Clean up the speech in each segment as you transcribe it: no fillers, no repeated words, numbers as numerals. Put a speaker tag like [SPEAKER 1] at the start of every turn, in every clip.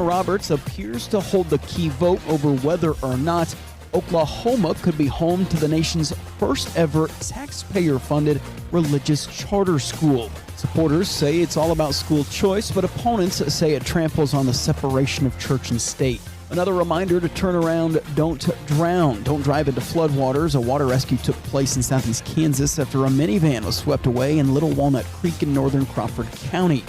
[SPEAKER 1] Roberts appears to hold the key vote over whether or not Oklahoma could be home to the nation's first ever taxpayer-funded religious charter school. Supporters say it's all about school choice, but opponents say it tramples on the separation of church and state. Another reminder to turn around, don't drown. Don't drive into floodwaters. A water rescue took place in southeast Kansas after a minivan was swept away in Little Walnut Creek in northern Crawford County.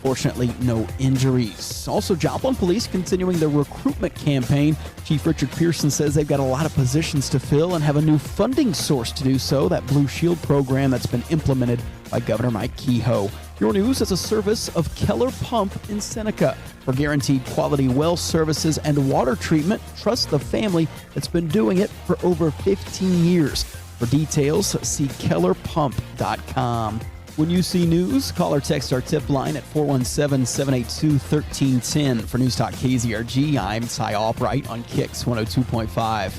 [SPEAKER 1] Fortunately, no injuries. Also, Joplin police continuing their recruitment campaign. Chief Richard Pearson says they've got a lot of positions to fill and have a new funding source to do so, that Blue Shield program that's been implemented by Governor Mike Kehoe. Your news is a service of Keller Pump in Seneca. For guaranteed quality well services and water treatment, trust the family that's been doing it for over 15 years. For details, see kellerpump.com. When you see news, call or text our tip line at 417-782-1310. For News Talk KZRG, I'm Ty Albright on KIX 102.5.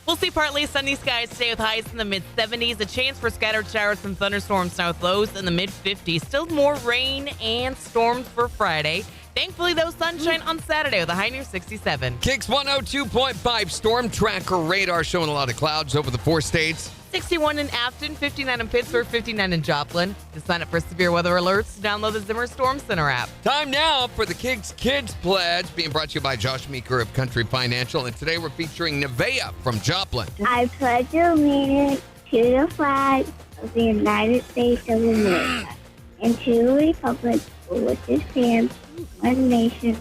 [SPEAKER 2] We'll see partly sunny skies today with highs in the mid-70s. A chance for scattered showers and thunderstorms now with lows in the mid-50s. Still more rain and storms for Friday. Thankfully, though, sunshine on Saturday with a high near 67.
[SPEAKER 3] KIX 102.5 storm tracker radar showing a lot of clouds over the 4 states.
[SPEAKER 2] 61 in Afton, 59 in Pittsburgh, 59 in Joplin. To sign up for severe weather alerts, download the Zimmer Storm Center app.
[SPEAKER 3] Time now for the KIX Kids Pledge, being brought to you by Josh Meeker of Country Financial. And today we're featuring Nevaeh from Joplin.
[SPEAKER 4] I pledge allegiance to the flag of the United States of America and to the republic for which it stands, one nation,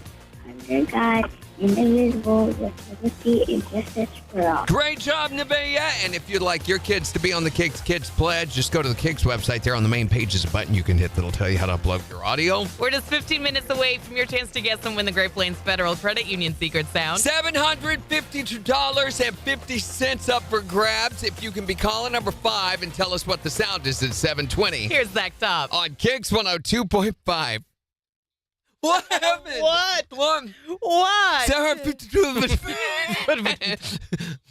[SPEAKER 4] under God, indivisible, with liberty and justice for all.
[SPEAKER 3] Great job, Nevaeh. And if you'd like your kids to be on the KIX Kids Pledge, just go to the KIX website. There on the main page is a button you can hit that'll tell you how to upload your audio.
[SPEAKER 2] We're just 15 minutes away from your chance to guess and win the Great Plains Federal Credit Union Secret Sound.
[SPEAKER 3] $752.50 up for grabs if you can be caller number 5 and tell us what the sound is at 7:20.
[SPEAKER 2] Here's Zach Top.
[SPEAKER 3] On KIX 102.5. What happened?
[SPEAKER 2] What?
[SPEAKER 3] What?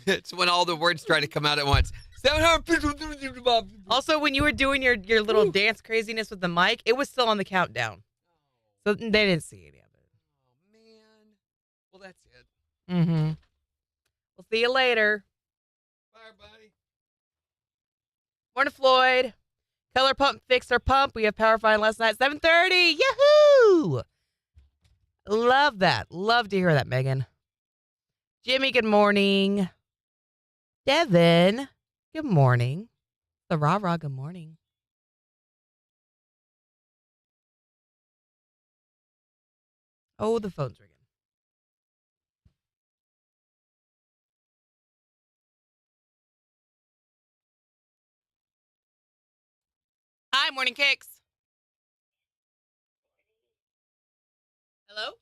[SPEAKER 3] It's when all the words try to come out at once.
[SPEAKER 2] Also, when you were doing your little dance craziness with the mic, it was still on the countdown. So they didn't see any of it.
[SPEAKER 3] Oh, man. Well, that's it.
[SPEAKER 2] Mm-hmm. We'll see you later.
[SPEAKER 3] Bye, buddy.
[SPEAKER 2] Morning, Floyd. Keller Pump fixed our pump. We have power fine last night, 7:30. Yahoo! Love that. Love to hear that, Megan. Jimmy, good morning. Devin, good morning. The rah-rah, good morning. Oh, the phone's ringing. Hi, Morning Kicks. Hello?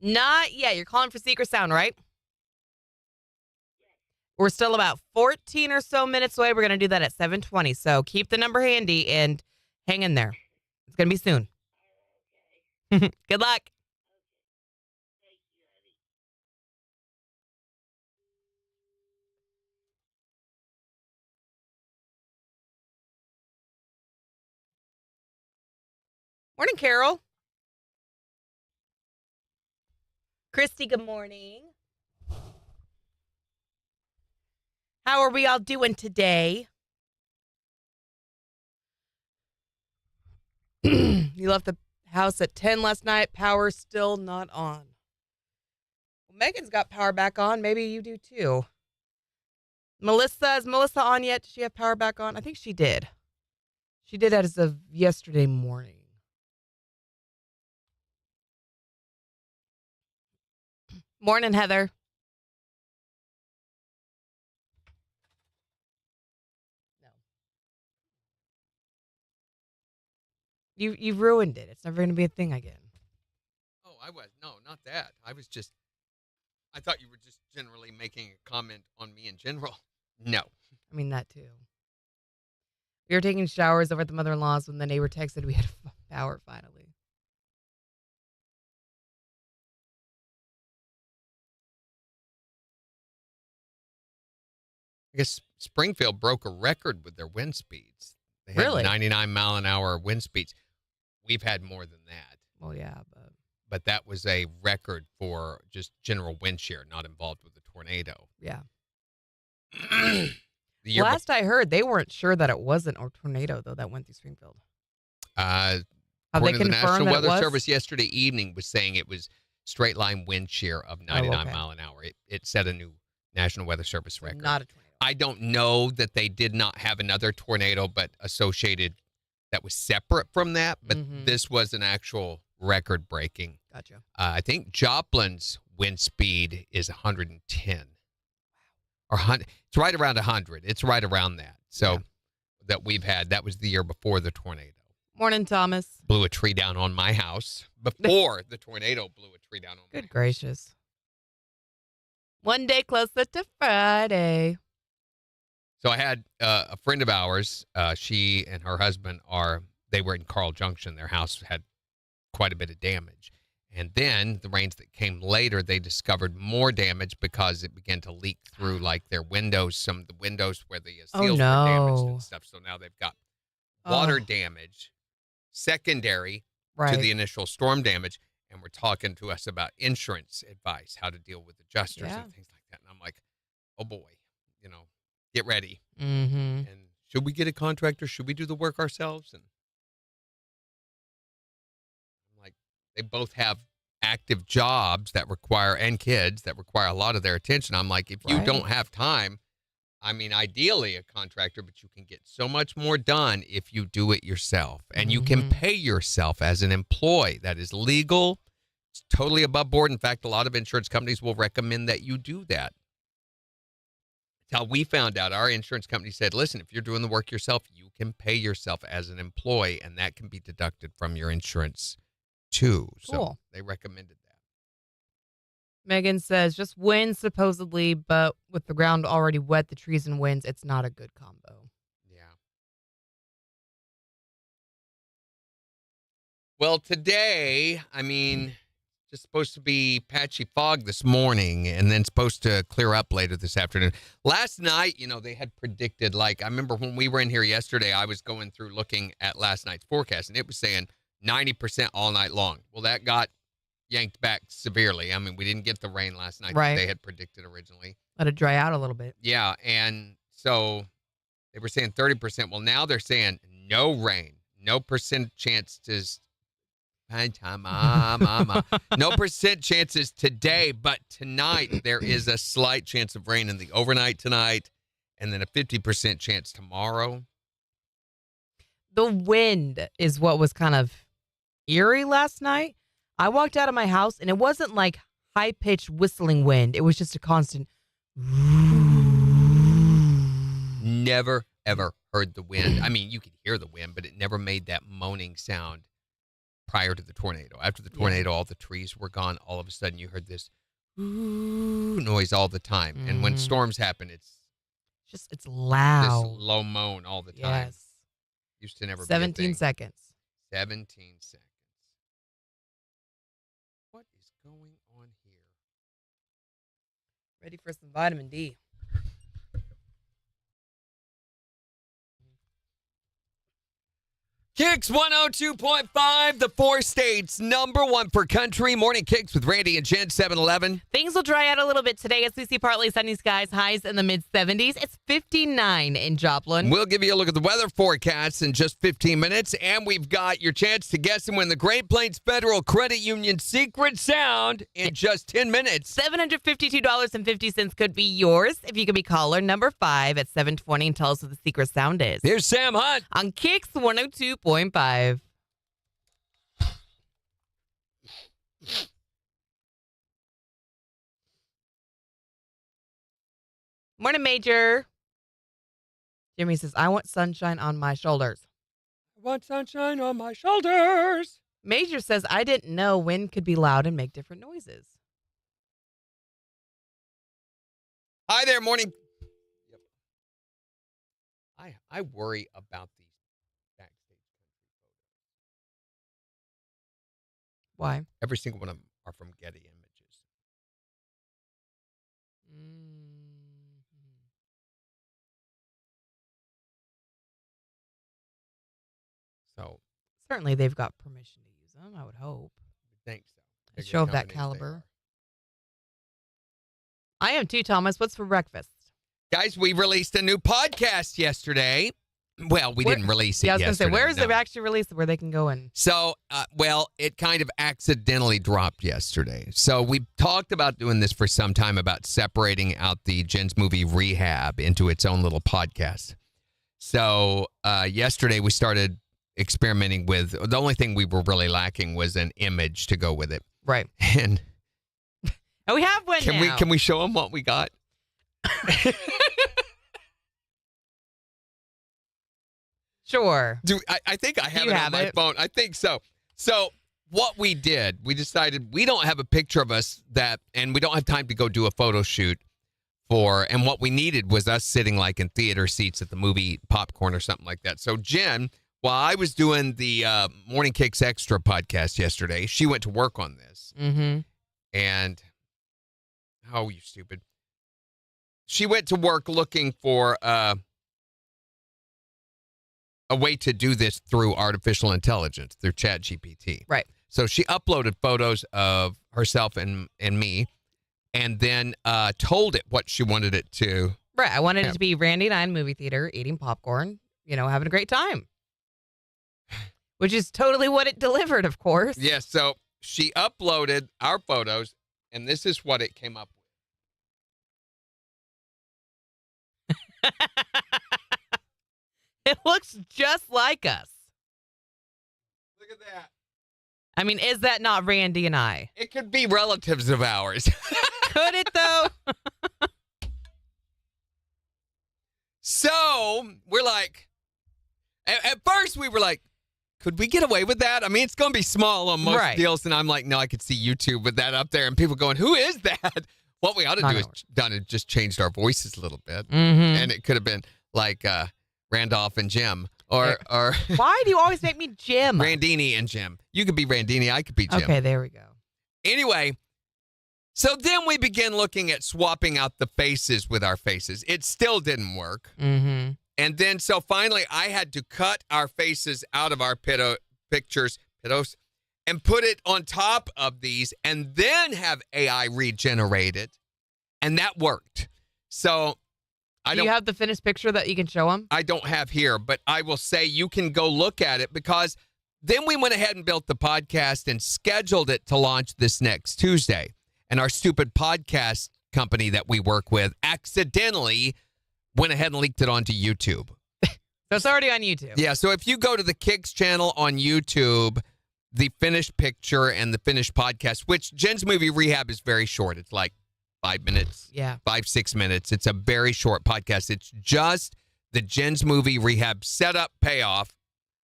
[SPEAKER 2] Not yet. You're calling for Secret Sound, right? We're still about 14 or so minutes away. We're going to do that at 7:20. So keep the number handy and hang in there. It's going to be soon. Good luck. Morning, Carol. Christy, good morning. How are we all doing today? You left the house at 10 last night. Power still not on. Well, Megan's got power back on. Maybe you do too. Melissa, is Melissa on yet? Does she have power back on? I think she did. She did as of yesterday morning. Morning, Heather. No. You've ruined it. It's never going to be a thing again.
[SPEAKER 3] Oh, no, not that. I thought you were just generally making a comment on me in general. No.
[SPEAKER 2] I mean, that too. We were taking showers over at the mother-in-law's when the neighbor texted we had power finally.
[SPEAKER 3] I guess Springfield broke a record with their wind speeds. They had
[SPEAKER 2] Really?
[SPEAKER 3] 99-mile-an-hour wind speeds. We've had more than that.
[SPEAKER 2] Well, yeah,
[SPEAKER 3] But that was a record for just general wind shear, not involved with the tornado.
[SPEAKER 2] yeah.
[SPEAKER 3] The year
[SPEAKER 2] Last I heard, they weren't sure that it wasn't a tornado though that went through Springfield.
[SPEAKER 3] Have
[SPEAKER 2] Have they
[SPEAKER 3] according to the National
[SPEAKER 2] confirmed that it
[SPEAKER 3] Weather
[SPEAKER 2] was?
[SPEAKER 3] Service yesterday evening was saying it was straight line wind shear of 99
[SPEAKER 2] okay.
[SPEAKER 3] mile an hour. It set a new National Weather Service record.
[SPEAKER 2] Not a tornado.
[SPEAKER 3] I don't know that they did not have another tornado, but associated that was separate from that. But this was an actual record breaking.
[SPEAKER 2] Gotcha.
[SPEAKER 3] I think Joplin's wind speed is 110. Or 100. It's right around 100. It's right around that. So that we've had, that was the year before the tornado.
[SPEAKER 2] Morning, Thomas.
[SPEAKER 3] Blew a tree down on my house before the tornado blew a tree down on my house.
[SPEAKER 2] Good gracious. One day closer to Friday.
[SPEAKER 3] So I had a friend of ours. She and her husband they were in Carl Junction. Their house had quite a bit of damage. And then the rains that came later, they discovered more damage because it began to leak through like their windows, some of the windows where the seals were damaged and stuff. So now they've got water damage, secondary to the initial storm damage. And we're talking to us about insurance advice, how to deal with adjusters and things like that. And I'm like, oh boy, get ready.
[SPEAKER 2] Mm-hmm.
[SPEAKER 3] And should we get a contractor? Should we do the work ourselves? And I'm like, they both have active jobs that require, and kids that require a lot of their attention. I'm like, if you don't have time, I mean, ideally a contractor, but you can get so much more done if you do it yourself. And you can pay yourself as an employee. That is legal. It's totally above board. In fact, a lot of insurance companies will recommend that you do that. That's how we found out. Our insurance company said, listen, if you're doing the work yourself, you can pay yourself as an employee, and that can be deducted from your insurance too. So they recommended that.
[SPEAKER 2] Megan says, just winds supposedly, but with the ground already wet, the trees and winds, it's not a good combo.
[SPEAKER 3] Yeah. Well, today, I mean, just supposed to be patchy fog this morning and then supposed to clear up later this afternoon. Last night, they had predicted, I remember when we were in here yesterday, I was going through looking at last night's forecast, and it was saying 90% all night long. Well, that got yanked back severely. I mean, we didn't get the rain last night that they had predicted originally.
[SPEAKER 2] Let it dry out a little bit.
[SPEAKER 3] Yeah, and so they were saying 30%. Well, now they're saying no rain, no percent chances. No percent chances today, but tonight there is a slight chance of rain in the overnight tonight, and then a 50% chance tomorrow.
[SPEAKER 2] The wind is what was kind of eerie last night. I walked out of my house, and it wasn't like high-pitched whistling wind. It was just a constant.
[SPEAKER 3] Never, ever heard the wind. I mean, you could hear the wind, but it never made that moaning sound prior to the tornado. After the tornado, all the trees were gone. All of a sudden, you heard this noise all the time. And when storms happen, it's
[SPEAKER 2] loud.
[SPEAKER 3] This low moan all the time.
[SPEAKER 2] Yes.
[SPEAKER 3] Used to never
[SPEAKER 2] 17
[SPEAKER 3] be a thing.
[SPEAKER 2] seconds.
[SPEAKER 3] 17 seconds. What is going on here?
[SPEAKER 2] Ready for some vitamin D.
[SPEAKER 3] KIX 102.5, the 4 states, number 1 for country. Morning KIX with Randy and Jen, 7-Eleven.
[SPEAKER 2] Things will dry out a little bit today as we see partly sunny skies, highs in the mid-70s. It's 59 in Joplin.
[SPEAKER 3] We'll give you a look at the weather forecast in just 15 minutes, and we've got your chance to guess and win the Great Plains Federal Credit Union secret sound in just 10 minutes.
[SPEAKER 2] $752.50 could be yours if you could be caller number 5 at 7:20 and tell us what the secret sound is.
[SPEAKER 3] Here's Sam Hunt
[SPEAKER 2] on KIX 102.5. Morning, Major. Jimmy says, I want sunshine on my shoulders.
[SPEAKER 3] I want sunshine on my shoulders.
[SPEAKER 2] Major says, I didn't know wind could be loud and make different noises.
[SPEAKER 3] Hi there, morning. Yep. I worry about these backstage country photos.
[SPEAKER 2] Why?
[SPEAKER 3] Every single one of them are from Getty Images. So
[SPEAKER 2] certainly they've got permission to use them, I would hope.
[SPEAKER 3] think so.
[SPEAKER 2] A
[SPEAKER 3] Bigger
[SPEAKER 2] show of that
[SPEAKER 3] companies they
[SPEAKER 2] caliber.
[SPEAKER 3] are.
[SPEAKER 2] I am too, Thomas. What's for breakfast?
[SPEAKER 3] Guys, we released a new podcast yesterday. Well, we didn't release it
[SPEAKER 2] Yeah, I was going to say,
[SPEAKER 3] yesterday.
[SPEAKER 2] where is
[SPEAKER 3] no.
[SPEAKER 2] it actually released where they can go and...
[SPEAKER 3] So, it kind of accidentally dropped yesterday. So we talked about doing this for some time, about separating out the Jen's Movie Rehab into its own little podcast. So yesterday we started experimenting with, the only thing we were really lacking was an image to go with it.
[SPEAKER 2] Right.
[SPEAKER 3] And
[SPEAKER 2] we have one now.
[SPEAKER 3] Can we show them what we got?
[SPEAKER 2] Sure.
[SPEAKER 3] I think I have
[SPEAKER 2] You
[SPEAKER 3] it
[SPEAKER 2] have
[SPEAKER 3] on my
[SPEAKER 2] it.
[SPEAKER 3] phone. I think so. So what we did, we decided we don't have a picture of us and we don't have time to go do a photo shoot and what we needed was us sitting like in theater seats at the movie, popcorn or something like that. So Jen, while I was doing the Morning KIX Extra podcast yesterday, she went to work on this.
[SPEAKER 2] Mm-hmm.
[SPEAKER 3] And, oh, you stupid. She went to work looking for a way to do this through artificial intelligence, through ChatGPT.
[SPEAKER 2] Right.
[SPEAKER 3] So she uploaded photos of herself and me, and then told it what she wanted it to.
[SPEAKER 2] Right. I wanted it
[SPEAKER 3] Yeah.
[SPEAKER 2] to be Randy and I in the movie theater, eating popcorn, having a great time. Which is totally what it delivered, of course.
[SPEAKER 3] Yeah, so she uploaded our photos, and this is what it came up with.
[SPEAKER 2] It looks just like us.
[SPEAKER 3] Look at that.
[SPEAKER 2] I mean, is that not Randy and I?
[SPEAKER 3] It could be relatives of ours.
[SPEAKER 2] Could it, though?
[SPEAKER 3] So we're like, at first we were like, could we get away with that? I mean, it's going to be small on most
[SPEAKER 2] Right.
[SPEAKER 3] deals. And I'm like, no, I could see YouTube with that up there. And people going, who is that? What we ought to
[SPEAKER 2] Not
[SPEAKER 3] do is
[SPEAKER 2] ours.
[SPEAKER 3] just changed our voices a little bit.
[SPEAKER 2] Mm-hmm.
[SPEAKER 3] And it could have been like Randolph and Jim or
[SPEAKER 2] Why do you always make me Jim?
[SPEAKER 3] Randini and Jim. You could be Randini. I could be Jim.
[SPEAKER 2] Okay, there we go.
[SPEAKER 3] Anyway, so then we began looking at swapping out the faces with our faces. It still didn't work.
[SPEAKER 2] Mm-hmm.
[SPEAKER 3] And then so finally I had to cut our faces out of our pictures, and put it on top of these and then have AI regenerate it. And that worked. So
[SPEAKER 2] Do you have the finished picture that you can show them?
[SPEAKER 3] I don't have here, but I will say you can go look at it, because then we went ahead and built the podcast and scheduled it to launch this next Tuesday. And our stupid podcast company that we work with accidentally went ahead and leaked it onto YouTube.
[SPEAKER 2] So it's already on YouTube.
[SPEAKER 3] Yeah, so if you go to the KIX channel on YouTube, the finished picture and the finished podcast, which Jen's Movie Rehab is very short. It's like 5 minutes.
[SPEAKER 2] Yeah.
[SPEAKER 3] 5-6 minutes. It's a very short podcast. It's just the Jen's Movie Rehab setup payoff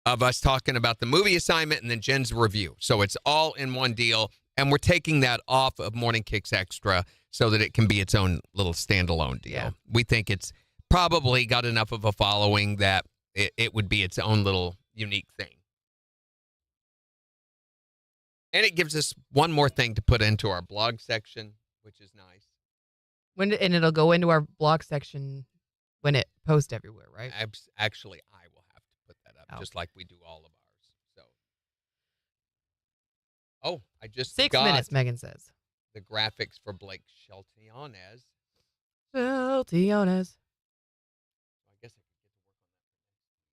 [SPEAKER 3] of us talking about the movie assignment and then Jen's review. So it's all in one deal, and we're taking that off of Morning KIX Extra so that it can be its own little standalone deal.
[SPEAKER 2] Yeah.
[SPEAKER 3] We think it's probably got enough of a following that it would be its own little unique thing. And it gives us one more thing to put into our blog section, which is nice.
[SPEAKER 2] And it'll go into our blog section when it posts everywhere, right?
[SPEAKER 3] Actually, I will have to put that up,
[SPEAKER 2] Oh.
[SPEAKER 3] just like we do all of ours. So, I just
[SPEAKER 2] 6
[SPEAKER 3] got
[SPEAKER 2] minutes, Megan says.
[SPEAKER 3] the graphics for Blake Sheltonez.
[SPEAKER 2] Sheltionez.
[SPEAKER 3] I guess I could get to work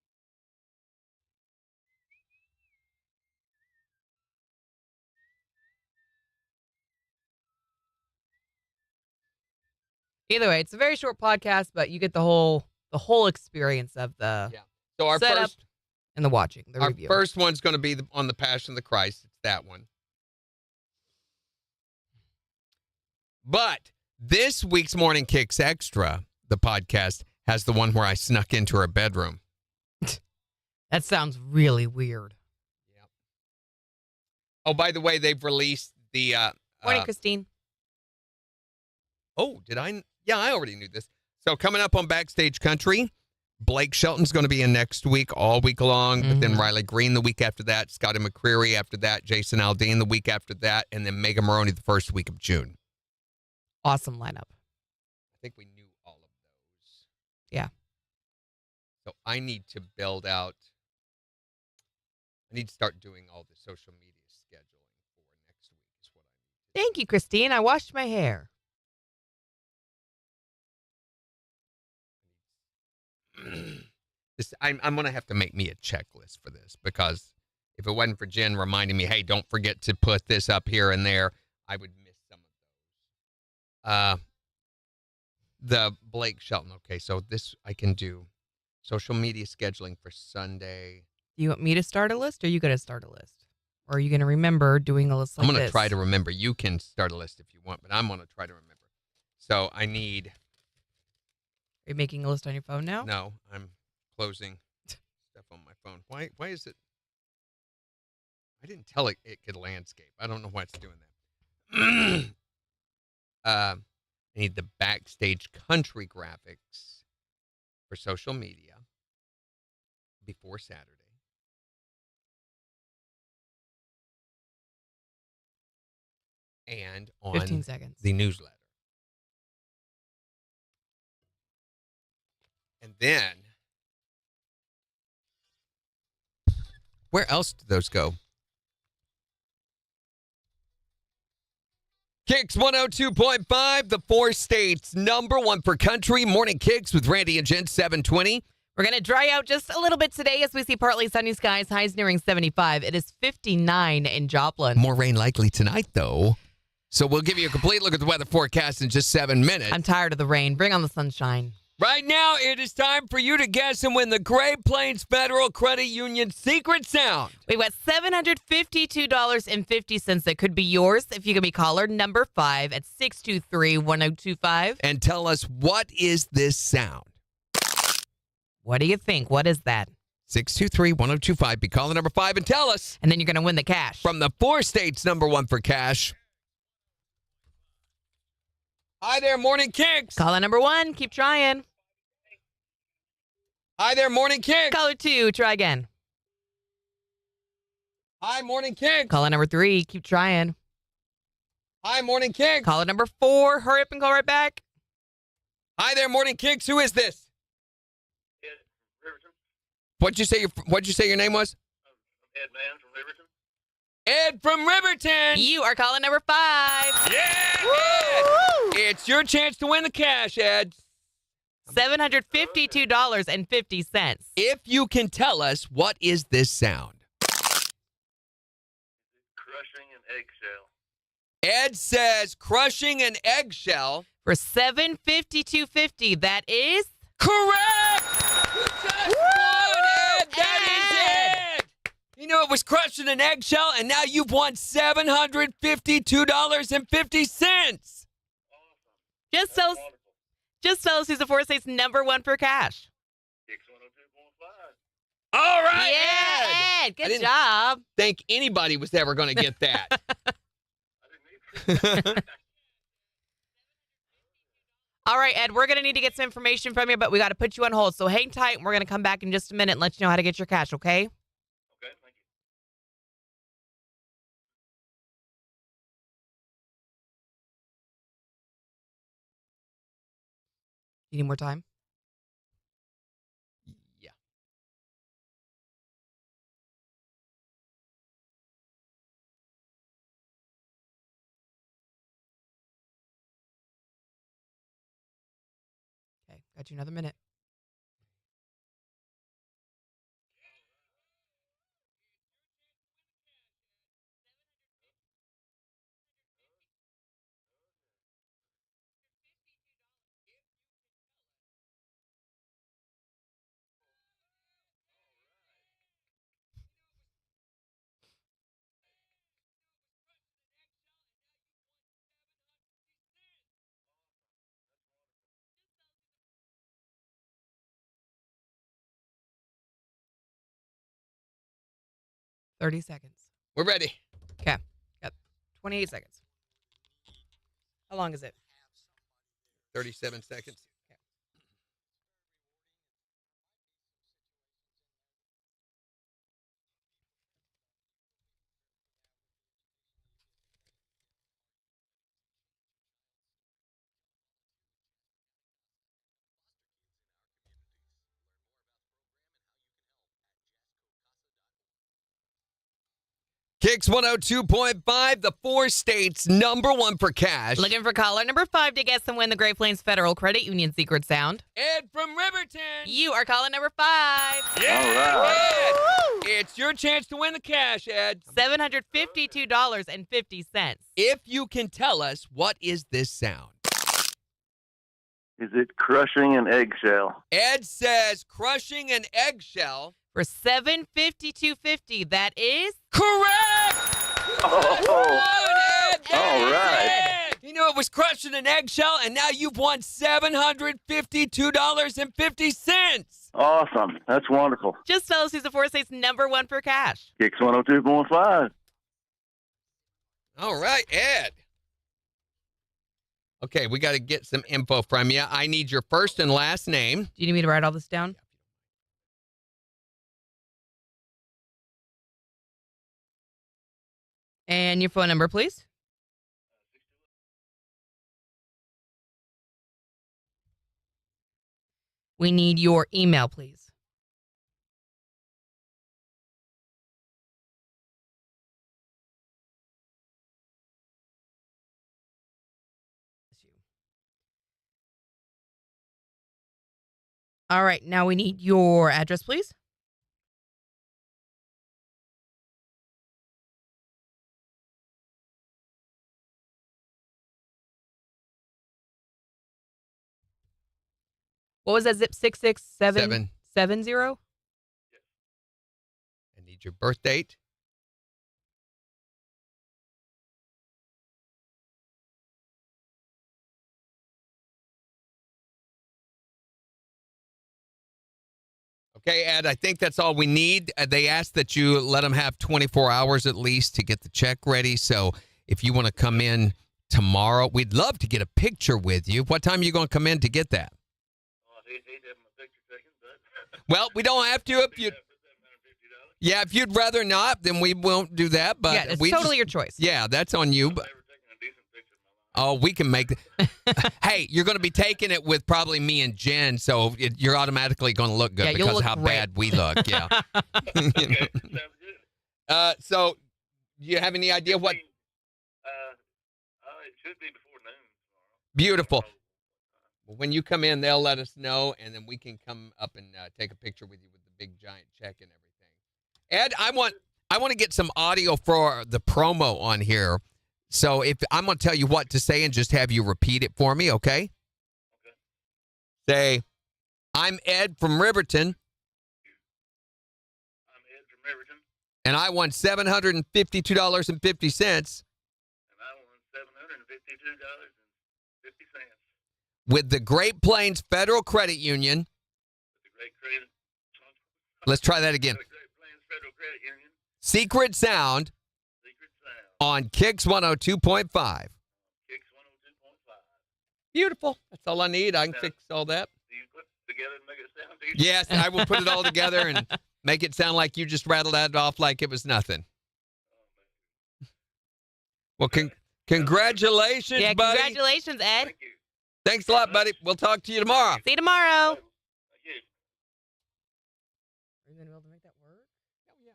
[SPEAKER 3] on that.
[SPEAKER 2] Either way, it's a very short podcast, but you get the whole experience of the
[SPEAKER 3] Yeah. So our
[SPEAKER 2] setup
[SPEAKER 3] first
[SPEAKER 2] and the watching, the
[SPEAKER 3] our
[SPEAKER 2] review.
[SPEAKER 3] first one's going to be on the Passion of the Christ. It's that one. But this week's Morning KIX Extra, the podcast, has the one where I snuck into her bedroom.
[SPEAKER 2] That sounds really weird.
[SPEAKER 3] Yeah. Oh, by the way, they've released the
[SPEAKER 2] Morning, Christine.
[SPEAKER 3] Oh, did I? Yeah, I already knew this. So coming up on Backstage Country, Blake Shelton's going to be in next week, all week long. But then Riley Green the week after that, Scotty McCreery after that, Jason Aldean the week after that, and then Megan Maroney the first week of June.
[SPEAKER 2] Awesome lineup.
[SPEAKER 3] I think we knew all of those.
[SPEAKER 2] Yeah.
[SPEAKER 3] So I need to build out. I need to start doing all the social media scheduling for next
[SPEAKER 2] Thank you, Christine. I washed my hair.
[SPEAKER 3] I'm going to have to make me a checklist for this because if it wasn't for Jen reminding me, hey, don't forget to put this up here and there, I would miss some of those. The Blake Shelton. Okay, so this I can do. Social media scheduling for Sunday.
[SPEAKER 2] Do you want me to start a list, or are you going to start a list? Or are you going to remember doing a list like this?
[SPEAKER 3] I'm going to try to remember. You can start a list if you want, but I'm going to try to remember. So I need...
[SPEAKER 2] Are you making a list on your phone now?
[SPEAKER 3] No, I'm closing stuff on my phone. Why is it? I didn't tell it could landscape. I don't know why it's doing that. I need the backstage country graphics for social media before Saturday. And on
[SPEAKER 2] 15 seconds.
[SPEAKER 3] the newsletter. And then, where else do those go? KIX 102.5, the 4 states, #1 for country. Morning KIX with Randy and Jen, 720.
[SPEAKER 2] We're going to dry out just a little bit today as we see partly sunny skies, highs nearing 75. It is 59 in Joplin.
[SPEAKER 3] More rain likely tonight, though. So we'll give you a complete look at the weather forecast in just 7 minutes.
[SPEAKER 2] I'm tired of the rain. Bring on the sunshine.
[SPEAKER 3] Right now, it is time for you to guess and win the Great Plains Federal Credit Union secret sound.
[SPEAKER 2] We've got $752.50 that could be yours if you can be caller number 5 at 623-1025.
[SPEAKER 3] And tell us, what is this sound?
[SPEAKER 2] What do you think? What is that?
[SPEAKER 3] 623-1025. Be caller number 5 and tell us.
[SPEAKER 2] And then you're going to win the cash.
[SPEAKER 3] From the 4 states, #1 for cash. Hi there, Morning KIX.
[SPEAKER 2] Caller number 1, keep trying.
[SPEAKER 3] Hi there, Morning KIX.
[SPEAKER 2] Caller 2, try again.
[SPEAKER 3] Hi, Morning KIX.
[SPEAKER 2] Caller number 3, keep trying.
[SPEAKER 3] Hi, Morning KIX.
[SPEAKER 2] Caller number 4, hurry up and call right back.
[SPEAKER 3] Hi there, Morning KIX. Who is this?
[SPEAKER 5] Ed Riverton.
[SPEAKER 3] What'd you say your name was?
[SPEAKER 5] Ed Man from Riverton.
[SPEAKER 3] Ed from Riverton.
[SPEAKER 2] You are caller number 5.
[SPEAKER 3] Yeah,
[SPEAKER 2] Woo!
[SPEAKER 3] Ed. It's your chance to win the cash, Ed.
[SPEAKER 2] $752.50.
[SPEAKER 3] If you can tell us, what is this sound?
[SPEAKER 5] Crushing an eggshell.
[SPEAKER 3] Ed says crushing an eggshell.
[SPEAKER 2] For $752.50, that is
[SPEAKER 3] Correct! You just won, Ed! That is Ed! You know it was crushing an eggshell, and now you've won $752.50.
[SPEAKER 2] just tell us,
[SPEAKER 5] Wonderful.
[SPEAKER 2] just tell us who's the 4 states #1 for cash.
[SPEAKER 5] KIX 102.5.
[SPEAKER 3] All right,
[SPEAKER 2] Yeah,
[SPEAKER 3] Ed! I
[SPEAKER 2] good
[SPEAKER 3] didn't
[SPEAKER 2] job.
[SPEAKER 3] think anybody was ever going to get that.
[SPEAKER 5] I didn't either.
[SPEAKER 2] All right, Ed, we're going to need to get some information from you, but we got to put you on hold. So hang tight, and we're going to come back in just a minute and let you know how to get your cash, okay?
[SPEAKER 5] Okay, thank you.
[SPEAKER 2] You need more time?
[SPEAKER 3] Yeah.
[SPEAKER 2] Okay, got you another minute. $30 seconds.
[SPEAKER 3] We're ready.
[SPEAKER 2] Okay, got 28 seconds. How long is it?
[SPEAKER 3] 37 seconds. KIX 102.5, the 4 states #1 for cash.
[SPEAKER 2] Looking for caller number 5 to guess and win the Great Plains Federal Credit Union secret sound.
[SPEAKER 3] Ed from Riverton.
[SPEAKER 2] You are caller number 5.
[SPEAKER 3] Yeah.
[SPEAKER 5] All right.
[SPEAKER 3] Ed. It's your chance to win the cash, Ed.
[SPEAKER 2] $752.50.
[SPEAKER 3] If you can tell us, what is this sound?
[SPEAKER 5] Is it crushing an eggshell?
[SPEAKER 3] Ed says crushing an eggshell.
[SPEAKER 2] For $752.50, that is
[SPEAKER 3] Correct!
[SPEAKER 5] Oh,
[SPEAKER 3] Ed.
[SPEAKER 5] all right.
[SPEAKER 3] Ed. You knew it was crushing an eggshell, and now you've won $752.50.
[SPEAKER 5] Awesome. That's wonderful.
[SPEAKER 2] Just tell us who's the 4 states #1 for cash.
[SPEAKER 5] KIX 102.5.
[SPEAKER 3] All right, Ed. Okay, we got to get some info from you. I need your first and last name.
[SPEAKER 2] Do you need me to write all this down? And your phone number, please. We need your email, please. All right, now we need your address, please. What was that zip? 66770?
[SPEAKER 3] I need your birth date. Okay, Ed, I think that's all we need. They asked that you let them have 24 hours at least to get the check ready. So if you want to come in tomorrow, we'd love to get a picture with you. What time are you going to come in to get that?
[SPEAKER 5] Well, he'd have my picture taken, but
[SPEAKER 3] Well, we don't have to if you. Yeah, if you'd rather not, then we won't do that. But
[SPEAKER 2] Yeah, it's
[SPEAKER 3] we
[SPEAKER 2] totally
[SPEAKER 3] just-
[SPEAKER 2] your choice.
[SPEAKER 3] Yeah, that's on you. But
[SPEAKER 5] I've never taken a decent picture in my life.
[SPEAKER 3] oh, we can make. Hey, you're going to be taking it with probably me and Jen, so you're automatically going to look good
[SPEAKER 2] Yeah, you'll
[SPEAKER 3] because
[SPEAKER 2] look
[SPEAKER 3] how
[SPEAKER 2] great.
[SPEAKER 3] bad we look. Yeah.
[SPEAKER 5] Okay, sounds good.
[SPEAKER 3] So, do you have any idea what?
[SPEAKER 5] It should be before noon tomorrow.
[SPEAKER 3] Beautiful. When you come in, they'll let us know, and then we can come up and take a picture with you with the big giant check and everything. Ed, I want to get some audio for the promo on here. So if I'm going to tell you what to say and just have you repeat it for me, okay?
[SPEAKER 5] Okay.
[SPEAKER 3] Say, I'm Ed from Riverton,
[SPEAKER 5] I'm Ed from Riverton,
[SPEAKER 3] and I won $752.50
[SPEAKER 5] and I won $752.50
[SPEAKER 3] with the Great Plains Federal Credit Union.
[SPEAKER 5] with the Great Credit.
[SPEAKER 3] Let's try that again.
[SPEAKER 5] The Great Plains Federal Credit Union.
[SPEAKER 3] Secret Sound
[SPEAKER 5] Secret Sound.
[SPEAKER 3] on KIX 102.5.
[SPEAKER 5] KIX 102.5.
[SPEAKER 3] Beautiful. That's all I need. I can fix all that.
[SPEAKER 5] Do you put it together and make it sound easy?
[SPEAKER 3] Yes, I will put it all together and make it sound like you just rattled that off like it was nothing. Well, congratulations,
[SPEAKER 2] Yeah,
[SPEAKER 3] buddy.
[SPEAKER 2] congratulations, Ed.
[SPEAKER 5] Thank you.
[SPEAKER 3] Thanks a lot, buddy. We'll talk to you tomorrow.
[SPEAKER 2] See you tomorrow.
[SPEAKER 5] Thank you.
[SPEAKER 2] Are you going to be able to make that work?
[SPEAKER 3] Oh, yeah.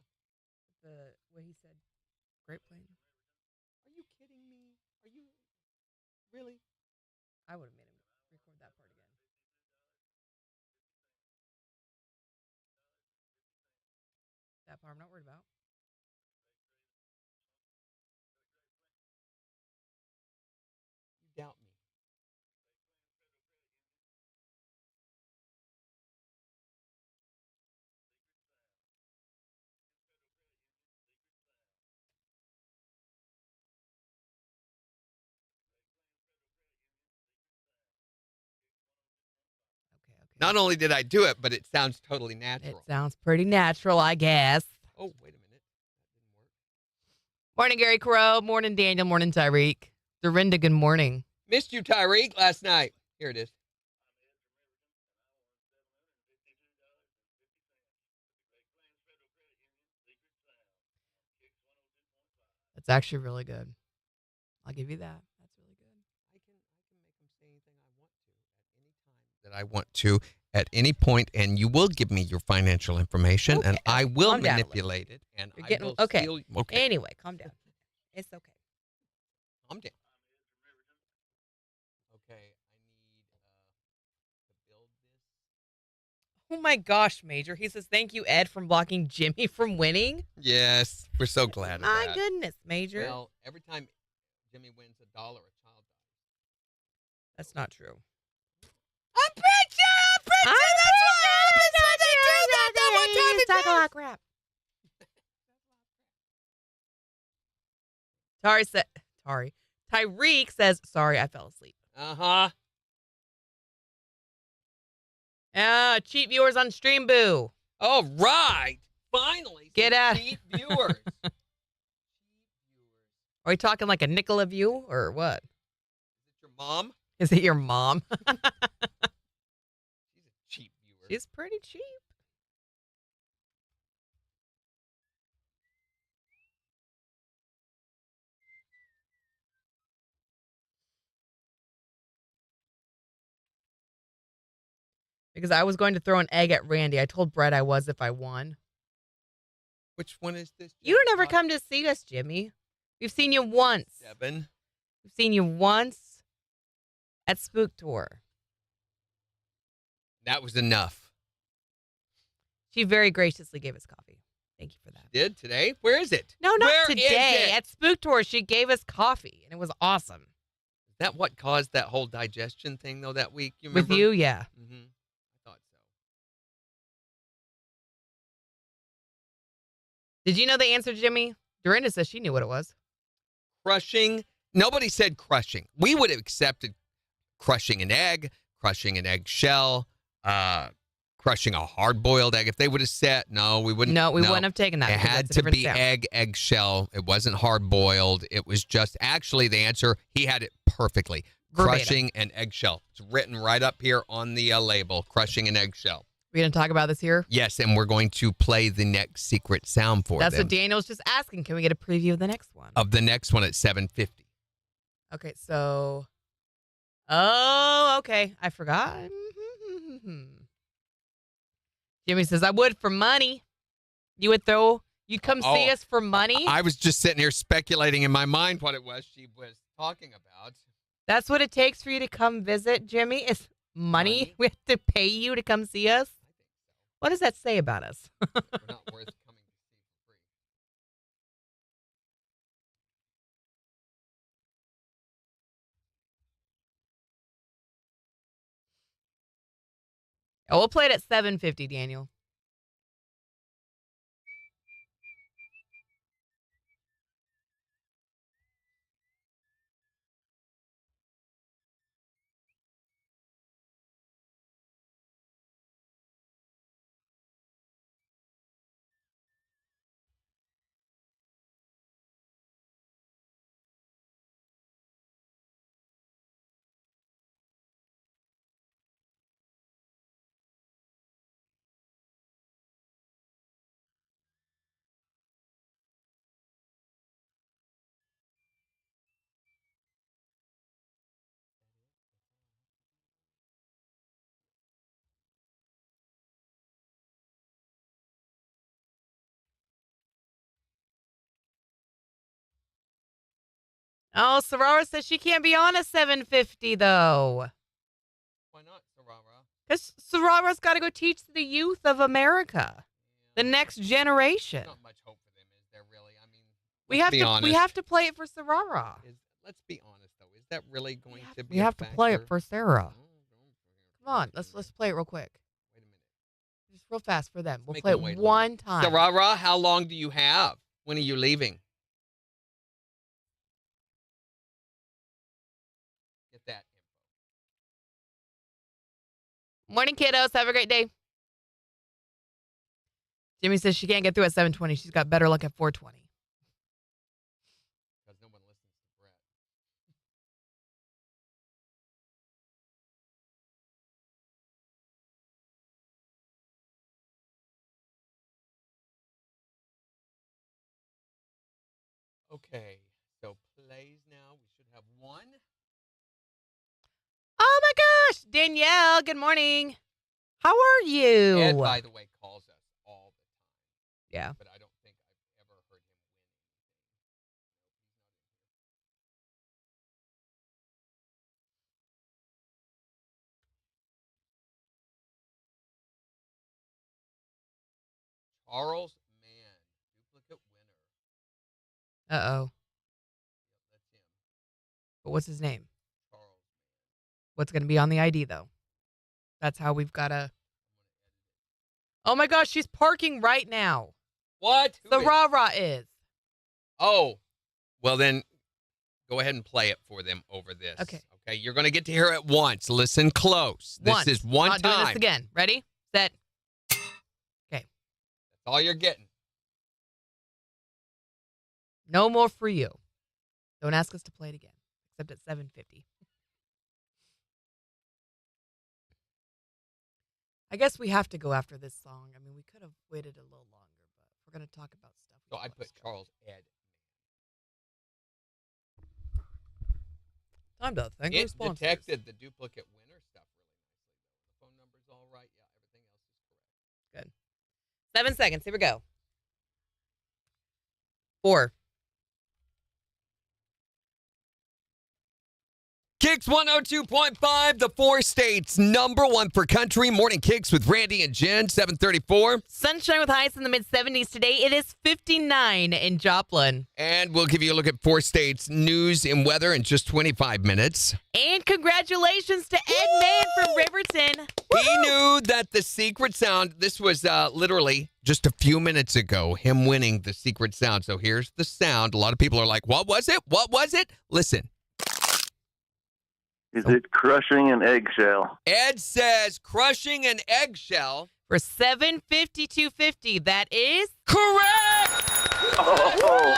[SPEAKER 2] The way he said, Great Plains.
[SPEAKER 3] Are you kidding me? Are you really?
[SPEAKER 2] I would have made him record that part again. That part I'm not worried about.
[SPEAKER 3] You doubt me.
[SPEAKER 2] Okay.
[SPEAKER 3] Not only did I do it, but it sounds totally
[SPEAKER 2] It
[SPEAKER 3] natural.
[SPEAKER 2] sounds pretty natural, I guess.
[SPEAKER 3] Oh, wait a minute. That didn't work.
[SPEAKER 2] Morning, Gary Crow. Morning, Daniel. Morning, Tyreek. Dorinda, good morning.
[SPEAKER 3] Missed you, Tyreek, last night. Here it is.
[SPEAKER 2] That's actually really good. I'll give you that. That's really good.
[SPEAKER 3] I can make them say anything I want to at any time that I want to. at any point, and you will give me your financial information, and
[SPEAKER 2] Okay.
[SPEAKER 3] I will
[SPEAKER 2] Calm down a little.
[SPEAKER 3] manipulate it, and
[SPEAKER 2] You're
[SPEAKER 3] I
[SPEAKER 2] getting-
[SPEAKER 3] will
[SPEAKER 2] okay.
[SPEAKER 3] steal. Okay,
[SPEAKER 2] Anyway, calm down. It's okay.
[SPEAKER 3] calm down. Okay, I need to build this.
[SPEAKER 2] Oh my gosh, Major. He says, thank you, Ed, from blocking Jimmy from winning.
[SPEAKER 3] Yes, we're so glad of
[SPEAKER 2] My
[SPEAKER 3] that.
[SPEAKER 2] goodness, Major.
[SPEAKER 3] Well, every time Jimmy wins $1, a child dies.
[SPEAKER 2] That's not true.
[SPEAKER 3] I'm preaching! That's what happens when they do that one time in
[SPEAKER 2] Talk a
[SPEAKER 3] town.
[SPEAKER 2] lot of crap. Tyreek says, sorry, I fell asleep.
[SPEAKER 3] Uh-huh.
[SPEAKER 2] Cheap viewers on Stream Boo.
[SPEAKER 3] All right. Finally.
[SPEAKER 2] Get
[SPEAKER 3] some
[SPEAKER 2] out.
[SPEAKER 3] cheap viewers.
[SPEAKER 2] Are we talking like a nickel of you or what?
[SPEAKER 3] Is it your mom?
[SPEAKER 2] Is it your mom?
[SPEAKER 3] She's a cheap viewer.
[SPEAKER 2] She's pretty cheap. Because I was going to throw an egg at Randy. I told Brett I was if I won.
[SPEAKER 3] Which one is this?
[SPEAKER 2] You never
[SPEAKER 3] jackpot?
[SPEAKER 2] come to see us, Jimmy. We've seen you once.
[SPEAKER 3] 7.
[SPEAKER 2] We've seen you once at Spook Tour.
[SPEAKER 3] That was enough.
[SPEAKER 2] She very graciously gave us coffee. Thank you for that.
[SPEAKER 3] Did today? Where is it?
[SPEAKER 2] No, not
[SPEAKER 3] Where is
[SPEAKER 2] today.
[SPEAKER 3] it?
[SPEAKER 2] At Spook Tour, she gave us coffee, and it was awesome.
[SPEAKER 3] Is that what caused that whole digestion thing, though, that week? You remember?
[SPEAKER 2] With you, yeah.
[SPEAKER 3] Mm-hmm. I thought so.
[SPEAKER 2] Did you know the answer, Jimmy? Dorinda says she knew what it was.
[SPEAKER 3] Crushing. Nobody said crushing. We would have accepted crushing an egg, crushing an eggshell, crushing a hard-boiled egg. If they would have said, no, we wouldn't.
[SPEAKER 2] No, we wouldn't have taken that.
[SPEAKER 3] It
[SPEAKER 2] because
[SPEAKER 3] had
[SPEAKER 2] that's a
[SPEAKER 3] to
[SPEAKER 2] different
[SPEAKER 3] be
[SPEAKER 2] sound.
[SPEAKER 3] egg, eggshell. It wasn't hard-boiled. It was just, actually, the answer, he had it perfectly.
[SPEAKER 2] Verbatim.
[SPEAKER 3] Crushing an eggshell. It's written right up here on the label, crushing an eggshell.
[SPEAKER 2] We're going to talk about this here?
[SPEAKER 3] Yes, and we're going to play the next secret sound for
[SPEAKER 2] That's
[SPEAKER 3] them.
[SPEAKER 2] what Daniel's just asking. Can we get a preview of the next one?
[SPEAKER 3] Of the next one at 7:50.
[SPEAKER 2] Okay, so... Oh, okay. I forgot. Jimmy says, I would for money. You would throw... You'd come see us for money?
[SPEAKER 3] I was just sitting here speculating in my mind what it was she was talking about.
[SPEAKER 2] That's what it takes for you to come visit, Jimmy, is money? We have to pay you to come see us? What does that say about us?
[SPEAKER 3] We're not worth coming to see for free.
[SPEAKER 2] Oh, we'll play it at 7:50, Daniel. Oh, Sorara says she can't be on at 7:50, though.
[SPEAKER 3] Why not, Sarara?
[SPEAKER 2] Because Sorara's got to go teach the youth of America, the next generation.
[SPEAKER 3] Not much hope for them, is there really? I mean,
[SPEAKER 2] We
[SPEAKER 3] let's
[SPEAKER 2] have
[SPEAKER 3] be
[SPEAKER 2] to.
[SPEAKER 3] honest.
[SPEAKER 2] We have to play it for Sorara.
[SPEAKER 3] Let's be honest, though. Is that really going to be
[SPEAKER 2] We
[SPEAKER 3] a
[SPEAKER 2] have to play it
[SPEAKER 3] factor?
[SPEAKER 2] for Sarah.
[SPEAKER 3] Oh, don't
[SPEAKER 2] Come on, let's play it real quick,
[SPEAKER 3] Wait a minute.
[SPEAKER 2] just real fast for them. We'll
[SPEAKER 3] make
[SPEAKER 2] play
[SPEAKER 3] them
[SPEAKER 2] it
[SPEAKER 3] wait a little
[SPEAKER 2] one time.
[SPEAKER 3] Sarara, how long do you have? When are you leaving? Get that info.
[SPEAKER 2] Morning, kiddos. Have a great day. Jimmy says she can't get through at 7:20. She's got better luck at 4:20.
[SPEAKER 3] Because no one listens to Brett. Okay, so plays now. We should have one.
[SPEAKER 2] Oh my gosh, Danielle. Good morning. How are you?
[SPEAKER 3] Ed, by the way, calls us all the time.
[SPEAKER 2] Yeah.
[SPEAKER 3] But I don't think I've ever heard him win. Charles Mann, duplicate winner.
[SPEAKER 2] Uh-oh.
[SPEAKER 3] That's him.
[SPEAKER 2] But what's his name?
[SPEAKER 3] Charles.
[SPEAKER 2] What's going to be on the ID, though? That's how we've got to... Oh, my gosh, she's parking right now.
[SPEAKER 3] What?
[SPEAKER 2] The rah-rah is.
[SPEAKER 3] Oh, well then, go ahead and play it for them over this.
[SPEAKER 2] Okay.
[SPEAKER 3] Okay, you're going to get to hear it once. Listen close.
[SPEAKER 2] Once.
[SPEAKER 3] This is one
[SPEAKER 2] Not
[SPEAKER 3] time.
[SPEAKER 2] doing this again. Ready? Set.
[SPEAKER 3] That's all you're getting.
[SPEAKER 2] No more for you. Don't ask us to play it again, except at 7:50. I guess we have to go after this song. I mean, we could have waited a little longer, but if we're going to talk about stuff.
[SPEAKER 3] So I put Charles Ed.
[SPEAKER 2] Time to thank the
[SPEAKER 3] It
[SPEAKER 2] sponsors.
[SPEAKER 3] detected the duplicate winner stuff really nicely. The phone number's all right. Yeah, everything else is correct.
[SPEAKER 2] 7 seconds. Here we go. 4.
[SPEAKER 3] KIX 102.5, the 4 states number 1 for country. Morning KIX with Randy and Jen, 734.
[SPEAKER 2] Sunshine with highs in the mid-70s today. It is 59 in Joplin.
[SPEAKER 3] And we'll give you a look at 4 states news and weather in just 25 minutes.
[SPEAKER 2] And congratulations to Ed Mann from Riverton.
[SPEAKER 3] He knew that the secret sound, this was literally just a few minutes ago, him winning the secret sound. So here's the sound. A lot of people are like, what was it? What was it? Listen.
[SPEAKER 5] Is it crushing an eggshell?
[SPEAKER 3] Ed says crushing an eggshell.
[SPEAKER 2] For $752.50. That is
[SPEAKER 3] Correct!
[SPEAKER 5] Oh,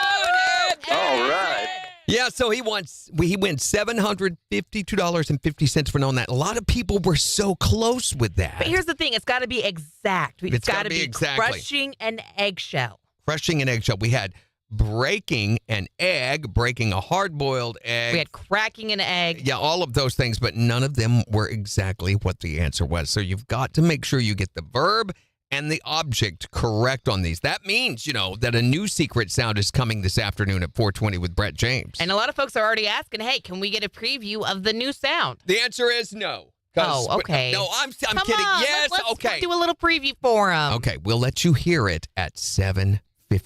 [SPEAKER 3] Ed!
[SPEAKER 5] all right.
[SPEAKER 3] Yeah, so he wins $752.50 for knowing that. A lot of people were so close with that.
[SPEAKER 2] But here's the thing. It's got to be exact.
[SPEAKER 3] It's
[SPEAKER 2] got
[SPEAKER 3] gotta
[SPEAKER 2] to
[SPEAKER 3] be
[SPEAKER 2] be
[SPEAKER 3] exactly.
[SPEAKER 2] crushing an eggshell.
[SPEAKER 3] Crushing an eggshell. We had breaking an egg, breaking a hard-boiled egg.
[SPEAKER 2] We had cracking an egg.
[SPEAKER 3] Yeah, all of those things, but none of them were exactly what the answer was. So you've got to make sure you get the verb and the object correct on these. That means, that a new secret sound is coming this afternoon at 4:20 with Brett James.
[SPEAKER 2] And a lot of folks are already asking, hey, can we get a preview of the new sound?
[SPEAKER 3] The answer is no.
[SPEAKER 2] Oh, okay.
[SPEAKER 3] No, I'm
[SPEAKER 2] Come
[SPEAKER 3] kidding.
[SPEAKER 2] on,
[SPEAKER 3] Yes,
[SPEAKER 2] let's
[SPEAKER 3] okay.
[SPEAKER 2] do a little preview for them.
[SPEAKER 3] Okay, we'll let you hear it at 7:50.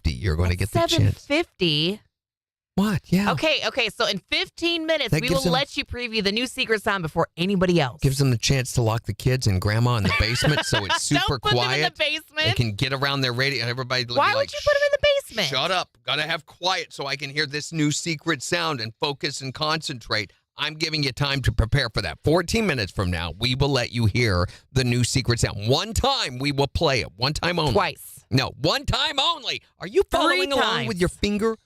[SPEAKER 3] You're going to get the chance.
[SPEAKER 2] 7:50.
[SPEAKER 3] What? Yeah.
[SPEAKER 2] Okay. So in 15 minutes,
[SPEAKER 3] That
[SPEAKER 2] we
[SPEAKER 3] gives
[SPEAKER 2] will
[SPEAKER 3] them-
[SPEAKER 2] let you preview the new secret sound before anybody else.
[SPEAKER 3] Gives them the chance to lock the kids and grandma in the basement so it's super
[SPEAKER 2] Don't put them in
[SPEAKER 3] quiet.
[SPEAKER 2] the basement.
[SPEAKER 3] They can get around their radio and everybody will
[SPEAKER 2] Why
[SPEAKER 3] be
[SPEAKER 2] would
[SPEAKER 3] like,
[SPEAKER 2] you put them in the basement?
[SPEAKER 3] Shut up. Gotta have quiet so I can hear this new secret sound and focus and concentrate. I'm giving you time to prepare for that. 14 minutes from now, we will let you hear the new secret sound. One time we will play it. One time only.
[SPEAKER 2] Twice.
[SPEAKER 3] No, one time only. Are you following along with your finger?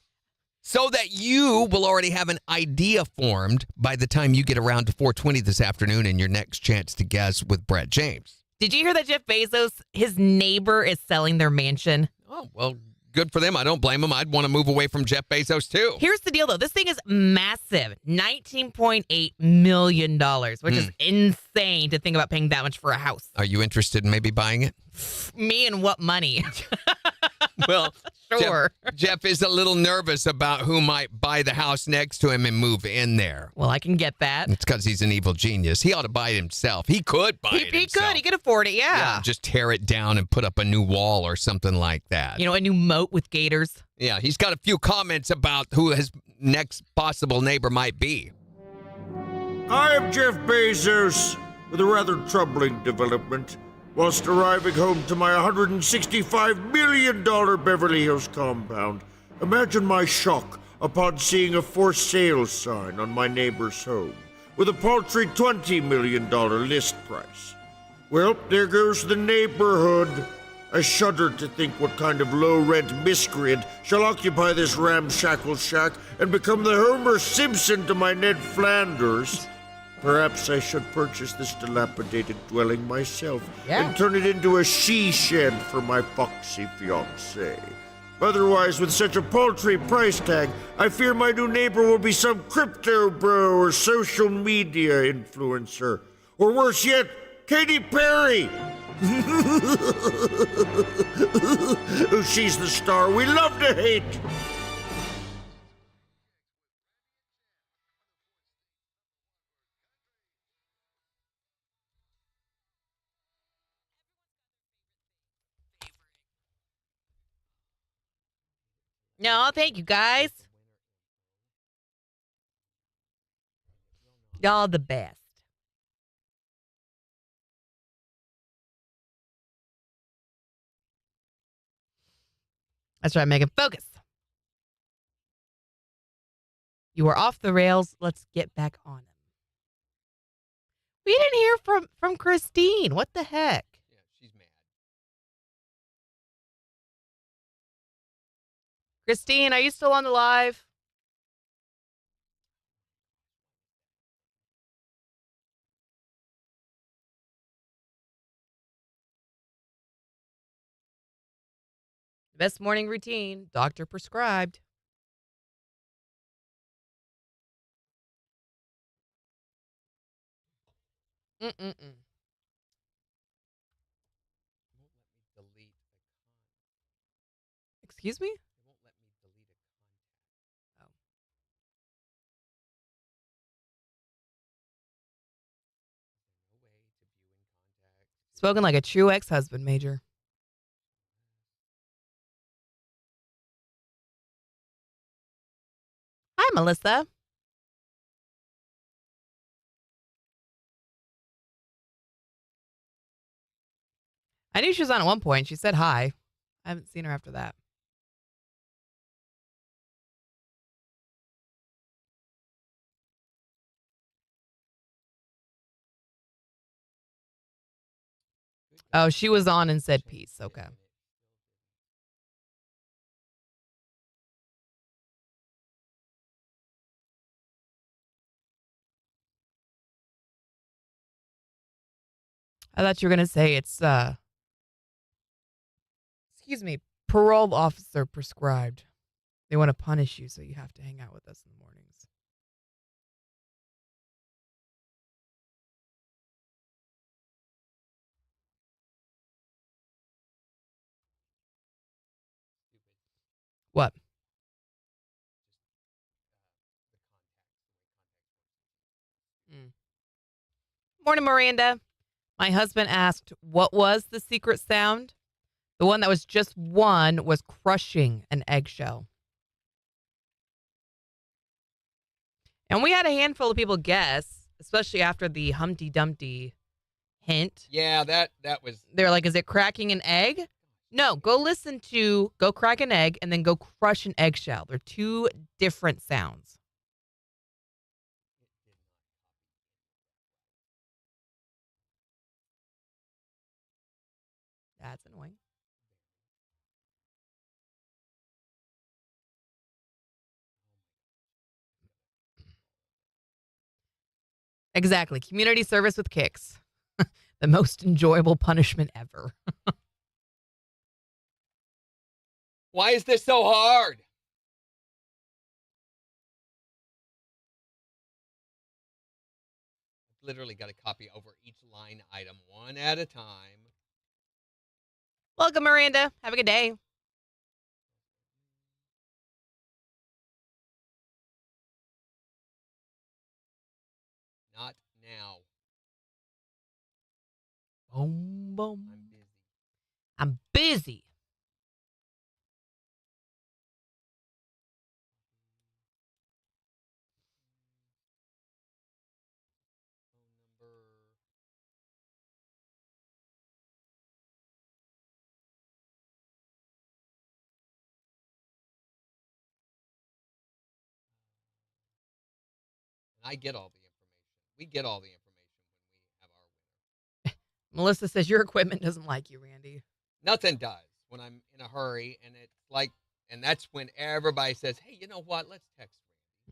[SPEAKER 3] So that you will already have an idea formed by the time you get around to 4:20 this afternoon and your next chance to guess with Brett James.
[SPEAKER 2] Did you hear that Jeff Bezos, his neighbor, is selling their mansion?
[SPEAKER 3] Oh, well, good for them. I don't blame them. I'd want to move away from Jeff Bezos, too.
[SPEAKER 2] Here's the deal, though. This thing is massive. $19.8 million, which is insane to think about paying that much for a house.
[SPEAKER 3] Are you interested in maybe buying it?
[SPEAKER 2] Me and what money?
[SPEAKER 3] Well,
[SPEAKER 2] Sure.
[SPEAKER 3] Jeff is a little nervous about who might buy the house next to him and move in there.
[SPEAKER 2] Well, I can get that.
[SPEAKER 3] It's because he's an evil genius. He ought to buy it himself. He could buy it
[SPEAKER 2] He
[SPEAKER 3] himself.
[SPEAKER 2] could. He could afford it, yeah.
[SPEAKER 3] Just tear it down and put up a new wall or something like that.
[SPEAKER 2] You know, a new moat with gators.
[SPEAKER 3] Yeah, he's got a few comments about who his next possible neighbor might be.
[SPEAKER 6] I am Jeff Bezos, with a rather troubling development. Whilst arriving home to my $165 million Beverly Hills compound, imagine my shock upon seeing a for sale sign on my neighbor's home, with a paltry $20 million list price. Well, there goes the neighborhood. I shudder to think what kind of low-rent miscreant shall occupy this ramshackle shack and become the Homer Simpson to my Ned Flanders. Perhaps I should purchase this dilapidated dwelling myself and turn it into a she-shed for my foxy fiancé. Otherwise, with such a paltry price tag, I fear my new neighbor will be some crypto bro or social media influencer. Or worse yet, Katy Perry. She's the star we love to hate.
[SPEAKER 2] No, thank you guys. Y'all the best. That's right, Megan. Focus. You are off the rails. Let's get back on them. We didn't hear from Christine. What the heck?
[SPEAKER 3] Yeah, she's mad.
[SPEAKER 2] Christine, are you still on the live? Best morning routine, doctor prescribed. Mm-mm-mm.
[SPEAKER 3] It won't let me delete a
[SPEAKER 2] Excuse me?
[SPEAKER 3] It won't let me delete a contact.
[SPEAKER 2] Oh.
[SPEAKER 3] No way to view in contacts.
[SPEAKER 2] Spoken like a true ex-husband, Major. Hi, Melissa. I knew she was on at one point. She said hi. I haven't seen her after that. Oh, she was on and said peace. Okay. I thought you were going to say it's, excuse me, parole officer prescribed. They want to punish you, so you have to hang out with us in the mornings. What? Morning, Miranda. My husband asked, what was the secret sound? The one that was just one was crushing an eggshell. And we had a handful of people guess, especially after the Humpty Dumpty hint.
[SPEAKER 3] Yeah, that was.
[SPEAKER 2] They're like, is it cracking an egg? No, go crack an egg and then go crush an eggshell. They're two different sounds. That's annoying. Exactly. Community service with KIX. The most enjoyable punishment ever.
[SPEAKER 3] Why is this so hard? I've literally got to copy over each line item one at a time.
[SPEAKER 2] Welcome, Miranda. Have a good day.
[SPEAKER 3] Not now.
[SPEAKER 2] Boom, boom.
[SPEAKER 3] I'm busy.
[SPEAKER 2] I'm busy.
[SPEAKER 3] Phone number. And I get all the information. We get all the information when we have our winner.
[SPEAKER 2] Melissa says your equipment doesn't like you, Randy.
[SPEAKER 3] Nothing does when I'm in a hurry, and it's like, and that's when everybody says, "Hey, you know what? Let's text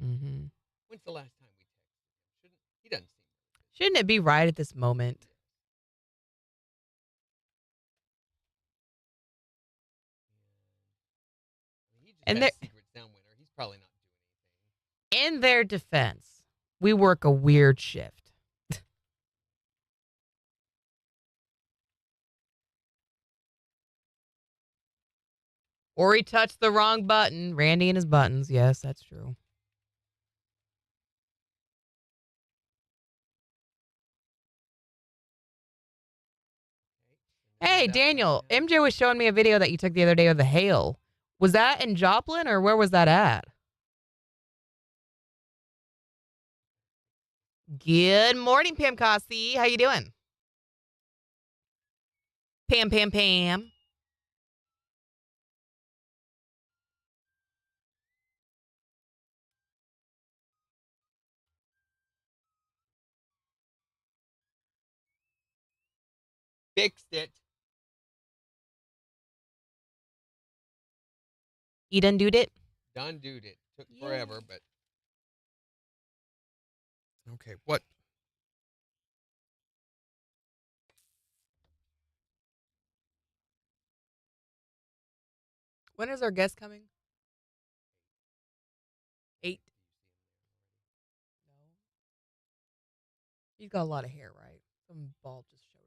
[SPEAKER 3] Randy."
[SPEAKER 2] Mm-hmm.
[SPEAKER 3] When's the last time we texted him? He doesn't seem.
[SPEAKER 2] Shouldn't it be right at this moment?
[SPEAKER 3] I mean, he just
[SPEAKER 2] And
[SPEAKER 3] had a secret sound winner. He's probably not doing anything.
[SPEAKER 2] in their defense, we work a weird shift. Or he touched the wrong button. Randy and his buttons. Yes, that's true. Hey, Daniel. MJ was showing me a video that you took the other day of the hail. Was that in Joplin or where was that at? Good morning, Pam Cossie. How you doing? Pam, Pam, Pam.
[SPEAKER 3] Fixed it.
[SPEAKER 2] You done doed it?
[SPEAKER 3] Done dude it. Took forever, but okay. What?
[SPEAKER 2] When is our guest coming? 8. No. He's got a lot of hair, right? Some bald just showed up.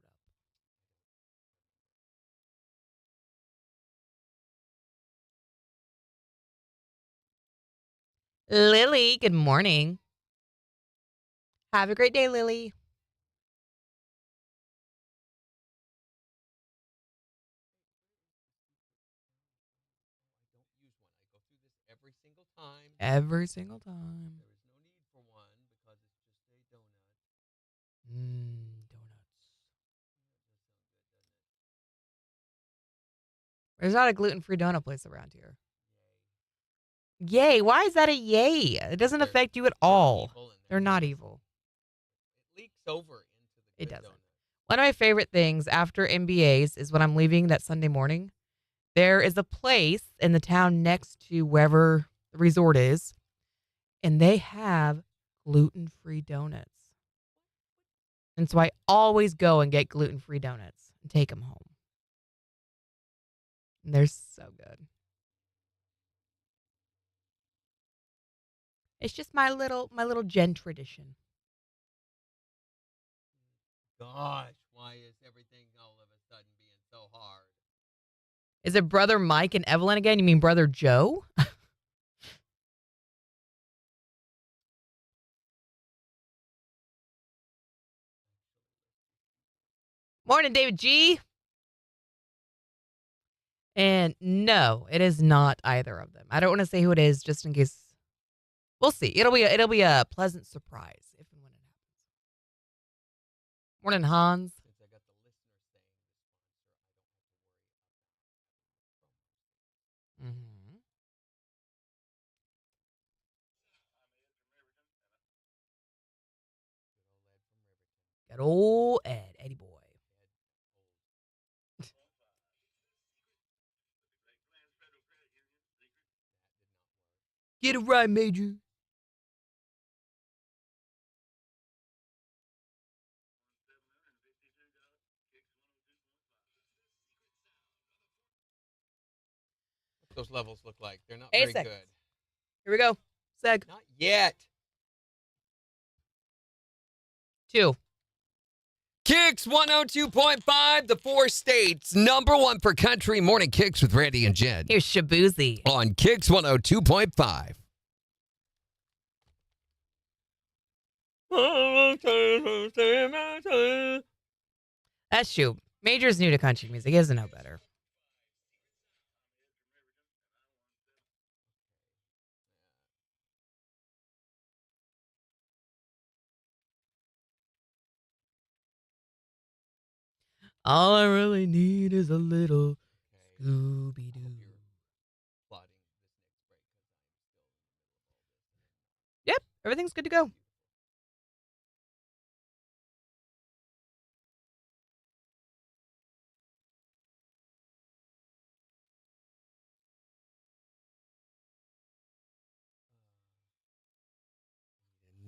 [SPEAKER 2] Lily, good morning. Have a great day, Lily.
[SPEAKER 3] Every single time.
[SPEAKER 2] Every single time.
[SPEAKER 3] There is no need for one because it's just a donut.
[SPEAKER 2] Donuts. There's not a gluten-free donut place around here. Yay. Why is that a yay? It doesn't affect you at all. They're not evil.
[SPEAKER 3] It leaks over into the
[SPEAKER 2] It
[SPEAKER 3] good
[SPEAKER 2] doesn't.
[SPEAKER 3] donut.
[SPEAKER 2] One of my favorite things after MBAs is when I'm leaving that Sunday morning, there is a place in the town next to wherever the resort is, and they have gluten-free donuts. And so I always go and get gluten-free donuts and take them home. And they're so good. It's just my little Jen tradition.
[SPEAKER 3] Gosh, why is everything all of a sudden being so hard?
[SPEAKER 2] Is it Brother Mike and Evelyn again? You mean Brother Joe? Morning, David G. And no, it is not either of them. I don't want to say who it is just in case. We'll see. It'll be a pleasant surprise if and when it happens. Morning, Hans.
[SPEAKER 3] Since I got the listener saying this sponsor, I don't have to worry about
[SPEAKER 2] Mm-hmm. Got old Ed, Eddie boy. Get it right, Major.
[SPEAKER 3] what those levels look like. They're not
[SPEAKER 2] 8
[SPEAKER 3] very
[SPEAKER 2] seconds.
[SPEAKER 3] good.
[SPEAKER 2] Here we go. Seg.
[SPEAKER 3] Not yet.
[SPEAKER 2] 2.
[SPEAKER 3] KIX 102.5, the 4 states, #1 for country. Morning KIX with Randy and Jen.
[SPEAKER 2] Here's Shabuzi.
[SPEAKER 3] On KIX 102.5.
[SPEAKER 2] That's true. Major's new to country music. He doesn't know better. All I really need is a little Scooby Doo. Yep, everything's good to go.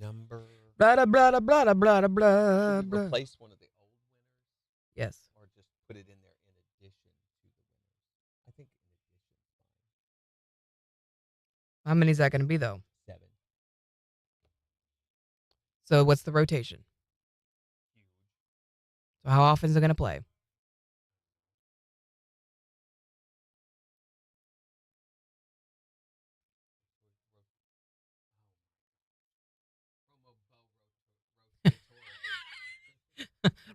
[SPEAKER 3] Number.
[SPEAKER 2] Blah blah blah blah blah blah blah
[SPEAKER 3] Should we
[SPEAKER 2] blah.
[SPEAKER 3] replace one of the old winners?
[SPEAKER 2] Yes.
[SPEAKER 3] Or just put it in there in addition to the winners? I think in addition is fine.
[SPEAKER 2] How many is that going to be though?
[SPEAKER 3] 7.
[SPEAKER 2] So what's the rotation?
[SPEAKER 3] Huge.
[SPEAKER 2] So how often is it going to play?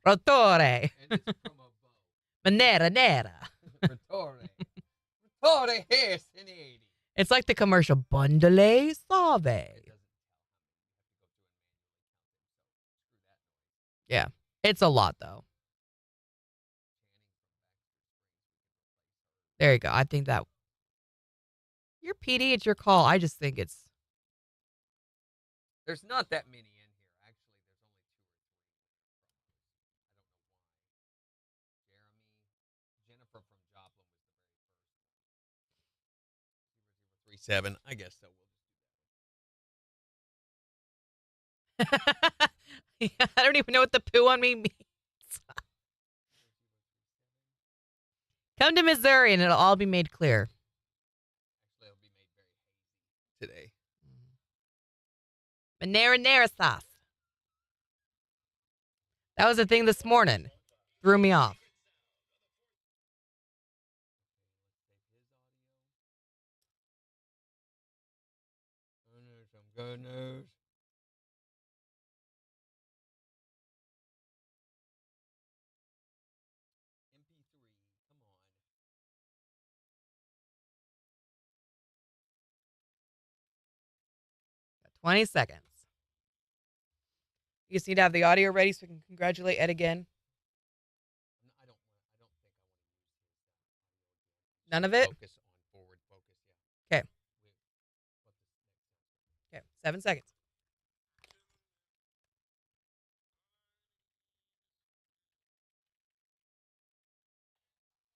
[SPEAKER 2] Rotore.
[SPEAKER 3] And this is from a bow.
[SPEAKER 2] Manera nera.
[SPEAKER 3] Rotore. Rotore here, Sinidi.
[SPEAKER 2] It's like the commercial Bundle Save. Yeah. It's a lot, though. There you go. I think that. You're PD, it's your call. I just think it's.
[SPEAKER 3] There's not that many in here. Actually, there's only 2 or 3. I don't know why. Jennifer from Joplin was the very first. 037. I guess so.
[SPEAKER 2] I don't even know what the poo on me means. Come to Missouri and it'll all be made clear.
[SPEAKER 3] Actually, it'll be made very hazy today.
[SPEAKER 2] Marinara sauce. That was a thing this morning. Threw me off.
[SPEAKER 3] Some good news. MP3, come on.
[SPEAKER 2] Got 20 seconds. You just need to have the audio ready so we can congratulate Ed again.
[SPEAKER 3] I don't think I want to use
[SPEAKER 2] None of it?
[SPEAKER 3] Focus on forward focus, yeah.
[SPEAKER 2] Okay. Okay, 7 seconds.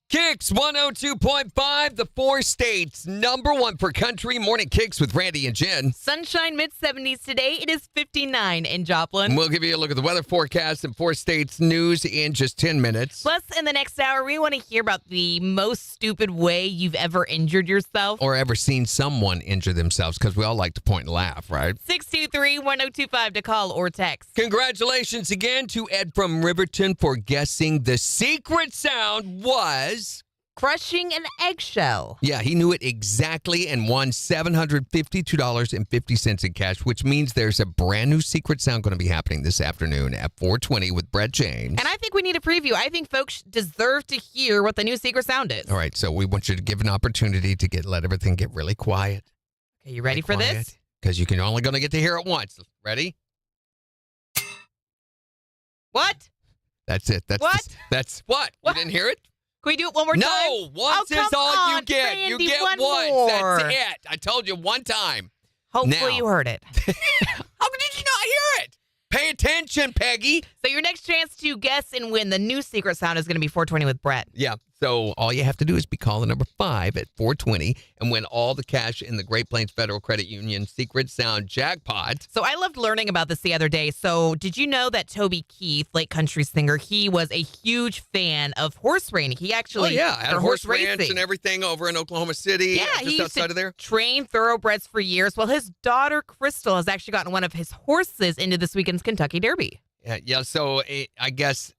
[SPEAKER 3] KIX 102.5, the 4 states, #1 for country. Morning KIX with Randy and Jen.
[SPEAKER 2] Sunshine mid-70s today. It is 59 in Joplin.
[SPEAKER 3] We'll give you a look at the weather forecast and 4 states news in just 10 minutes.
[SPEAKER 2] Plus, in the next hour, we want to hear about the most stupid way you've ever injured yourself.
[SPEAKER 3] Or ever seen someone injure themselves, because we all like to point and laugh, right?
[SPEAKER 2] 623-1025 to call or text.
[SPEAKER 3] Congratulations again to Ed from Riverton for guessing the secret sound was...
[SPEAKER 2] Crushing an eggshell.
[SPEAKER 3] Yeah, he knew it exactly and won $752.50 in cash, which means there's a brand new secret sound going to be happening this afternoon at 4:20 with Brett James.
[SPEAKER 2] And I think we need a preview. I think folks deserve to hear what the new secret sound is.
[SPEAKER 3] All right, so we want you to give an opportunity to let everything get really quiet.
[SPEAKER 2] Okay, you ready for this?
[SPEAKER 3] Because you're only going to get to hear it once. Ready?
[SPEAKER 2] What?
[SPEAKER 3] That's it.
[SPEAKER 2] What?
[SPEAKER 3] That's what?
[SPEAKER 2] What?
[SPEAKER 3] You didn't hear it?
[SPEAKER 2] Can we do it one more time?
[SPEAKER 3] No, once is
[SPEAKER 2] come
[SPEAKER 3] all you
[SPEAKER 2] on,
[SPEAKER 3] get.
[SPEAKER 2] Randy,
[SPEAKER 3] You get
[SPEAKER 2] one
[SPEAKER 3] once.
[SPEAKER 2] more.
[SPEAKER 3] That's it. I told you one time.
[SPEAKER 2] Hopefully
[SPEAKER 3] Now.
[SPEAKER 2] you heard it.
[SPEAKER 3] How did you not hear it? Pay attention, Peggy.
[SPEAKER 2] So your next chance to guess and win the new secret sound is going to be 420 with Brett.
[SPEAKER 3] Yeah. So all you have to do is be calling number 5 at 420 and win all the cash in the Great Plains Federal Credit Union Secret Sound Jackpot.
[SPEAKER 2] So I loved learning about this the other day. So did you know that Toby Keith, late country singer, he was a huge fan of horse racing? He actually,
[SPEAKER 3] At a
[SPEAKER 2] or
[SPEAKER 3] horse ranch
[SPEAKER 2] racing.
[SPEAKER 3] and everything over in Oklahoma City.
[SPEAKER 2] Yeah, he
[SPEAKER 3] just
[SPEAKER 2] used
[SPEAKER 3] outside
[SPEAKER 2] to
[SPEAKER 3] of there.
[SPEAKER 2] train thoroughbreds for years. Well, his daughter, Crystal, has actually gotten one of his horses into this weekend's Kentucky Derby.
[SPEAKER 3] Yeah. So I guess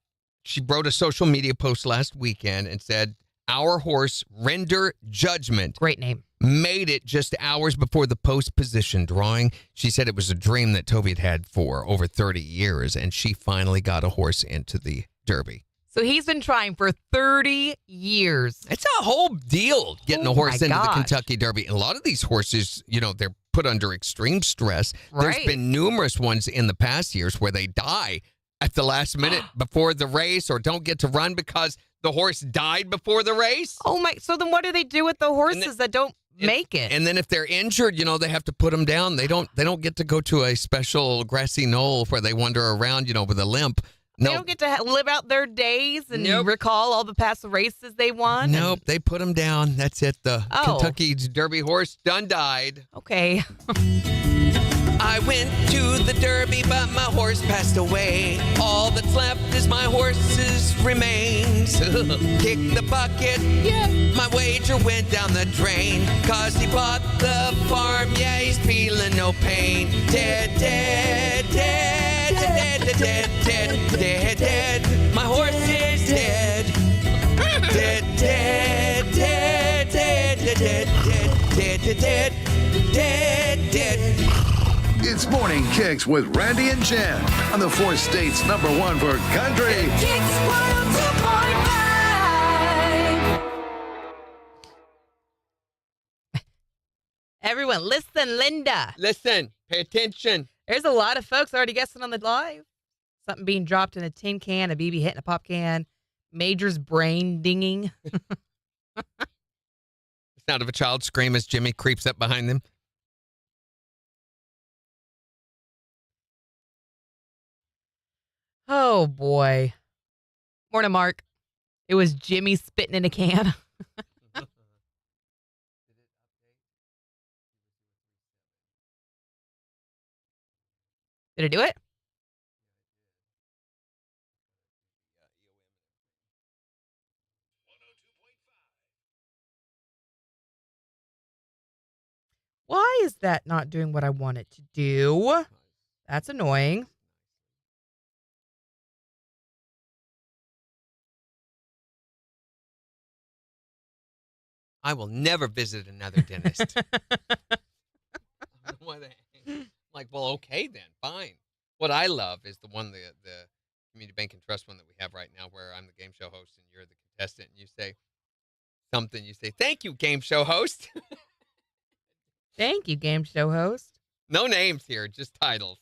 [SPEAKER 3] she wrote a social media post last weekend and said, "Our horse, Render Judgment,
[SPEAKER 2] Great name.
[SPEAKER 3] made it just hours before the post position drawing." She said it was a dream that Toby had had for over 30 years, and she finally got a horse into the Derby.
[SPEAKER 2] So he's been trying for 30 years.
[SPEAKER 3] It's a whole deal getting
[SPEAKER 2] Oh
[SPEAKER 3] a horse
[SPEAKER 2] my
[SPEAKER 3] into the
[SPEAKER 2] gosh.
[SPEAKER 3] Kentucky Derby. And a lot of these horses, they're put under extreme stress.
[SPEAKER 2] Right.
[SPEAKER 3] There's been numerous ones in the past years where they die at the last minute before the race or don't get to run because the horse died before the race.
[SPEAKER 2] Oh my! So then, what do they do with the horses that don't make it?
[SPEAKER 3] And then if they're injured, they have to put them down. They don't get to go to a special grassy knoll where they wander around, with a limp.
[SPEAKER 2] They don't get to live out their days and recall all the past races they won?
[SPEAKER 3] Nope, they put them down. That's it. The Kentucky Derby horse done died.
[SPEAKER 2] Okay.
[SPEAKER 3] I went to the Derby, but my horse passed away. All that's left is my horse's remains. Kick the bucket, my wager went down the drain. 'Cause he bought the farm, he's feeling no pain. Dead, dead, dead, dead, dead, dead, dead, dead, dead. My horse is dead. Dead, dead, dead, dead, dead, dead, dead, dead, dead, dead, dead.
[SPEAKER 7] If It's Morning Kicks with Randy and Jen on the four states #1 for country.
[SPEAKER 8] KIX 102.5.
[SPEAKER 2] Everyone, listen, Linda.
[SPEAKER 3] Listen, pay attention.
[SPEAKER 2] There's a lot of folks already guessing on the live. Something being dropped in a tin can, a BB hitting a pop can, Major's brain dinging.
[SPEAKER 3] The sound of a child scream as Jimmy creeps up behind them.
[SPEAKER 2] Oh, boy. Morning, Mark. It was Jimmy spitting in a can. Did it do it? Why is that not doing what I want it to do? That's annoying.
[SPEAKER 3] I will never visit another dentist. Like, well, okay then, fine. What I love is the one, the Community Bank and Trust one that we have right now, where I'm the game show host and you're the contestant, and you say something. You say, "Thank you, game show host."
[SPEAKER 2] Thank you, game show host.
[SPEAKER 3] No names here, just titles.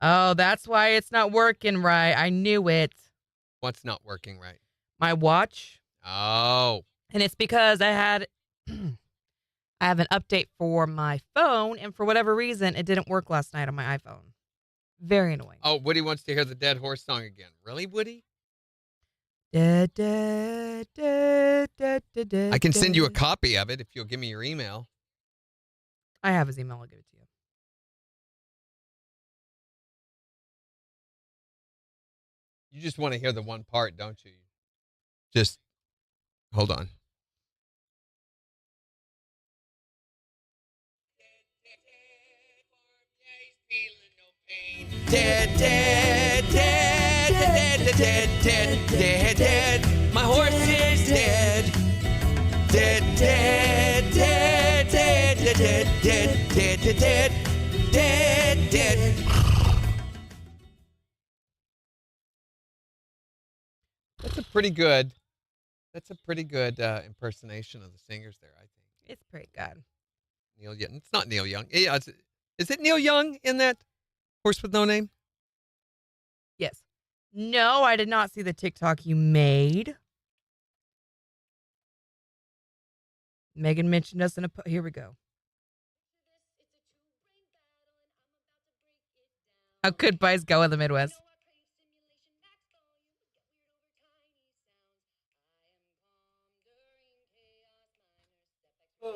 [SPEAKER 2] Oh, that's why it's not working right. I knew it.
[SPEAKER 3] What's not working right?
[SPEAKER 2] My watch.
[SPEAKER 3] Oh.
[SPEAKER 2] And it's because I had I have an update for my phone, and for whatever reason, it didn't work last night on my iPhone. Very annoying.
[SPEAKER 3] Oh, Woody wants to hear the Dead Horse song again. Really, Woody?
[SPEAKER 2] Da, da, da, da, da, da,
[SPEAKER 3] I can send you a
[SPEAKER 2] da.
[SPEAKER 3] copy of it if you'll give me your email.
[SPEAKER 2] I have his email. I'll give it to you.
[SPEAKER 3] You just want to hear the one part, don't you? Just hold on. Dead, dead, dead, dead, dead, dead, dead, dead. My horse is dead. Dead, dead, dead, dead, dead, dead, dead, dead, dead, dead, dead. That's a pretty good. That's a pretty good impersonation of the singers there, I think.
[SPEAKER 2] It's pretty good.
[SPEAKER 3] Neil Young. It's not Neil Young. Yeah, is it Neil Young in that Horse with No Name?
[SPEAKER 2] Yes. No, I did not see the TikTok you made. Megan mentioned us in a... Here we go. How could boys go in the Midwest?
[SPEAKER 3] Can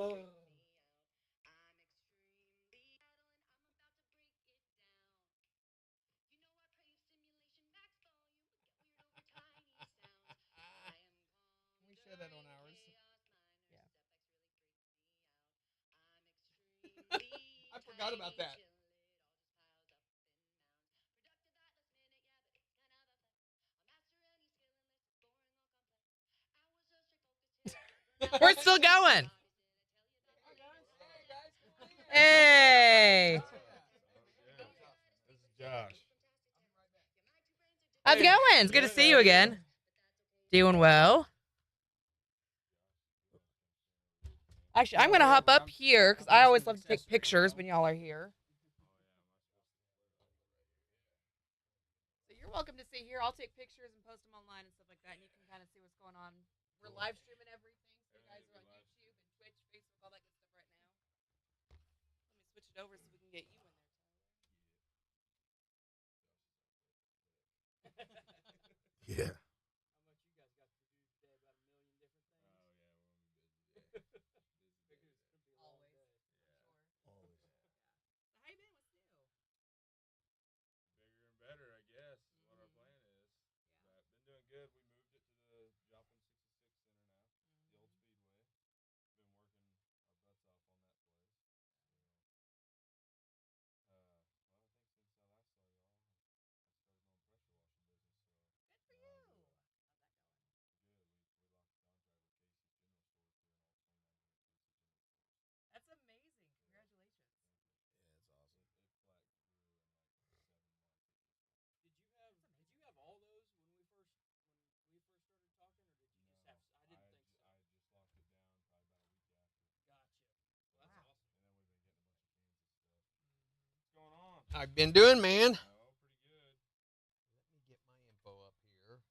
[SPEAKER 3] we share that on ours? I forgot about that.
[SPEAKER 2] We're still going. Hey.
[SPEAKER 9] This is Josh.
[SPEAKER 2] How's it going? It's good to see you again. Doing well. Actually, I'm going to hop up here because I always love to take pictures when y'all are here. So you're welcome to sit here. I'll take pictures and post them online and stuff like that, and you can kind of see what's going on. We're live streaming everything, so you guys are on YouTube and Twitch, Facebook, all that good stuff right now. Let me switch it over so we can get you in there.
[SPEAKER 9] Yeah. Bigger and better, I guess, is what our plan is. But been doing good. We moved it to the Joplin 66 Center now, the old Speedway. Been working our butts off on that place. Well, I think since I last saw y'all, I started my own pressure washing business. So
[SPEAKER 3] I've been doing, man.
[SPEAKER 9] Oh, pretty good.
[SPEAKER 3] Let me get my info up here.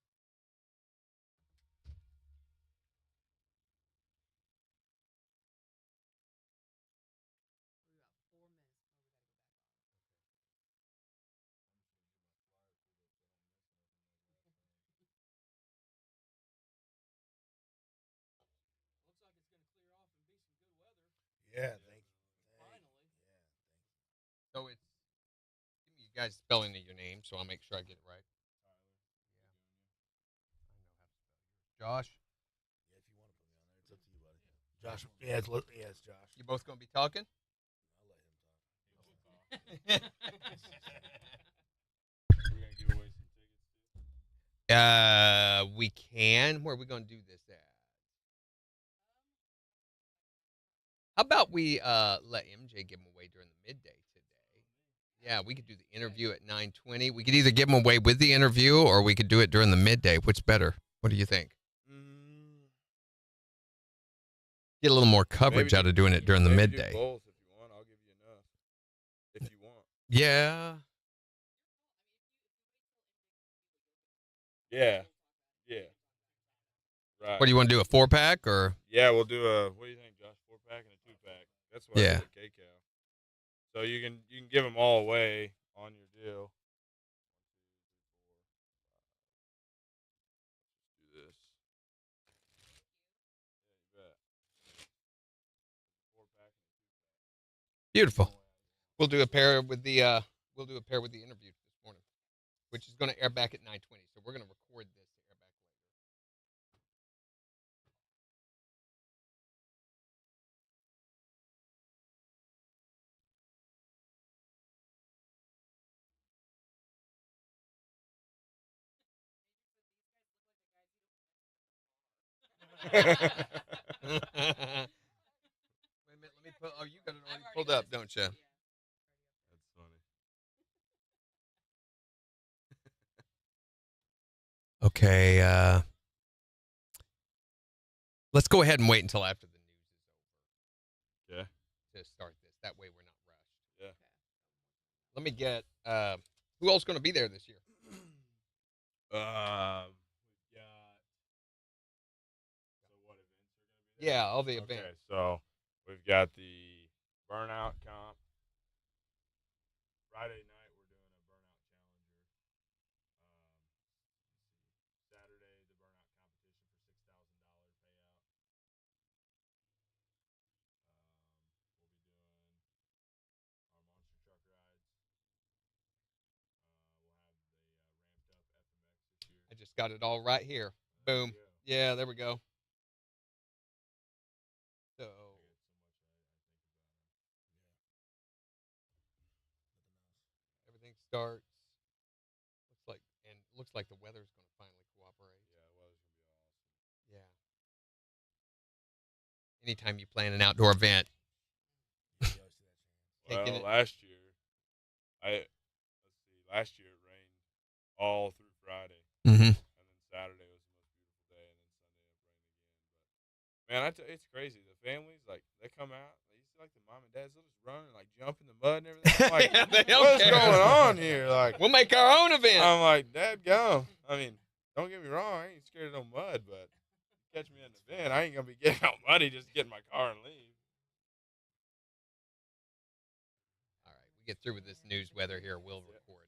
[SPEAKER 9] Yeah, thank you. Finally.
[SPEAKER 3] So it's give me you guys spelling of your name, so I'll make sure I get it right. Yeah. I know how to spell yours. Josh.
[SPEAKER 9] Yeah, if you want to put me on there, it's up to you, buddy. Josh. Yeah, it's Josh.
[SPEAKER 3] You both gonna be talking?
[SPEAKER 9] I'll let him talk. We're gonna give away some tickets too.
[SPEAKER 3] We can. Where are we gonna do this at? How about we let MJ give them away during the midday today? Yeah, we could do the interview at 9:20. We could either give them away with the interview, or we could do it during the midday. What's better? What do you think? Get a little more coverage out of doing it during the
[SPEAKER 9] maybe
[SPEAKER 3] midday.
[SPEAKER 9] Do both if you want. I'll give you enough. If you want.
[SPEAKER 3] Yeah.
[SPEAKER 9] Yeah. Yeah. Right.
[SPEAKER 3] What do you want to do? A 4-pack or?
[SPEAKER 9] Yeah, we'll do a. What do you think, Josh? 4-pack and a 2-pack. That's what I
[SPEAKER 3] Yeah.
[SPEAKER 9] did at KCAL. So you can give them all away on your deal. Let's do this. Yeah, you bet. 4-pack and a 2-pack.
[SPEAKER 3] Beautiful. We'll do a pair with the interview this morning, which is going to air back at 9:20. So we're going to record this to air back later. Wait a minute, let me pull. Oh, you got it already pulled up, don't you?
[SPEAKER 9] That's funny.
[SPEAKER 3] Okay. Let's go ahead and wait until after the news is over.
[SPEAKER 9] Okay.
[SPEAKER 3] To start this. That way we're not rushed.
[SPEAKER 9] Yeah.
[SPEAKER 3] Let me get. Who else going to be there this year?
[SPEAKER 9] We've got. So what events are going to be there?
[SPEAKER 3] Yeah, all the events.
[SPEAKER 9] Okay, so we've got the burnout comp. Friday night we're doing a burnout challenger. Saturday the burnout competition for $6,000 payout. We'll be doing our monster truck rides. We'll have the ramped up FMX this year.
[SPEAKER 3] I just got it all right here. Boom. Yeah, there we go. So everything starts. Looks like the weather's going to finally cooperate.
[SPEAKER 9] Yeah, the weather's gonna be awesome.
[SPEAKER 3] Yeah. Anytime you plan an outdoor event.
[SPEAKER 9] Well, last year last year it rained all through Friday.
[SPEAKER 3] Mm-hmm.
[SPEAKER 9] And then Saturday was the most beautiful day, and then Sunday it rained again. But man, I tell you, it's crazy. The families, like, they come out, they used to, like, the mom and dads, they'll just run and like jump in the mud and everything. I'm like,
[SPEAKER 3] Yeah, they don't
[SPEAKER 9] what's
[SPEAKER 3] care.
[SPEAKER 9] going on here? Like,
[SPEAKER 3] We'll make our own event.
[SPEAKER 9] I'm like, Dad, go. I mean, don't get me wrong, I ain't scared of no mud, but catch me in an event, I ain't gonna be getting out muddy just to get in my car and leave.
[SPEAKER 3] All right, we get through with this news weather here. We'll record.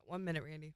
[SPEAKER 2] 1 minute, Randy.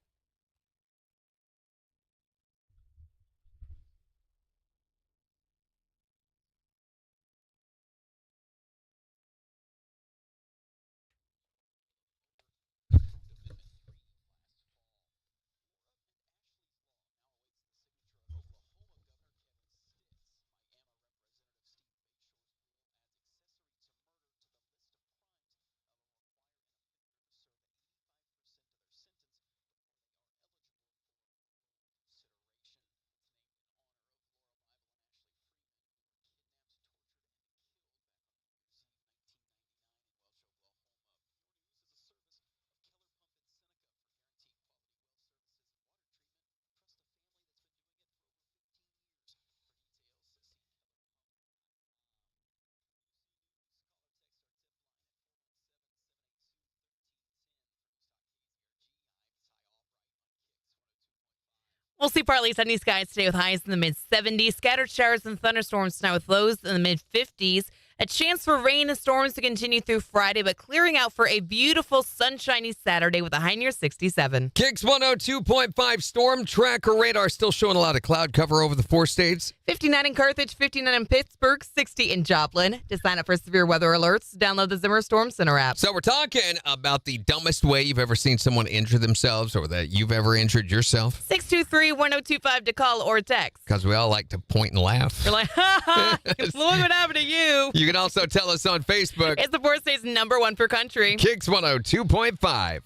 [SPEAKER 2] We'll see partly sunny skies today with highs in the mid-70s. Scattered showers and thunderstorms tonight with lows in the mid-50s. A chance for rain and storms to continue through Friday, but clearing out for a beautiful sunshiny Saturday with a high near 67.
[SPEAKER 3] KIX 102.5 storm tracker radar still showing a lot of cloud cover over the 4 states.
[SPEAKER 2] 59 in Carthage, 59 in Pittsburgh, 60 in Joplin. To sign up for severe weather alerts, download the Zimmer Storm Center app.
[SPEAKER 3] So we're talking about the dumbest way you've ever seen someone injure themselves or that you've ever injured yourself.
[SPEAKER 2] 623-1025 to call or text.
[SPEAKER 3] Because we all like to point and laugh.
[SPEAKER 2] You're like, ha ha, look what happened to you.
[SPEAKER 3] You can also tell us on Facebook.
[SPEAKER 2] It's the 4 states #1 for country.
[SPEAKER 3] KIX 102.5.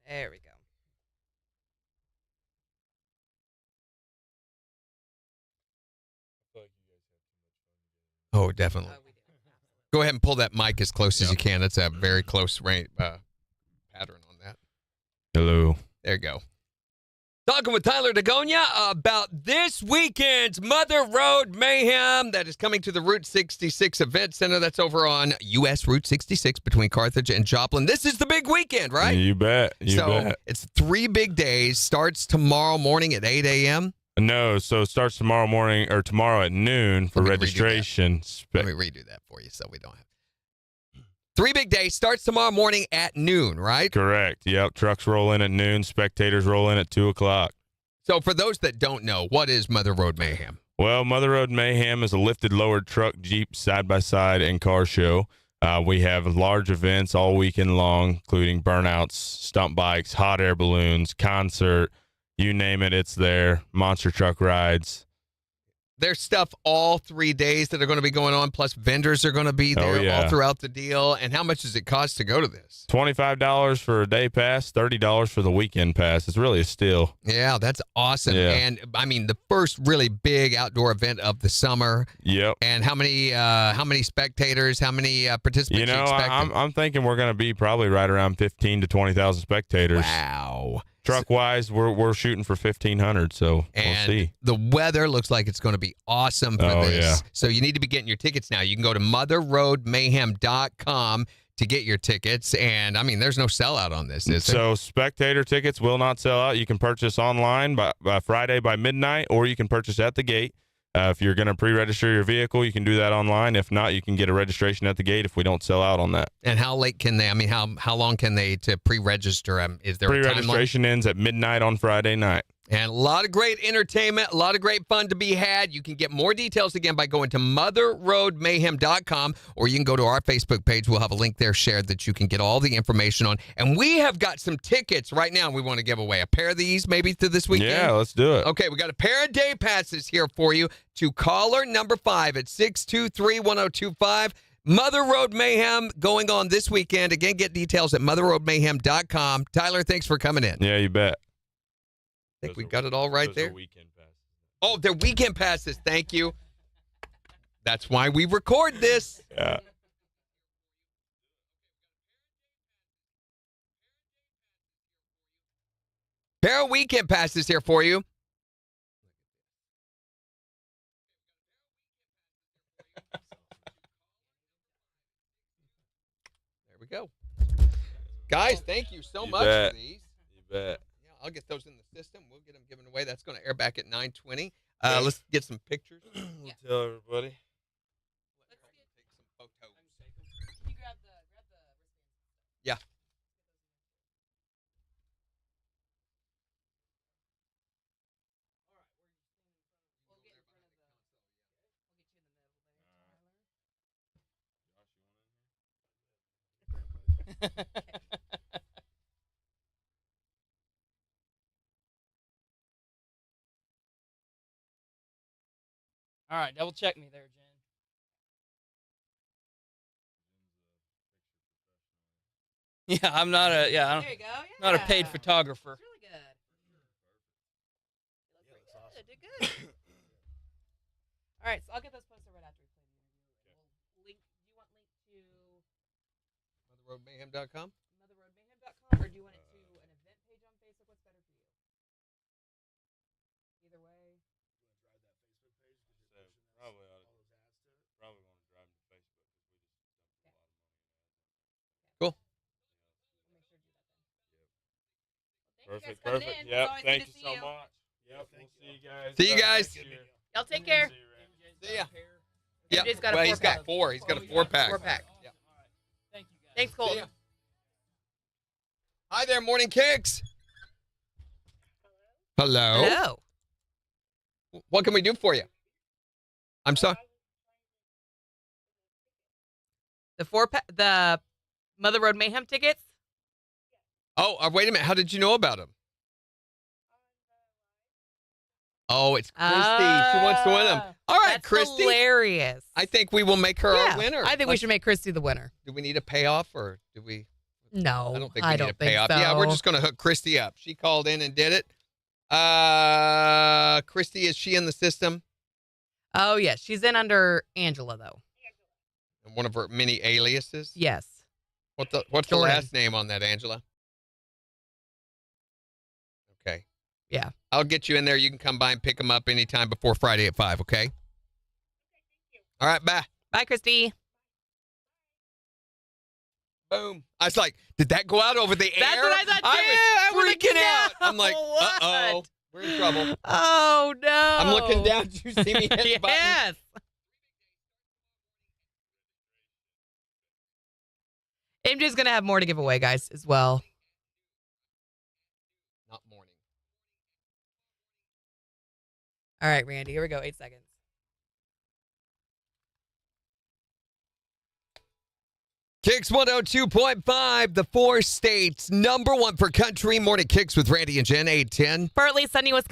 [SPEAKER 2] There we go.
[SPEAKER 3] Oh, definitely. Go ahead and pull that mic as close as you can. That's a very close range, pattern on that.
[SPEAKER 9] Hello.
[SPEAKER 3] There you go. Talking with Tyler Dagonia about this weekend's Mother Road Mayhem that is coming to the Route 66 Event Center. That's over on U.S. Route 66 between Carthage and Joplin. This is the big weekend, right?
[SPEAKER 9] You bet. You bet.
[SPEAKER 3] It's 3 big days. Starts tomorrow morning at 8 a.m.
[SPEAKER 9] No, so it starts tomorrow morning or tomorrow at noon for registration.
[SPEAKER 3] Let me redo that for you so we don't have. 3 big days. Starts tomorrow morning at noon, right?
[SPEAKER 9] Correct. Yep. Trucks roll in at noon. Spectators roll in at 2 o'clock.
[SPEAKER 3] So for those that don't know, what is Mother Road Mayhem?
[SPEAKER 9] Well, Mother Road Mayhem is a lifted lowered truck, Jeep, side-by-side, and car show. We have large events all weekend long, including burnouts, stump bikes, hot air balloons, concert, you name it, it's there. Monster truck rides.
[SPEAKER 3] There's stuff all 3 days that are going to be going on, plus vendors are going to be there all throughout the deal. And how much does it cost to go to this?
[SPEAKER 9] $25 for a day pass, $30 for the weekend pass. It's really a steal.
[SPEAKER 3] Yeah, that's awesome.
[SPEAKER 9] Yeah.
[SPEAKER 3] And, I mean, the first really big outdoor event of the summer.
[SPEAKER 9] Yep.
[SPEAKER 3] And how many spectators, how many participants
[SPEAKER 9] you know,
[SPEAKER 3] expecting?
[SPEAKER 9] I'm thinking we're going to be probably right around 15 to 20,000 spectators.
[SPEAKER 3] Wow.
[SPEAKER 9] Truck-wise, we're shooting for 1,500, so we'll see.
[SPEAKER 3] The weather looks like it's going to be awesome for this.
[SPEAKER 9] Yeah.
[SPEAKER 3] So you need to be getting your tickets now. You can go to motherroadmayhem.com to get your tickets. And, I mean, there's no sellout on this, is there?
[SPEAKER 9] So spectator tickets will not sell out. You can purchase online by Friday by midnight, or you can purchase at the gate. If you're going to pre-register your vehicle, you can do that online. If not, you can get a registration at the gate if we don't sell out on that.
[SPEAKER 3] And how late can they, I mean, how long can they to pre-register? Is there a
[SPEAKER 9] Pre-registration ends at midnight on Friday night.
[SPEAKER 3] And a lot of great entertainment, a lot of great fun to be had. You can get more details again by going to motherroadmayhem.com, or you can go to our Facebook page. We'll have a link there shared that you can get all the information on. And we have got some tickets right now we want to give away. A pair of these maybe to this weekend?
[SPEAKER 9] Yeah, let's do it.
[SPEAKER 3] Okay, we got a pair of day passes here for you to caller number 5 at 623-1025. Mother Road Mayhem going on this weekend. Again, get details at motherroadmayhem.com. Tyler, thanks for coming in.
[SPEAKER 9] Yeah, you bet.
[SPEAKER 3] I think we got it all right there.
[SPEAKER 9] Weekend passes.
[SPEAKER 3] Oh, they're weekend passes. Thank you. That's why we record this.
[SPEAKER 9] Yeah.
[SPEAKER 3] Pair of weekend passes here for you. There we go. Guys, thank you so much for these.
[SPEAKER 9] You bet.
[SPEAKER 3] I'll get those in the system. We'll get them given away. That's going to air back at 9:20. Let's get some pictures.
[SPEAKER 9] We'll tell everybody.
[SPEAKER 3] Take some photos. Yeah.
[SPEAKER 8] All right, double check me there, Jen. Yeah, I'm not a
[SPEAKER 2] There you go. Yeah.
[SPEAKER 8] not a paid photographer.
[SPEAKER 2] It's really good. Did good. All right, so I'll get those posted right after we play the interview. Link. Do you want link to
[SPEAKER 3] Motherroadmayhem.com?
[SPEAKER 2] motherroadmayhem.com, or do you want it to an event page on Facebook? What's better for you? Either way.
[SPEAKER 9] Probably want to drive to Facebook because we just dumped a lot of money in ads.
[SPEAKER 3] Cool.
[SPEAKER 2] We'll make sure to do that then.
[SPEAKER 9] Perfect,
[SPEAKER 2] coming
[SPEAKER 9] perfect.
[SPEAKER 2] in. It's
[SPEAKER 9] Yep,
[SPEAKER 2] always
[SPEAKER 9] thank
[SPEAKER 2] good
[SPEAKER 9] you
[SPEAKER 2] to see
[SPEAKER 9] so
[SPEAKER 2] you.
[SPEAKER 9] much. Yep, we'll see you guys.
[SPEAKER 3] See you guys.
[SPEAKER 9] next year.
[SPEAKER 2] Y'all take care.
[SPEAKER 9] See you, Randy.
[SPEAKER 3] See ya.
[SPEAKER 2] Yeah. MJ's got a
[SPEAKER 3] Well,
[SPEAKER 2] 4
[SPEAKER 3] he's
[SPEAKER 2] pack.
[SPEAKER 3] got 4. He's got a 4-pack.
[SPEAKER 2] 4-pack.
[SPEAKER 3] Yeah.
[SPEAKER 8] Thank you, guys.
[SPEAKER 2] Thanks,
[SPEAKER 3] See
[SPEAKER 2] Colton.
[SPEAKER 3] ya. Hi there, Morning Kicks. Hello.
[SPEAKER 2] Hello.
[SPEAKER 3] What can we do for you? I'm sorry.
[SPEAKER 2] The Mother Road Mayhem tickets.
[SPEAKER 3] Oh, wait a minute. How did you know about him? Oh, it's Christy. She wants to win them. All right,
[SPEAKER 2] That's
[SPEAKER 3] Christy.
[SPEAKER 2] hilarious.
[SPEAKER 3] I think we will make her our winner.
[SPEAKER 2] I think we should make Christy the winner.
[SPEAKER 3] Do we need a payoff or do we?
[SPEAKER 2] No,
[SPEAKER 3] I don't think we need a payoff.
[SPEAKER 2] so.
[SPEAKER 3] Yeah, we're just going to hook Christy up. She called in and did it. Christy, is she in the system?
[SPEAKER 2] Oh, yes. She's in under Angela, though.
[SPEAKER 3] One of her many aliases?
[SPEAKER 2] Yes.
[SPEAKER 3] What's the
[SPEAKER 2] Jordan.
[SPEAKER 3] last name on that, Angela? Okay.
[SPEAKER 2] Yeah.
[SPEAKER 3] I'll get you in there. You can come by and pick them up anytime before Friday at 5, okay? All right, bye.
[SPEAKER 2] Bye, Christy.
[SPEAKER 3] Boom. I was like, did that go out over the air?
[SPEAKER 2] That's what I thought, too.
[SPEAKER 3] I was freaking
[SPEAKER 2] looking
[SPEAKER 3] out.
[SPEAKER 2] down.
[SPEAKER 3] I'm like,
[SPEAKER 2] What?
[SPEAKER 3] uh-oh. We're in trouble.
[SPEAKER 2] Oh, no.
[SPEAKER 3] I'm looking down. Did you see me hit the button?
[SPEAKER 2] Yes. MJ's going to have more to give away, guys, as well.
[SPEAKER 3] Not morning.
[SPEAKER 2] All right, Randy, here we go. 8 seconds.
[SPEAKER 3] KIX 102.5, the 4 states, number 1 for country. Morning Kicks with Randy and Jen, 810.
[SPEAKER 2] Partly sunny with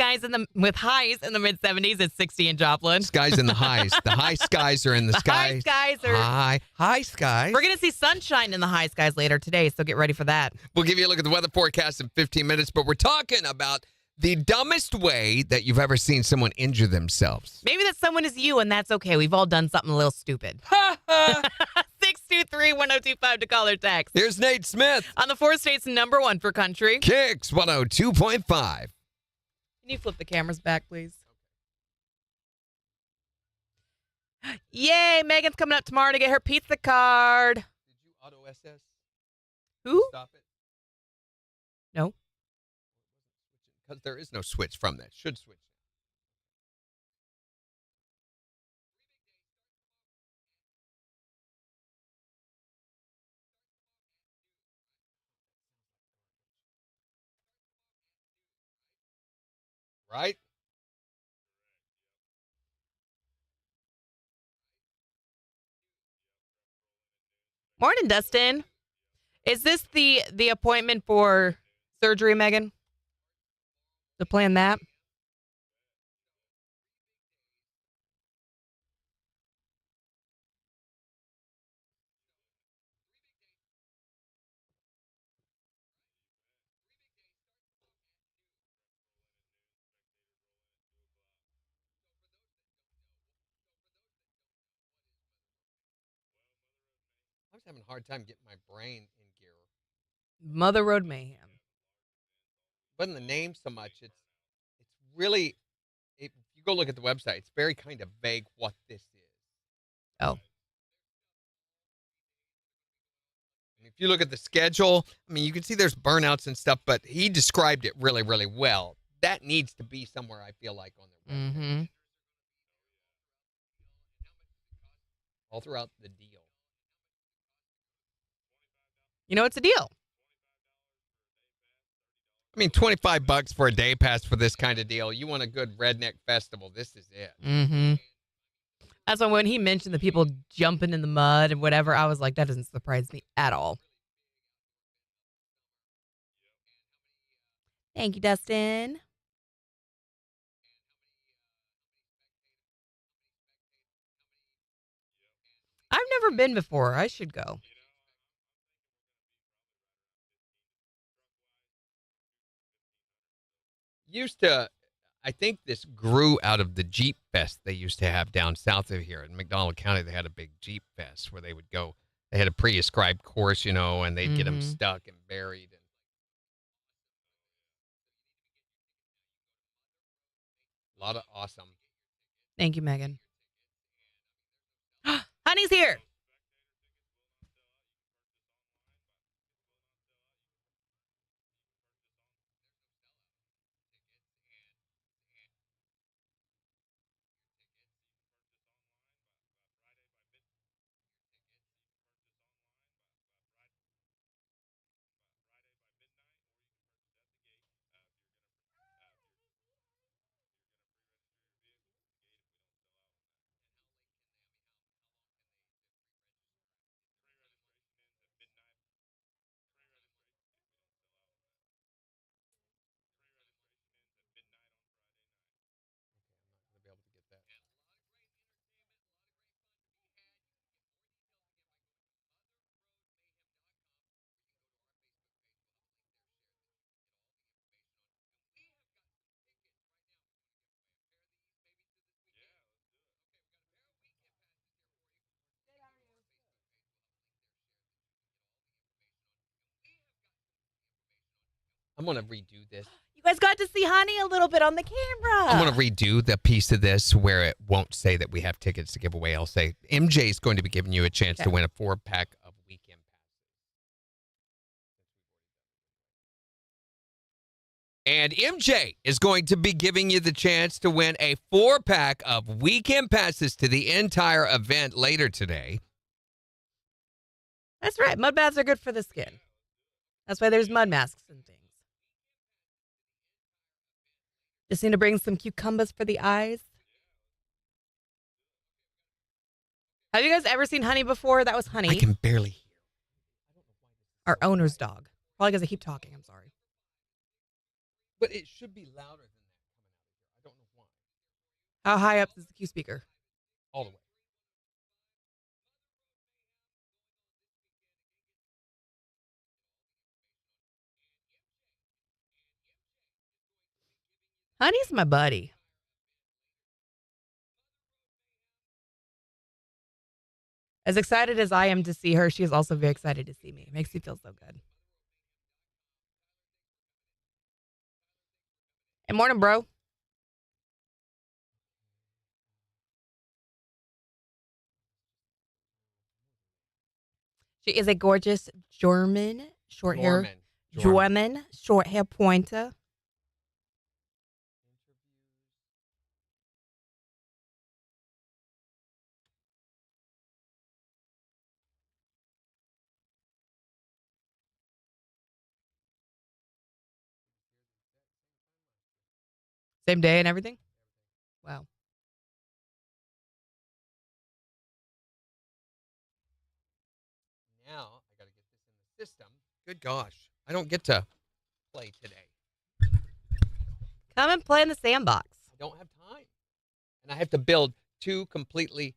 [SPEAKER 2] with highs in the mid 70s. It's 60 in Joplin.
[SPEAKER 3] Skies in the highs. The high skies are in the skies.
[SPEAKER 2] High skies are.
[SPEAKER 3] High skies.
[SPEAKER 2] We're going to see sunshine in the high skies later today, so get ready for that.
[SPEAKER 3] We'll give you a look at the weather forecast in 15 minutes, but we're talking about the dumbest way that you've ever seen someone injure themselves.
[SPEAKER 2] Maybe that someone is you, and that's okay. We've all done something a little stupid. 623-1025 to call or text.
[SPEAKER 3] Here's Nate Smith.
[SPEAKER 2] On the 4 states, number 1 for country.
[SPEAKER 3] KIX 102.5.
[SPEAKER 2] Can you flip the cameras back, please? Yay, Megan's coming up tomorrow to get her pizza card.
[SPEAKER 3] Did you auto SS?
[SPEAKER 2] Who?
[SPEAKER 3] Stop it.
[SPEAKER 2] No.
[SPEAKER 3] Because there is no switch from that. Should switch. Right?
[SPEAKER 2] Morning, Dustin. Is this the appointment for surgery, Megan? To plan that?
[SPEAKER 3] I was having a hard time getting my brain in gear.
[SPEAKER 2] Mother Road Mayhem.
[SPEAKER 3] Wasn't the name so much. It's really, if you go look at the website, it's very kind of vague what this is.
[SPEAKER 2] Oh.
[SPEAKER 3] I mean, if you look at the schedule, I mean, you can see there's burnouts and stuff, but he described it really, really well. That needs to be somewhere, I feel like, on their website.
[SPEAKER 2] Mm-hmm.
[SPEAKER 3] All throughout the deal.
[SPEAKER 2] You know, it's a deal.
[SPEAKER 3] I mean, $25 for a day pass for this kind of deal. You want a good redneck festival, this is it.
[SPEAKER 2] Mm-hmm. That's why when he mentioned the people jumping in the mud and whatever, I was like, that doesn't surprise me at all. Thank you, Dustin. I've never been before. I should go.
[SPEAKER 3] I think this grew out of the Jeep Fest they used to have down south of here. In McDonald County, they had a big Jeep Fest where they would go. They had a pre-ascribed course, and they'd get them stuck and buried. A lot of awesome.
[SPEAKER 2] Thank you, Megan. Honey's here.
[SPEAKER 3] I'm going to redo this.
[SPEAKER 2] You guys got to see Honey a little bit on the camera.
[SPEAKER 3] I'm going to redo the piece of this where it won't say that we have tickets to give away. I'll say MJ is going to be giving you a chance to win a 4-pack of weekend passes. And MJ is going to be giving you the chance to win a 4-pack of weekend passes to the entire event later today.
[SPEAKER 2] That's right. Mud baths are good for the skin. That's why there's mud masks and things. Just need to bring some cucumbers for the eyes. Have you guys ever seen Honey before? That was Honey.
[SPEAKER 3] I can barely hear.
[SPEAKER 2] Our owner's dog. Probably because I keep talking. I'm sorry.
[SPEAKER 3] But it should be louder than that coming out of here. I don't know why.
[SPEAKER 2] How high up is the Q speaker?
[SPEAKER 3] All the way.
[SPEAKER 2] Honey's my buddy. As excited as I am to see her, she is also very excited to see me. It makes me feel so good. Hey, morning, bro. She is a gorgeous German short hair pointer. Same day and everything? Wow.
[SPEAKER 3] Now I got to get this in the system. Good gosh. I don't get to play today.
[SPEAKER 2] Come and play in the sandbox.
[SPEAKER 3] I don't have time. And I have to build 2 completely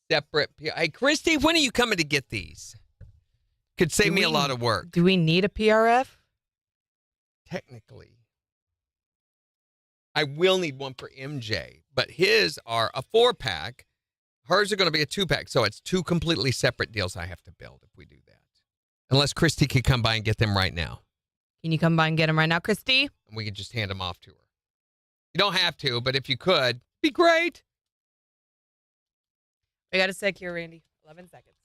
[SPEAKER 3] separate. Hey, Christy, when are you coming to get these? Could save me a lot of work.
[SPEAKER 2] Do we need a PRF?
[SPEAKER 3] Technically. I will need one for MJ, but his are a 4-pack. Hers are going to be a 2-pack, so it's 2 completely separate deals I have to build if we do that. Unless Christy could come by and get them right now.
[SPEAKER 2] Can you come by and get them right now, Christy?
[SPEAKER 3] And we could just hand them off to her. You don't have to, but if you could, be great.
[SPEAKER 2] We got a sec here, Randy. 11 seconds.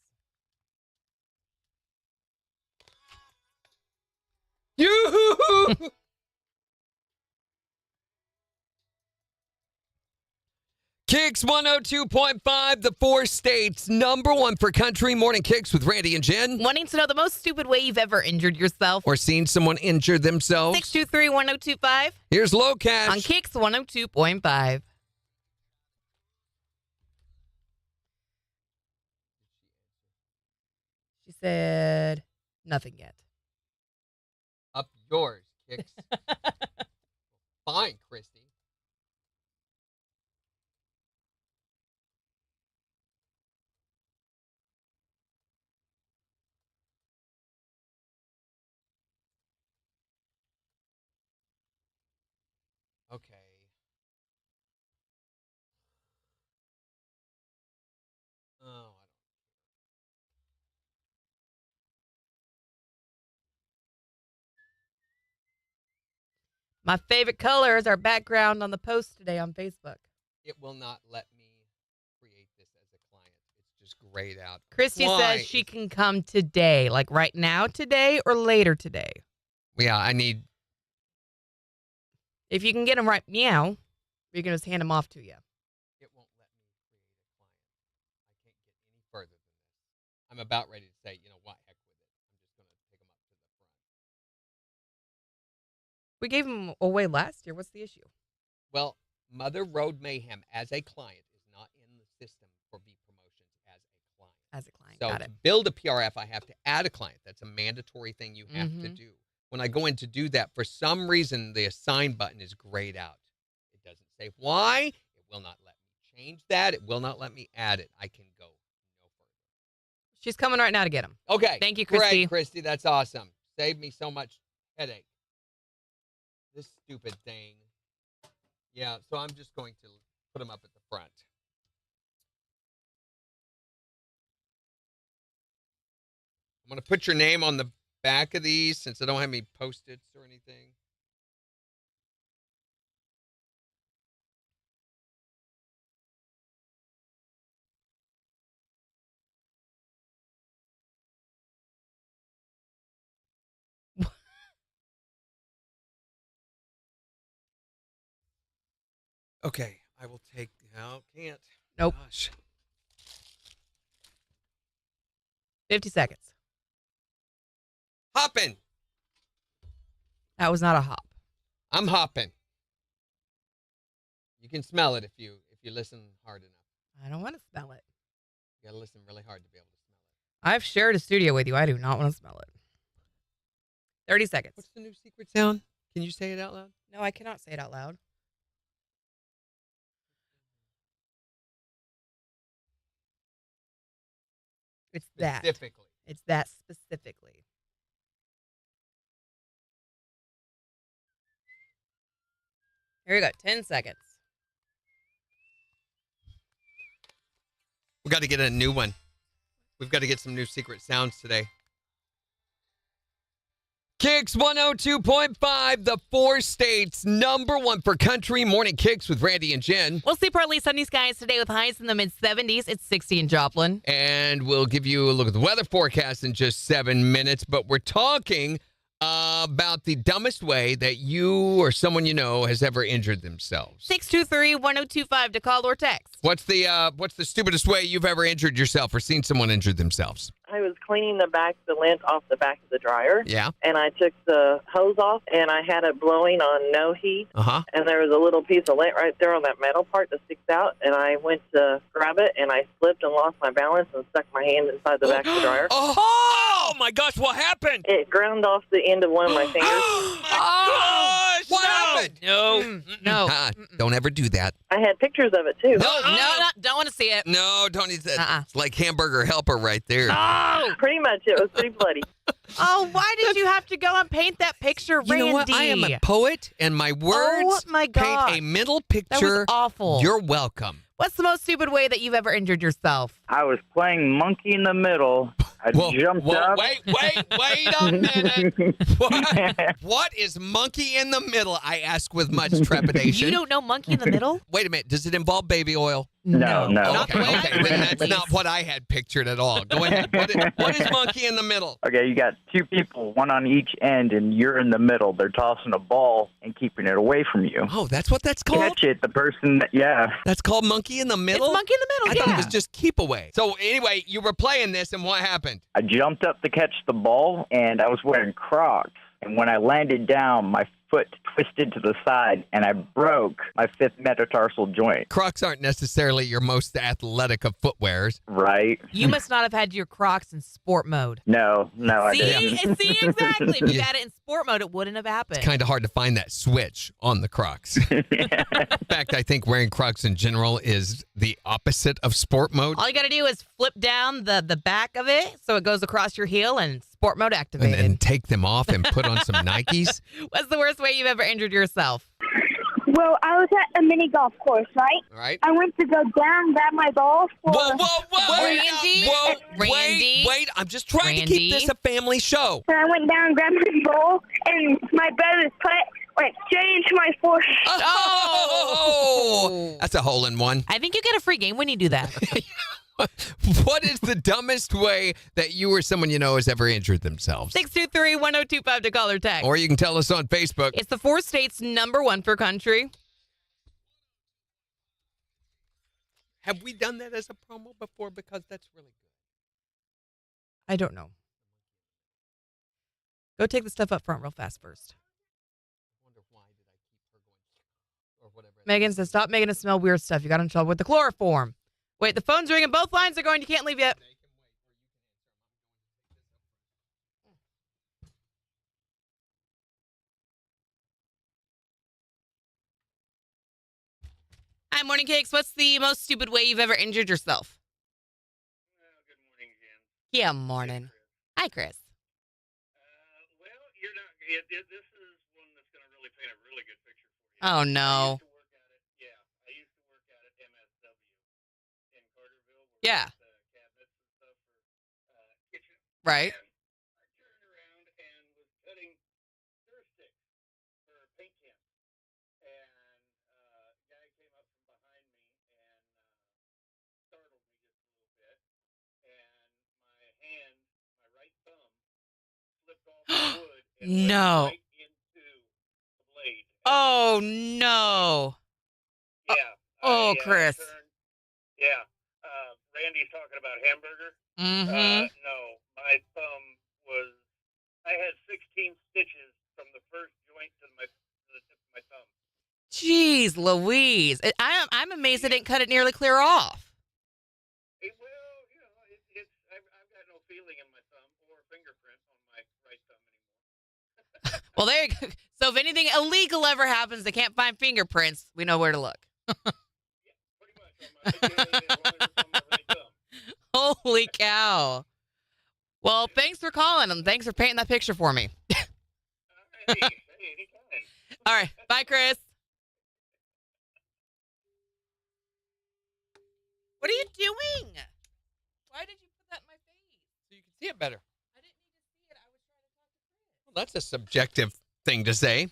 [SPEAKER 3] Yoo-hoo! KIX 102.5, the 4 states, #1 for country. Morning KIX with Randy and Jen.
[SPEAKER 2] Wanting to know the most stupid way you've ever injured yourself?
[SPEAKER 3] Or seen someone injure themselves.
[SPEAKER 2] 623-1025.
[SPEAKER 3] Here's Low Cash.
[SPEAKER 2] On KIX 102.5. She said nothing yet.
[SPEAKER 3] Up yours, KIX. Fine, Christy. Okay. Oh,
[SPEAKER 2] My favorite color is our background on the post today on Facebook.
[SPEAKER 3] it will not let me create this as a client. It's just grayed out.
[SPEAKER 2] Christy
[SPEAKER 3] Why
[SPEAKER 2] says she
[SPEAKER 3] is-
[SPEAKER 2] can come today, like right now today or later today.
[SPEAKER 3] Yeah, I need.
[SPEAKER 2] If you can get them right meow, we can just hand them off to you.
[SPEAKER 3] It won't let me create a client. I can't get any further than this. I'm about ready to say, you know what, heck with it. I'm just going to take them up to the front.
[SPEAKER 2] We gave them away last year. What's the issue?
[SPEAKER 3] Well, Mother Road Mayhem as a client is not in the system for B Promotions as a client.
[SPEAKER 2] As a client,
[SPEAKER 3] So
[SPEAKER 2] got
[SPEAKER 3] to
[SPEAKER 2] it.
[SPEAKER 3] build a PRF, I have to add a client. That's a mandatory thing you have to
[SPEAKER 2] Mhm.
[SPEAKER 3] do. When I go in to do that, for some reason, the assign button is grayed out. It doesn't say why. It will not let me change that. It will not let me add it. I can go no further.
[SPEAKER 2] She's coming right now to get them.
[SPEAKER 3] Okay.
[SPEAKER 2] Thank you, Christy.
[SPEAKER 3] Great, Christy. That's awesome. Saved me so much headache. This stupid thing. Yeah, so I'm just going to put them up at the front. I'm going to put your name on the back of these since I don't have any Post-its or anything. Okay, I will take. No, can't.
[SPEAKER 2] Nope.
[SPEAKER 3] Gosh.
[SPEAKER 2] 50 seconds.
[SPEAKER 3] Hopping.
[SPEAKER 2] That was not a hop.
[SPEAKER 3] I'm hopping. You can smell it if you listen hard enough.
[SPEAKER 2] I don't want to smell it.
[SPEAKER 3] You gotta listen really hard to be able to smell it.
[SPEAKER 2] I've shared a studio with you. I do not want to smell it. 30 seconds.
[SPEAKER 3] What's the new secret sound? Can you say it out loud?
[SPEAKER 2] No, I cannot say it out loud. It's that.
[SPEAKER 3] Specifically.
[SPEAKER 2] It's that specifically. Here we go. 10 seconds.
[SPEAKER 3] We got to get a new one. We've got to get some new secret sounds today. KIX 102.5, the 4 states #1 for country. Morning KIX with Randy and Jen.
[SPEAKER 2] We'll see partly sunny skies today with highs in the mid-70s. It's 60 in Joplin.
[SPEAKER 3] And we'll give you a look at the weather forecast in just 7 minutes. But we're talking about the dumbest way that you or someone you know has ever injured themselves.
[SPEAKER 2] 623-1025 to call or text.
[SPEAKER 3] What's the stupidest way you've ever injured yourself or seen someone injure themselves?
[SPEAKER 10] I was cleaning the lint off the back of the dryer.
[SPEAKER 3] Yeah.
[SPEAKER 10] And I took the hose off, and I had it blowing on no heat.
[SPEAKER 3] Uh-huh.
[SPEAKER 10] And there was a little piece of lint right there on that metal part that sticks out. And I went to grab it, and I slipped and lost my balance and stuck my hand inside the back of the dryer.
[SPEAKER 3] Oh my gosh, what happened?
[SPEAKER 10] It ground off the end of one of my fingers.
[SPEAKER 3] Oh my gosh! What happened?
[SPEAKER 8] No.
[SPEAKER 2] No.
[SPEAKER 3] Don't ever do that.
[SPEAKER 10] I had pictures of it, too.
[SPEAKER 2] No, don't want to see it.
[SPEAKER 3] No, don't need that. It's like Hamburger Helper right there.
[SPEAKER 10] Pretty much. It was pretty bloody.
[SPEAKER 2] Oh, why did you have to go and paint that picture, Randy?
[SPEAKER 3] You know what? I am a poet, and my words
[SPEAKER 2] Oh, my God.
[SPEAKER 3] paint a mental
[SPEAKER 2] That was
[SPEAKER 3] picture.
[SPEAKER 2] awful.
[SPEAKER 3] You're welcome.
[SPEAKER 2] What's the most stupid way that you've ever injured yourself?
[SPEAKER 11] I was playing monkey in the middle. I jumped up.
[SPEAKER 3] Wait a minute. What is monkey in the middle? I ask with much trepidation.
[SPEAKER 2] You don't know monkey in the middle?
[SPEAKER 3] Wait a minute. Does it involve baby oil?
[SPEAKER 11] No.
[SPEAKER 3] Okay, then that's not what I had pictured at all. Go ahead. What is monkey in the middle?
[SPEAKER 11] Okay, you got 2 people, one on each end, and you're in the middle. They're tossing a ball and keeping it away from you.
[SPEAKER 3] Oh, that's what that's called?
[SPEAKER 11] Catch it, the person
[SPEAKER 3] That's called monkey in the middle?
[SPEAKER 2] It's monkey in the
[SPEAKER 3] I
[SPEAKER 2] middle,
[SPEAKER 3] thought it was just keep away. So anyway, you were playing this, and what happened?
[SPEAKER 11] I jumped up to catch the ball, and I was wearing Crocs. And when I landed down, my foot twisted to the side, and I broke my 5th metatarsal joint.
[SPEAKER 3] Crocs aren't necessarily your most athletic of footwears.
[SPEAKER 11] Right?
[SPEAKER 2] You must not have had your Crocs in sport mode.
[SPEAKER 11] No, I didn't.
[SPEAKER 2] See, exactly. If you had it in sport mode, it wouldn't have happened.
[SPEAKER 3] It's kind of hard to find that switch on the Crocs. In fact, I think wearing Crocs in general is the opposite of sport mode.
[SPEAKER 2] All you got to do is flip down the back of it so it goes across your heel and sport mode activated.
[SPEAKER 3] And take them off and put on some Nikes.
[SPEAKER 2] What's the worst way you've ever injured yourself?
[SPEAKER 4] Well, I was at a mini golf course, right?
[SPEAKER 3] All right.
[SPEAKER 4] I went to go down, grab my ball for...
[SPEAKER 2] Randy.
[SPEAKER 3] Wait. I'm just trying to keep this a family show.
[SPEAKER 4] And I went down, grabbed my ball, and my brother's putt went straight into my forehead.
[SPEAKER 3] Oh! That's a hole in one.
[SPEAKER 2] I think you get a free game when you do that.
[SPEAKER 3] What is the dumbest way that you or someone you know has ever injured themselves?
[SPEAKER 2] 623-1025 to call or text.
[SPEAKER 3] Or you can tell us on Facebook.
[SPEAKER 2] It's the 4 states #1 for country.
[SPEAKER 3] Have we done that as a promo before? Because that's really good.
[SPEAKER 2] I don't know. Go take the stuff up front real fast first.
[SPEAKER 3] I wonder why did I keep her going or whatever.
[SPEAKER 2] Megan says, stop making us smell weird stuff. You got in trouble with the chloroform. Wait, the phone's ringing. Both lines are going. You can't leave yet. Hi, Morning Cakes. What's the most stupid way you've ever injured yourself?
[SPEAKER 12] Good morning, Jen.
[SPEAKER 2] Yeah, morning. Hi, Chris.
[SPEAKER 12] Well, you're not. This is one that's going to really paint a really good picture for you.
[SPEAKER 2] Oh, no.
[SPEAKER 12] I used to work out at MSW in Carterville.
[SPEAKER 2] Yeah.
[SPEAKER 12] Cabinets and stuff for kitchen.
[SPEAKER 2] Right.
[SPEAKER 12] And I turned around sticks for paint cans. And a guy came up from behind me and startled me just a little bit. And my hand, my right thumb, slipped off the wood and went
[SPEAKER 2] No.
[SPEAKER 12] right into the blade.
[SPEAKER 2] Oh, no.
[SPEAKER 12] Yeah.
[SPEAKER 2] Oh, Chris.
[SPEAKER 12] Yeah. Randy's talking about hamburger.
[SPEAKER 2] Mm-hmm.
[SPEAKER 12] No, my thumb was. I had 16 stitches from the first joint to the tip of my thumb.
[SPEAKER 2] Jeez Louise. I'm amazed they didn't cut it nearly clear off.
[SPEAKER 12] Well, you know, I've got no feeling in my thumb or fingerprint on my right thumb anymore.
[SPEAKER 2] Well, there you go. So if anything illegal ever happens, they can't find fingerprints, we know where to look.
[SPEAKER 12] Pretty much on my, as long as it's on my right thumb.
[SPEAKER 2] Holy cow. Well, thanks for calling and thanks for painting that picture for me.
[SPEAKER 12] Hey, anytime.
[SPEAKER 2] All right. Bye, Chris. What are you doing? Why did you put that in my face?
[SPEAKER 3] So you can see it better.
[SPEAKER 2] I didn't need to see it. I was trying to talk to Chris.
[SPEAKER 3] Well, that's a subjective thing to say.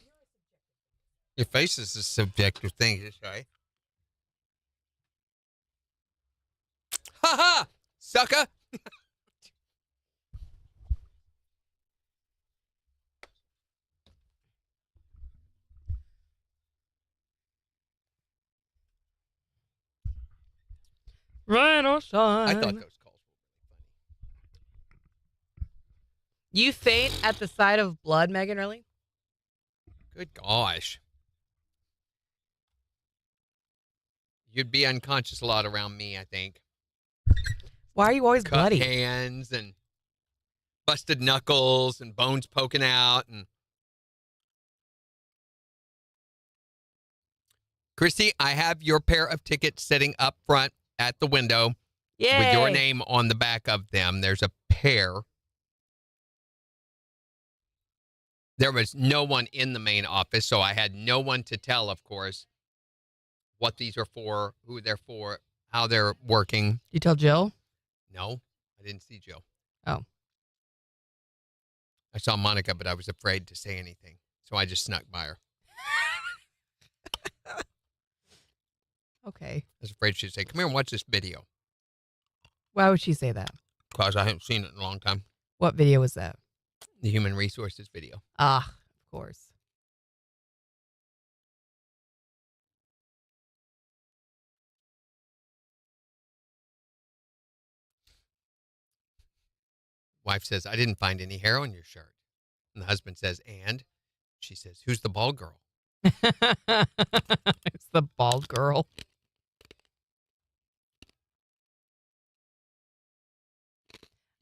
[SPEAKER 3] Your face is a subjective thing to say. Ha ha! Sucker!
[SPEAKER 2] Right or shine.
[SPEAKER 3] I thought those calls were funny.
[SPEAKER 2] You faint at the sight of blood, Megan, really?
[SPEAKER 3] Good gosh. You'd be unconscious a lot around me, I think.
[SPEAKER 2] Why are you always
[SPEAKER 3] Cut
[SPEAKER 2] bloody?
[SPEAKER 3] hands and busted knuckles and bones poking out. And Christy, I have your pair of tickets sitting up front at the window
[SPEAKER 2] Yay.
[SPEAKER 3] with your name on the back of them. There's a pair. There was no one in the main office, so I had no one to tell, of course, what these are for, who they're for, how they're working.
[SPEAKER 2] You tell Jill?
[SPEAKER 3] No, I didn't see Jill.
[SPEAKER 2] Oh.
[SPEAKER 3] I saw Monica, but I was afraid to say anything, so I just snuck by her.
[SPEAKER 2] Okay.
[SPEAKER 3] I was afraid she'd say, come here and watch this video,
[SPEAKER 2] Why would she say that?
[SPEAKER 3] because I haven't seen it in a long time.
[SPEAKER 2] What video was that?
[SPEAKER 3] The human resources video.
[SPEAKER 2] Ah, of course.
[SPEAKER 3] Wife says, I didn't find any hair on your shirt. And the husband says, and? She says, who's the bald girl?
[SPEAKER 2] It's the bald girl.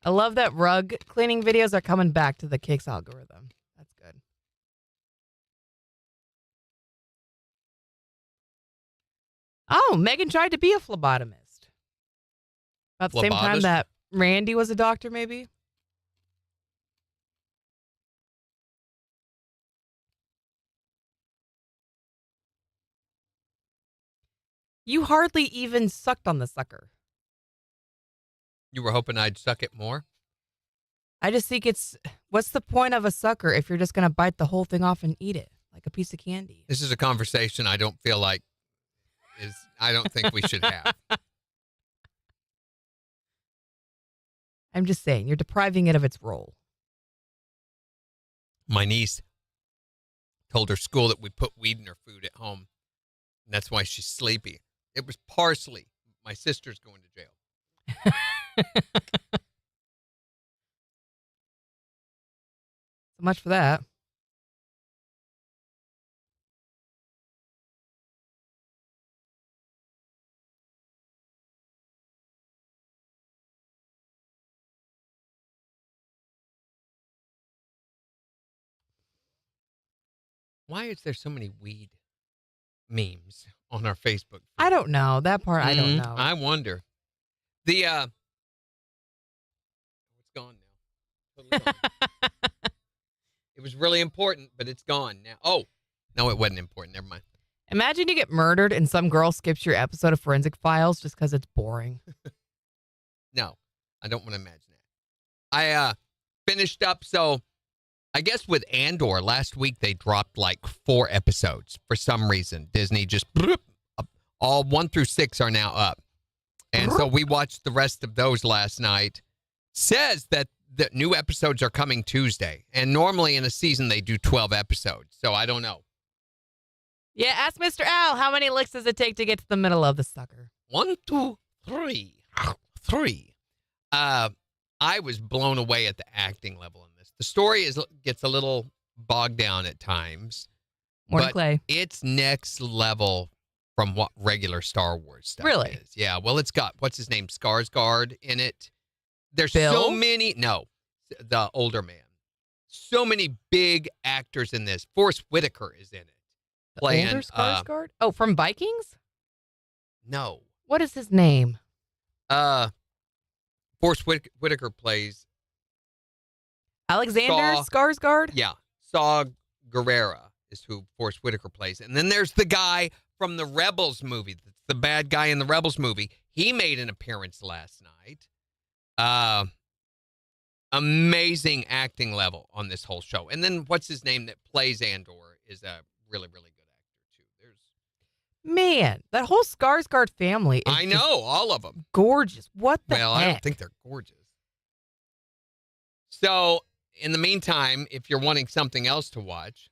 [SPEAKER 2] I love that rug cleaning videos are coming back to the KIX algorithm. That's good. Oh, Megan tried to be a phlebotomist. About the same time
[SPEAKER 3] Phlebotomist?
[SPEAKER 2] that Randy was a doctor, maybe? You hardly even sucked on the sucker.
[SPEAKER 3] You were hoping I'd suck it more?
[SPEAKER 2] I just think what's the point of a sucker if you're just going to bite the whole thing off and eat it like a piece of candy?
[SPEAKER 3] This is a conversation I don't feel like I don't think we should have.
[SPEAKER 2] I'm just saying, you're depriving it of its role.
[SPEAKER 3] My niece told her school that we put weed in her food at home. And that's why she's sleepy. It was parsley. My sister's going to jail.
[SPEAKER 2] So much for that.
[SPEAKER 3] Why is there so many weed memes on our Facebook feed?
[SPEAKER 2] I don't know. That part I don't know.
[SPEAKER 3] I wonder. It's gone now. Totally gone. It was really important, but it's gone now. Oh, no, it wasn't important. Never mind.
[SPEAKER 2] Imagine you get murdered and some girl skips your episode of Forensic Files just because it's boring.
[SPEAKER 3] No, I don't want to imagine that. I finished up, so I guess with Andor, last week they dropped like 4 episodes for some reason. Disney just, all 1 through 6 are now up. And so we watched the rest of those last night. Says that the new episodes are coming Tuesday. And normally in a season they do 12 episodes. So I don't know.
[SPEAKER 2] Yeah, ask Mr. Al, how many licks does it take to get to the middle of the sucker?
[SPEAKER 3] 1, 2, 3. 3. I was blown away at the acting level in this. The story gets a little bogged down at times.
[SPEAKER 2] Morning,
[SPEAKER 3] but
[SPEAKER 2] Clay.
[SPEAKER 3] it's next level from what regular Star Wars stuff
[SPEAKER 2] Really?
[SPEAKER 3] is. Yeah, well, it's got, what's his name, Skarsgård in it. There's
[SPEAKER 2] Bill?
[SPEAKER 3] so many, no, the older man. So many big actors in this. Forrest Whitaker is in it. Playing,
[SPEAKER 2] Older Skarsgård? Oh, from Vikings?
[SPEAKER 3] No.
[SPEAKER 2] What is his name?
[SPEAKER 3] Forrest Whitaker plays
[SPEAKER 2] Alexander Skarsgård?
[SPEAKER 3] Yeah, Saw Gerrera is who Forrest Whitaker plays. And then there's the guy from the Rebels movie. That's the bad guy in the Rebels movie. He made an appearance last night. Amazing acting level on this whole show. And then what's his name that plays Andor is a really, really good actor, too.
[SPEAKER 2] Man, that whole Skarsgård family is
[SPEAKER 3] I know, all of them.
[SPEAKER 2] gorgeous. What the
[SPEAKER 3] Well,
[SPEAKER 2] heck?
[SPEAKER 3] I don't think they're gorgeous. So, in the meantime, if you're wanting something else to watch,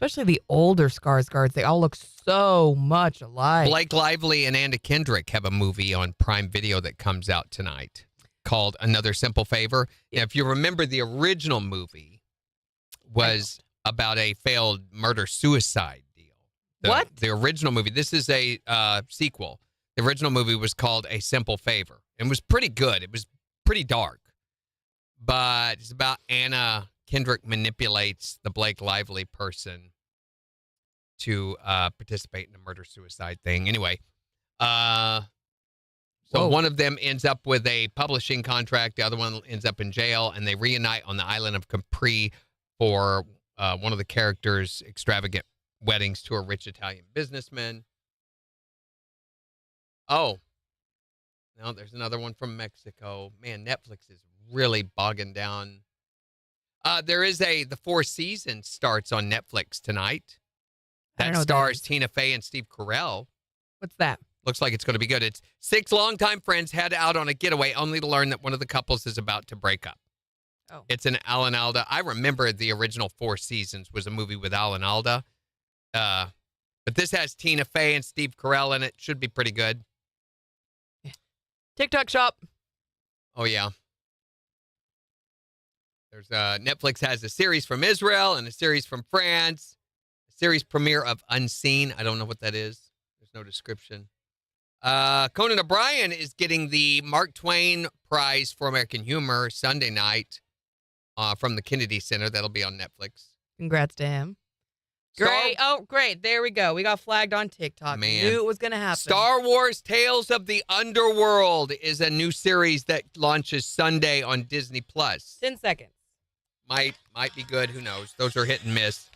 [SPEAKER 2] Especially the older Skarsgårds. They all look so much alike.
[SPEAKER 3] Blake Lively and Anna Kendrick have a movie on Prime Video that comes out tonight called Another Simple Favor. Now, if you remember, the original movie was about a failed murder-suicide deal.
[SPEAKER 2] What?
[SPEAKER 3] The original movie. This is a sequel. The original movie was called A Simple Favor. It was pretty good. It was pretty dark. But it's about Anna Kendrick manipulates the Blake Lively person to participate in a murder-suicide thing. Anyway, so one of them ends up with a publishing contract. The other one ends up in jail, and they reunite on the island of Capri for one of the characters' extravagant weddings to a rich Italian businessman. Oh, no, there's another one from Mexico. Man, Netflix is really bogging down. There is the Four Seasons starts on Netflix tonight. That stars Tina Fey and Steve Carell.
[SPEAKER 2] What's that?
[SPEAKER 3] Looks like it's going to be good. It's 6 longtime friends head out on a getaway only to learn that one of the couples is about to break up.
[SPEAKER 2] Oh.
[SPEAKER 3] It's an Alan Alda. I remember the original Four Seasons was a movie with Alan Alda. But this has Tina Fey and Steve Carell in it. Should be pretty good.
[SPEAKER 2] Yeah. TikTok shop.
[SPEAKER 3] Oh, yeah. There's Netflix has a series from Israel and a series from France. A series premiere of Unseen. I don't know what that is. There's no description. Conan O'Brien is getting the Mark Twain Prize for American Humor Sunday night from the Kennedy Center. That'll be on Netflix.
[SPEAKER 2] Congrats to him. Great. Oh, great. There we go. We got flagged on TikTok.
[SPEAKER 3] Man.
[SPEAKER 2] Knew it was going to happen.
[SPEAKER 3] Star Wars Tales of the Underworld is a new series that launches Sunday on Disney+.
[SPEAKER 2] 10 seconds.
[SPEAKER 3] Might be good. Who knows? Those are hit and miss.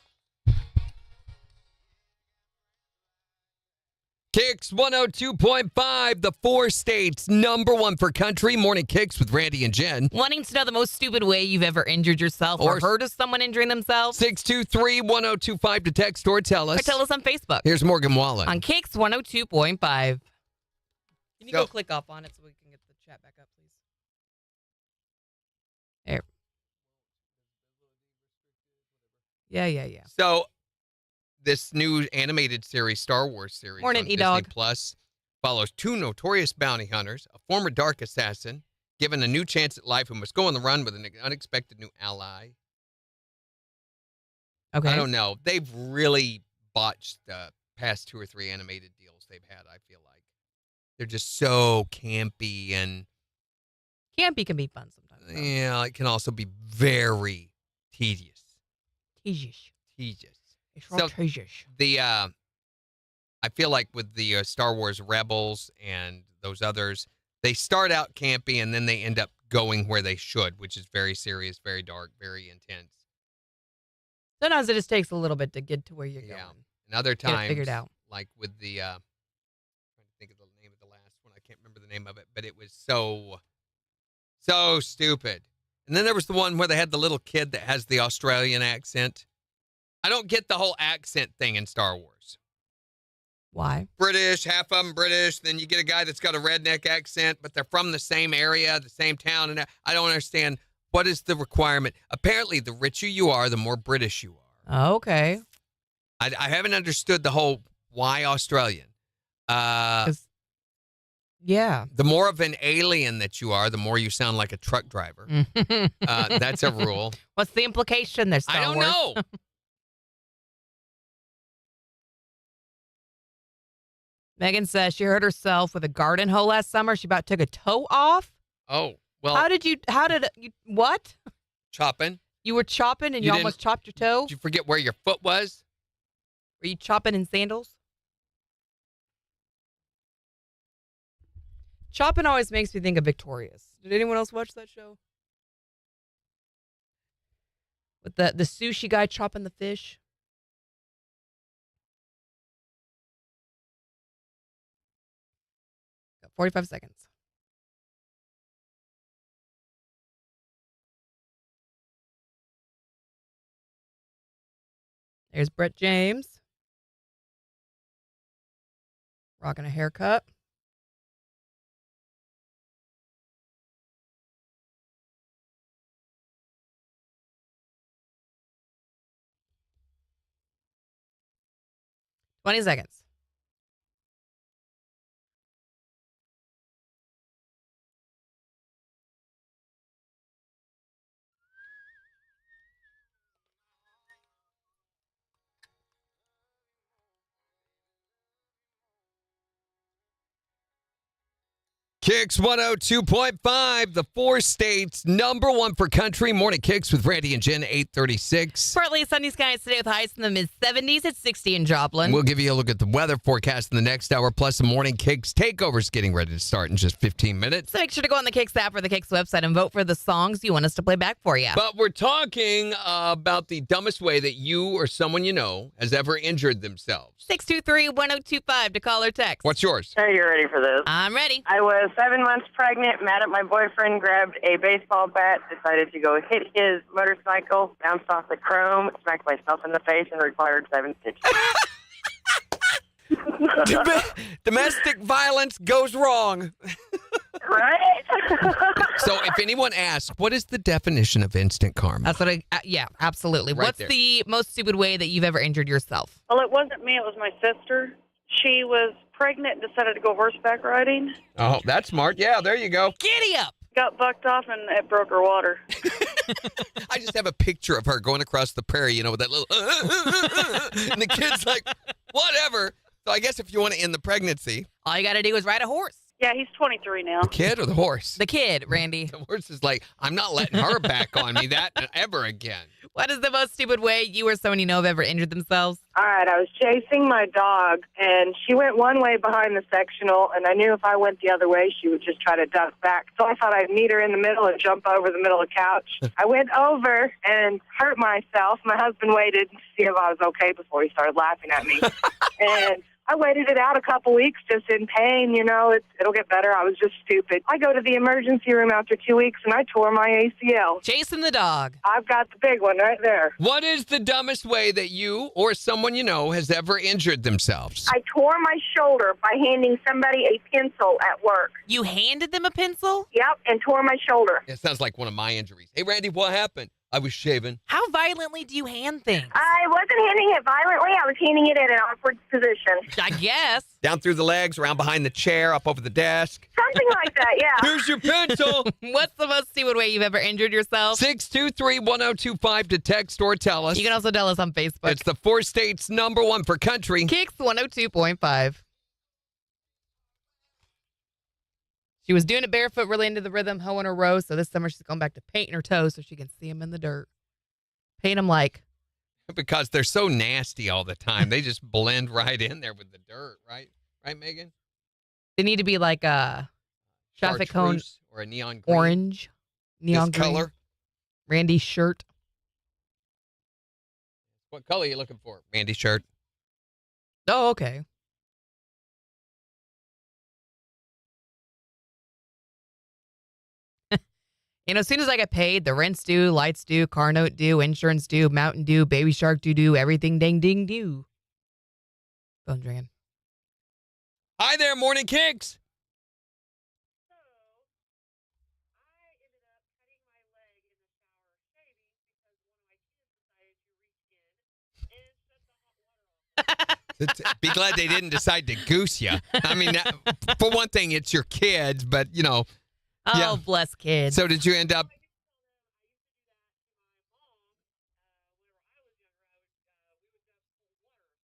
[SPEAKER 3] KIX 102.5, the 4 states #1 for country. Morning KIX with Randy and Jen.
[SPEAKER 2] Wanting to know the most stupid way you've ever injured yourself or heard of someone injuring themselves?
[SPEAKER 3] 623-1025 to text or tell us.
[SPEAKER 2] Or tell us on Facebook.
[SPEAKER 3] Here's Morgan Wallen.
[SPEAKER 2] On KIX 102.5. Can you go click off on it so we can get the chat back up, please? There. Yeah.
[SPEAKER 3] So, this new animated series, Star Wars series,
[SPEAKER 2] Morning,
[SPEAKER 3] on
[SPEAKER 2] E-Dog.
[SPEAKER 3] Disney Plus, follows 2 notorious bounty hunters, a former dark assassin, given a new chance at life who must go on the run with an unexpected new ally.
[SPEAKER 2] Okay.
[SPEAKER 3] I don't know. They've really botched the past 2 or 3 animated deals they've had, I feel like. They're just so campy and...
[SPEAKER 2] Campy can be fun sometimes. Though.
[SPEAKER 3] Yeah, it can also be very tedious.
[SPEAKER 2] Tedious. It's
[SPEAKER 3] So,
[SPEAKER 2] tedious.
[SPEAKER 3] I feel like with the Star Wars Rebels and those others, they start out campy and then they end up going where they should, which is very serious, very dark, very intense.
[SPEAKER 2] Sometimes it just takes a little bit to get to where you're going.
[SPEAKER 3] And other
[SPEAKER 2] Get it
[SPEAKER 3] times,
[SPEAKER 2] figured out.
[SPEAKER 3] like with the, trying to think of the name of the last one, I can't remember the name of it, but it was so So stupid. And then there was the one where they had the little kid that has the Australian accent. I don't get the whole accent thing in Star Wars.
[SPEAKER 2] Why?
[SPEAKER 3] British, half of them British. Then you get a guy that's got a redneck accent, but they're from the same area, the same town. And I don't understand, what is the requirement? Apparently, the richer you are, the more British you are.
[SPEAKER 2] Okay.
[SPEAKER 3] I haven't understood the whole why Australian.
[SPEAKER 2] Yeah.
[SPEAKER 3] The more of an alien that you are, the more you sound like a truck driver. That's a rule.
[SPEAKER 2] What's the implication there, Star
[SPEAKER 3] I don't
[SPEAKER 2] Wars?
[SPEAKER 3] know.
[SPEAKER 2] Megan says she hurt herself with a garden hoe last summer. She about took a toe off.
[SPEAKER 3] Oh, well.
[SPEAKER 2] How did you, what?
[SPEAKER 3] Chopping.
[SPEAKER 2] You were chopping and
[SPEAKER 3] You
[SPEAKER 2] you almost chopped your toe?
[SPEAKER 3] Did you forget where your foot was?
[SPEAKER 2] Were you chopping in sandals? Chopping always makes me think of Victorious. Did anyone else watch that show? With the sushi guy chopping the fish? 45 seconds. There's Brett James. Rocking a haircut. Twenty seconds.
[SPEAKER 3] KIX 102.5, the 4 states, #1 for country. Morning KIX with Randy and Jen, 836.
[SPEAKER 2] Partly sunny skies today with highs in the mid-70s. It's 60 in Joplin.
[SPEAKER 3] We'll give you a look at the weather forecast in the next hour, plus the morning KIX takeovers getting ready to start in just 15 minutes.
[SPEAKER 2] So make sure to go on the KIX app or the KIX website and vote for the songs you want us to play back for you.
[SPEAKER 3] But we're talking about the dumbest way that you or someone you know has ever injured themselves.
[SPEAKER 2] 623-1025 to call or text.
[SPEAKER 3] What's yours?
[SPEAKER 10] Are you ready for this?
[SPEAKER 2] I'm ready.
[SPEAKER 10] I was 7 months pregnant, mad at my boyfriend, grabbed a baseball bat, decided to go hit his motorcycle, bounced off the chrome, smacked myself in the face, and required 7 stitches.
[SPEAKER 3] Domestic violence goes wrong.
[SPEAKER 10] Right?
[SPEAKER 3] So if anyone asks, what is the definition of instant karma?
[SPEAKER 2] That's what yeah, absolutely.
[SPEAKER 3] Right
[SPEAKER 2] What's
[SPEAKER 3] there.
[SPEAKER 2] the most stupid way that you've ever injured yourself?
[SPEAKER 13] Well, it wasn't me. It was my sister. She was pregnant and decided to go horseback riding.
[SPEAKER 3] Oh, that's smart. Yeah, there you go.
[SPEAKER 2] Giddy up.
[SPEAKER 13] Got bucked off and it broke her water.
[SPEAKER 3] I just have a picture of her going across the prairie, with that little, and the kid's like, whatever. So I guess if you want to end the pregnancy.
[SPEAKER 2] All you got to do is ride a horse.
[SPEAKER 13] Yeah, he's 23 now.
[SPEAKER 3] The kid or the horse?
[SPEAKER 2] The kid, Randy.
[SPEAKER 3] The horse is like, I'm not letting her back on me that ever again.
[SPEAKER 2] What is the most stupid way you or someone you know have ever injured themselves?
[SPEAKER 14] All right, I was chasing my dog, and she went one way behind the sectional, and I knew if I went the other way, she would just try to duck back. So I thought I'd meet her in the middle and jump over the middle of the couch. I went over and hurt myself. My husband waited to see if I was okay before he started laughing at me. And I waited it out a couple weeks just in pain, it'll get better. I was just stupid. I go to the emergency room after 2 weeks, and I tore my ACL.
[SPEAKER 2] Chasing the dog.
[SPEAKER 14] I've got the big one right there.
[SPEAKER 3] What is the dumbest way that you or someone you know has ever injured themselves?
[SPEAKER 14] I tore my shoulder by handing somebody a pencil at work.
[SPEAKER 2] You handed them a pencil?
[SPEAKER 14] Yep, and tore my shoulder.
[SPEAKER 3] It sounds like one of my injuries. Hey, Randy, what happened? I was shaving.
[SPEAKER 2] How violently do you hand things?
[SPEAKER 14] I wasn't handing it violently. I was handing it in an awkward position.
[SPEAKER 2] I guess.
[SPEAKER 3] Down through the legs, around behind the chair, up over the desk.
[SPEAKER 14] Something like that, yeah.
[SPEAKER 3] Here's your pencil.
[SPEAKER 2] What's the most stupid way you've ever injured yourself?
[SPEAKER 3] 623-1025 to text or tell us.
[SPEAKER 2] You can also tell us on Facebook.
[SPEAKER 3] It's the 4 states #1 for country.
[SPEAKER 2] KIX 102.5. She was doing it barefoot, really into the rhythm, hoeing her rows. So this summer she's going back to painting her toes so she can see them in the dirt. Paint them like.
[SPEAKER 3] Because they're so nasty all the time. They just blend right in there with the dirt, right? Right, Megan?
[SPEAKER 2] They need to be like a traffic cone.
[SPEAKER 3] Chartreuse or a neon green.
[SPEAKER 2] Orange. Neon
[SPEAKER 3] This
[SPEAKER 2] green.
[SPEAKER 3] color.
[SPEAKER 2] Randy's shirt.
[SPEAKER 3] What color are you looking for? Randy's shirt.
[SPEAKER 2] Oh, okay. You know, as soon as I get paid, the rent's due, lights due, car note due, insurance due, Mountain Dew, Baby Shark due, everything ding ding due. Phone's ringing.
[SPEAKER 3] Hi there, Morning Kicks. Be glad they didn't decide to goose you. I mean, for one thing, it's your kids, but, you know.
[SPEAKER 2] Oh,
[SPEAKER 3] yeah.
[SPEAKER 2] bless kids.
[SPEAKER 3] So did you end up?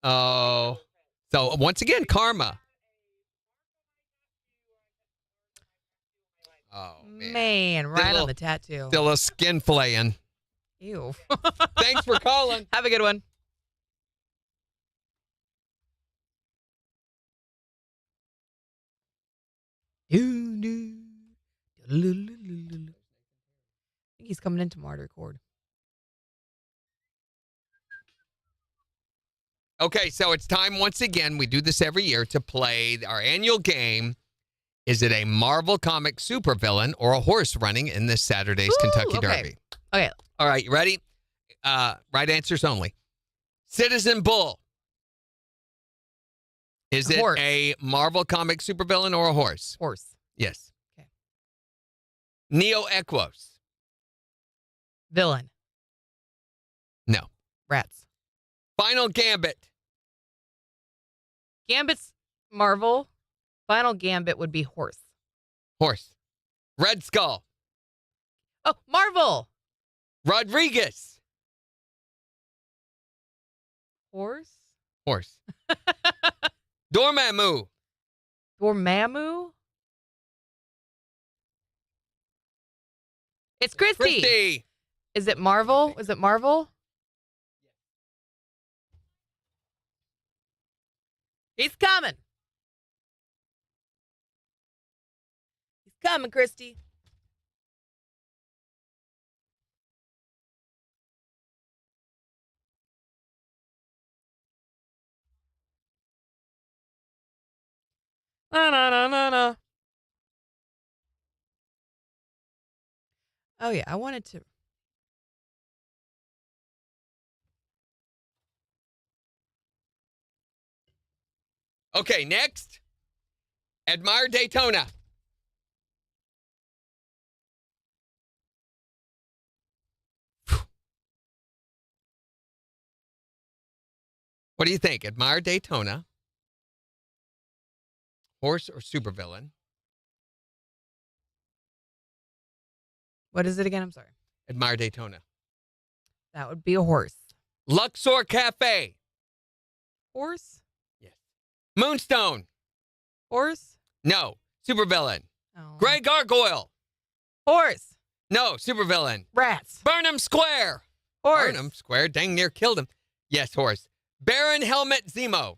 [SPEAKER 3] Oh. So once again, karma. Oh,
[SPEAKER 2] man, right on the tattoo.
[SPEAKER 3] Still a skin flaying.
[SPEAKER 2] Ew.
[SPEAKER 3] Thanks for calling.
[SPEAKER 2] Have a good one. I think he's coming in tomorrow to record.
[SPEAKER 3] Okay, so it's time once again. We do this every year to play our annual game. Is it a Marvel comic supervillain or a horse running in this Saturday's Kentucky Derby?
[SPEAKER 2] Okay.
[SPEAKER 3] All right, you ready? Right answers only. Citizen Bull. Is it
[SPEAKER 2] Horse.
[SPEAKER 3] a Marvel comic supervillain or a horse?
[SPEAKER 2] Horse.
[SPEAKER 3] Yes.
[SPEAKER 2] Okay.
[SPEAKER 3] Neo Equos.
[SPEAKER 2] Villain.
[SPEAKER 3] No.
[SPEAKER 2] Rats.
[SPEAKER 3] Final Gambit.
[SPEAKER 2] Gambit's Marvel. Final Gambit would be horse.
[SPEAKER 3] Horse. Red Skull.
[SPEAKER 2] Oh, Marvel.
[SPEAKER 3] Rodriguez.
[SPEAKER 2] Horse.
[SPEAKER 3] Horse. Dormammu.
[SPEAKER 2] Dormammu. It's Christy.
[SPEAKER 3] Christy.
[SPEAKER 2] Is it Marvel? Is it Marvel? He's coming. He's coming, Christy. No. Oh, yeah. I wanted to.
[SPEAKER 3] Okay, next. Admire Daytona. What do you think? Admire Daytona. Horse or supervillain?
[SPEAKER 2] What is it again? I'm sorry.
[SPEAKER 3] Admire Daytona.
[SPEAKER 2] That would be a horse.
[SPEAKER 3] Luxor Cafe.
[SPEAKER 2] Horse?
[SPEAKER 3] Yes. Moonstone.
[SPEAKER 2] Horse?
[SPEAKER 3] No. Supervillain.
[SPEAKER 2] Oh.
[SPEAKER 3] Grey Gargoyle.
[SPEAKER 2] Horse.
[SPEAKER 3] No. Supervillain.
[SPEAKER 2] Rats.
[SPEAKER 3] Burnham Square.
[SPEAKER 2] Horse.
[SPEAKER 3] Burnham Square. Dang near killed him. Yes, horse. Baron Helmet Zemo.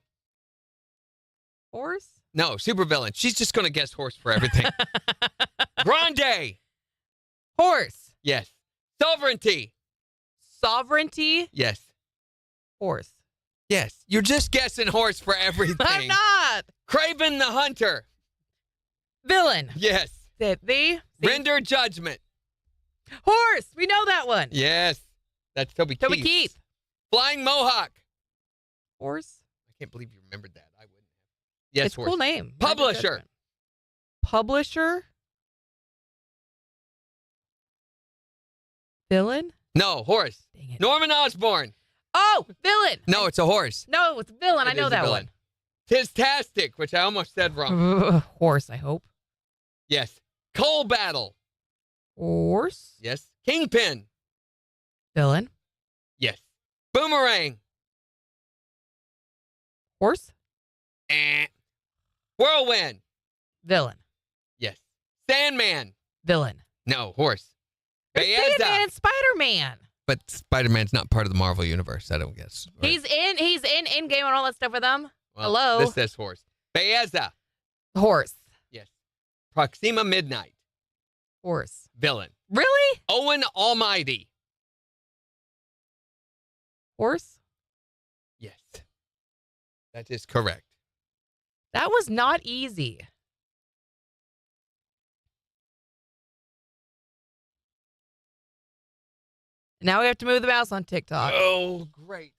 [SPEAKER 2] Horse?
[SPEAKER 3] No. Supervillain. She's just going to guess horse for everything. Grande.
[SPEAKER 2] Horse.
[SPEAKER 3] Yes. Sovereignty.
[SPEAKER 2] Sovereignty?
[SPEAKER 3] Yes.
[SPEAKER 2] Horse.
[SPEAKER 3] Yes. You're just guessing horse for everything.
[SPEAKER 2] I'm not.
[SPEAKER 3] Craven the Hunter.
[SPEAKER 2] Villain.
[SPEAKER 3] Yes.
[SPEAKER 2] The
[SPEAKER 3] Render Judgment.
[SPEAKER 2] horse. We know that one.
[SPEAKER 3] Yes. That's Toby
[SPEAKER 2] Toby
[SPEAKER 3] Keith.
[SPEAKER 2] Keith.
[SPEAKER 3] Flying Mohawk.
[SPEAKER 2] Horse.
[SPEAKER 3] I can't believe you remembered that. I wouldn't have. Yes,
[SPEAKER 2] It's a
[SPEAKER 3] horse.
[SPEAKER 2] cool name.
[SPEAKER 3] Publisher.
[SPEAKER 2] Publisher. Villain.
[SPEAKER 3] No, horse.
[SPEAKER 2] Dang it.
[SPEAKER 3] Norman Osborn.
[SPEAKER 2] Oh, villain.
[SPEAKER 3] No, it's a horse.
[SPEAKER 2] No, it's villain. I
[SPEAKER 3] It
[SPEAKER 2] know
[SPEAKER 3] is a
[SPEAKER 2] that
[SPEAKER 3] villain. Tistastic, which I almost said wrong.
[SPEAKER 2] one. Horse, I hope.
[SPEAKER 3] Yes. Coal Battle.
[SPEAKER 2] Horse.
[SPEAKER 3] Yes. Kingpin.
[SPEAKER 2] Villain.
[SPEAKER 3] Yes. Boomerang.
[SPEAKER 2] Horse.
[SPEAKER 3] Whirlwind.
[SPEAKER 2] Villain.
[SPEAKER 3] Yes. Sandman.
[SPEAKER 2] Villain.
[SPEAKER 3] No, horse.
[SPEAKER 2] There's
[SPEAKER 3] Bethesda.
[SPEAKER 2] Sandman and Spider-Man.
[SPEAKER 3] But Spider-Man's not part of the Marvel universe, I don't guess. Right?
[SPEAKER 2] He's in Endgame and all that stuff with them.
[SPEAKER 3] Well,
[SPEAKER 2] Hello.
[SPEAKER 3] This says horse. Bethesda.
[SPEAKER 2] Horse.
[SPEAKER 3] Yes. Proxima Midnight.
[SPEAKER 2] Horse.
[SPEAKER 3] Villain.
[SPEAKER 2] Really?
[SPEAKER 3] Owen Almighty.
[SPEAKER 2] Horse?
[SPEAKER 3] Yes. That is correct.
[SPEAKER 2] That was not easy. Now we have to move the mouse on TikTok.
[SPEAKER 3] Oh, great.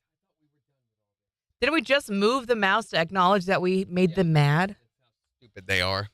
[SPEAKER 2] Didn't we just move the mouse to acknowledge that we made them mad?
[SPEAKER 3] Stupid they are.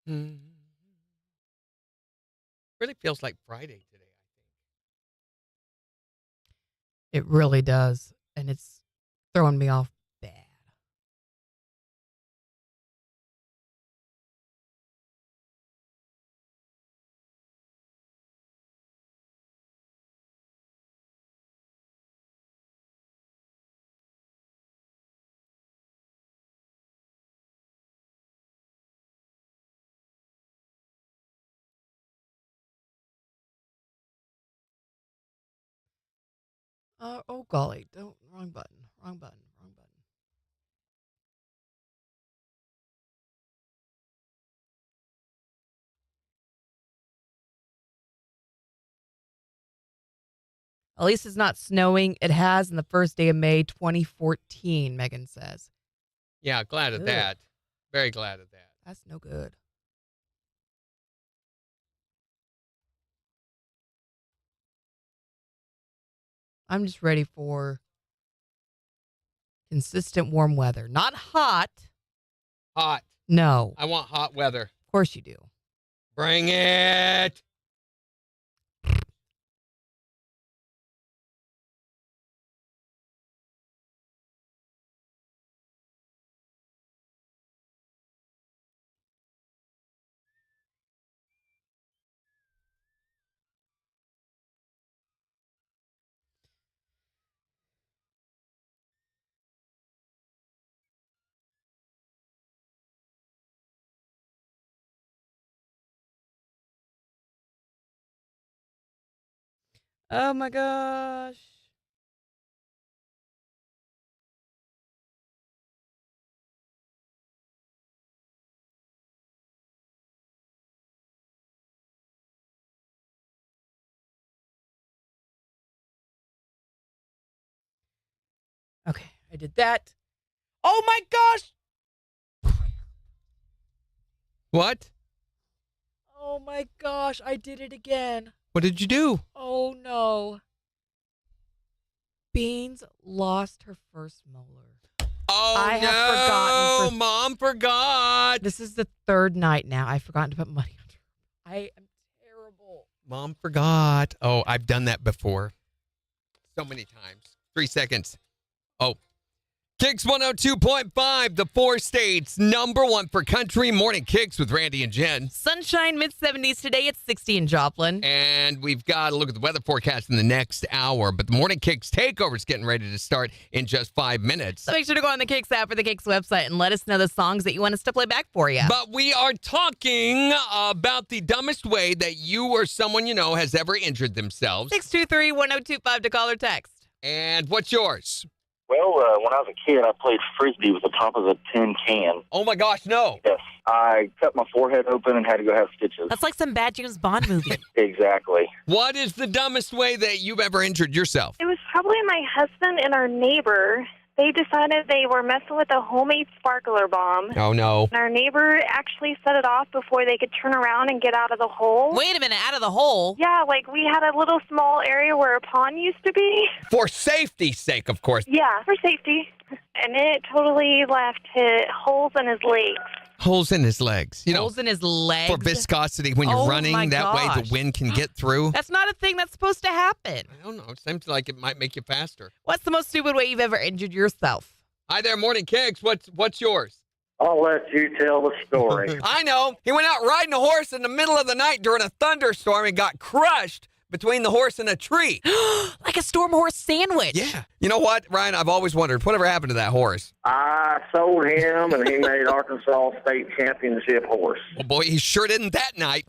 [SPEAKER 3] Really feels like Friday today.
[SPEAKER 2] It really does. And it's throwing me off bad. Oh, golly. Wrong button. Wrong button. Wrong button. At least it's not snowing. It has in the first day of May 2014, Megan says.
[SPEAKER 3] Yeah, glad of
[SPEAKER 2] Ugh.
[SPEAKER 3] that. Very glad of that.
[SPEAKER 2] That's no good. I'm just ready for consistent warm weather. Not hot.
[SPEAKER 3] Hot.
[SPEAKER 2] No.
[SPEAKER 3] I want hot weather.
[SPEAKER 2] Of course you do.
[SPEAKER 3] Bring it.
[SPEAKER 2] Oh my gosh. Okay, I did that. Oh my gosh.
[SPEAKER 3] What?
[SPEAKER 2] Oh my gosh, I did it again.
[SPEAKER 3] What did you do?
[SPEAKER 2] Oh no. Beans lost her first molar.
[SPEAKER 3] Oh,
[SPEAKER 2] I
[SPEAKER 3] no.
[SPEAKER 2] have forgotten.
[SPEAKER 3] Mom forgot.
[SPEAKER 2] This is the third night now. I've forgotten to put money on her. I am terrible.
[SPEAKER 3] Mom forgot. Oh, I've done that before. So many times. 3 seconds. Oh. KIX 102.5, the 4 states, #1 for country. Morning KIX with Randy and Jen.
[SPEAKER 2] Sunshine, mid-70s today. It's 60 in Joplin.
[SPEAKER 3] And we've got to look at the weather forecast in the next hour. But the Morning KIX takeover is getting ready to start in just 5 minutes.
[SPEAKER 2] So make sure to go on the KIX app or the KIX website and let us know the songs that you want us to play back for you.
[SPEAKER 3] But we are talking about the dumbest way that you or someone you know has ever injured themselves.
[SPEAKER 2] 623-1025 to call or text.
[SPEAKER 3] And what's yours?
[SPEAKER 15] Well, when I was a kid, I played Frisbee with the top of a tin can.
[SPEAKER 3] Oh, my gosh, no.
[SPEAKER 15] Yes. I cut my forehead open and had to go have stitches.
[SPEAKER 2] That's like some bad James Bond movie.
[SPEAKER 15] Exactly.
[SPEAKER 3] What is the dumbest way that you've ever injured yourself?
[SPEAKER 16] It was probably my husband and our neighbor. They decided they were messing with a homemade sparkler bomb.
[SPEAKER 3] Oh, no.
[SPEAKER 16] And our neighbor actually set it off before they could turn around and get out of the hole.
[SPEAKER 2] Wait a minute, out of the hole?
[SPEAKER 16] Yeah, like we had a little small area where a pond used to be.
[SPEAKER 3] For safety's sake, of course.
[SPEAKER 16] Yeah, for safety. And it totally left holes in his legs.
[SPEAKER 3] Holes in his legs.
[SPEAKER 2] Holes in his legs?
[SPEAKER 3] For viscosity when you're running.
[SPEAKER 2] My
[SPEAKER 3] That way
[SPEAKER 2] gosh.
[SPEAKER 3] the wind can get through.
[SPEAKER 2] That's not a thing that's supposed to happen.
[SPEAKER 3] I don't know. It seems like it might make you faster.
[SPEAKER 2] What's the most stupid way you've ever injured yourself?
[SPEAKER 3] Hi there, Morning Kicks. What's yours?
[SPEAKER 15] I'll let you tell the story.
[SPEAKER 3] I know. He went out riding a horse in the middle of the night during a thunderstorm and got crushed between the horse and a tree.
[SPEAKER 2] Like a storm horse sandwich.
[SPEAKER 3] Yeah. You know what, Ryan? I've always wondered, whatever happened to that horse?
[SPEAKER 15] I sold him, and he made Arkansas State Championship horse.
[SPEAKER 3] Well, boy, he sure didn't that night.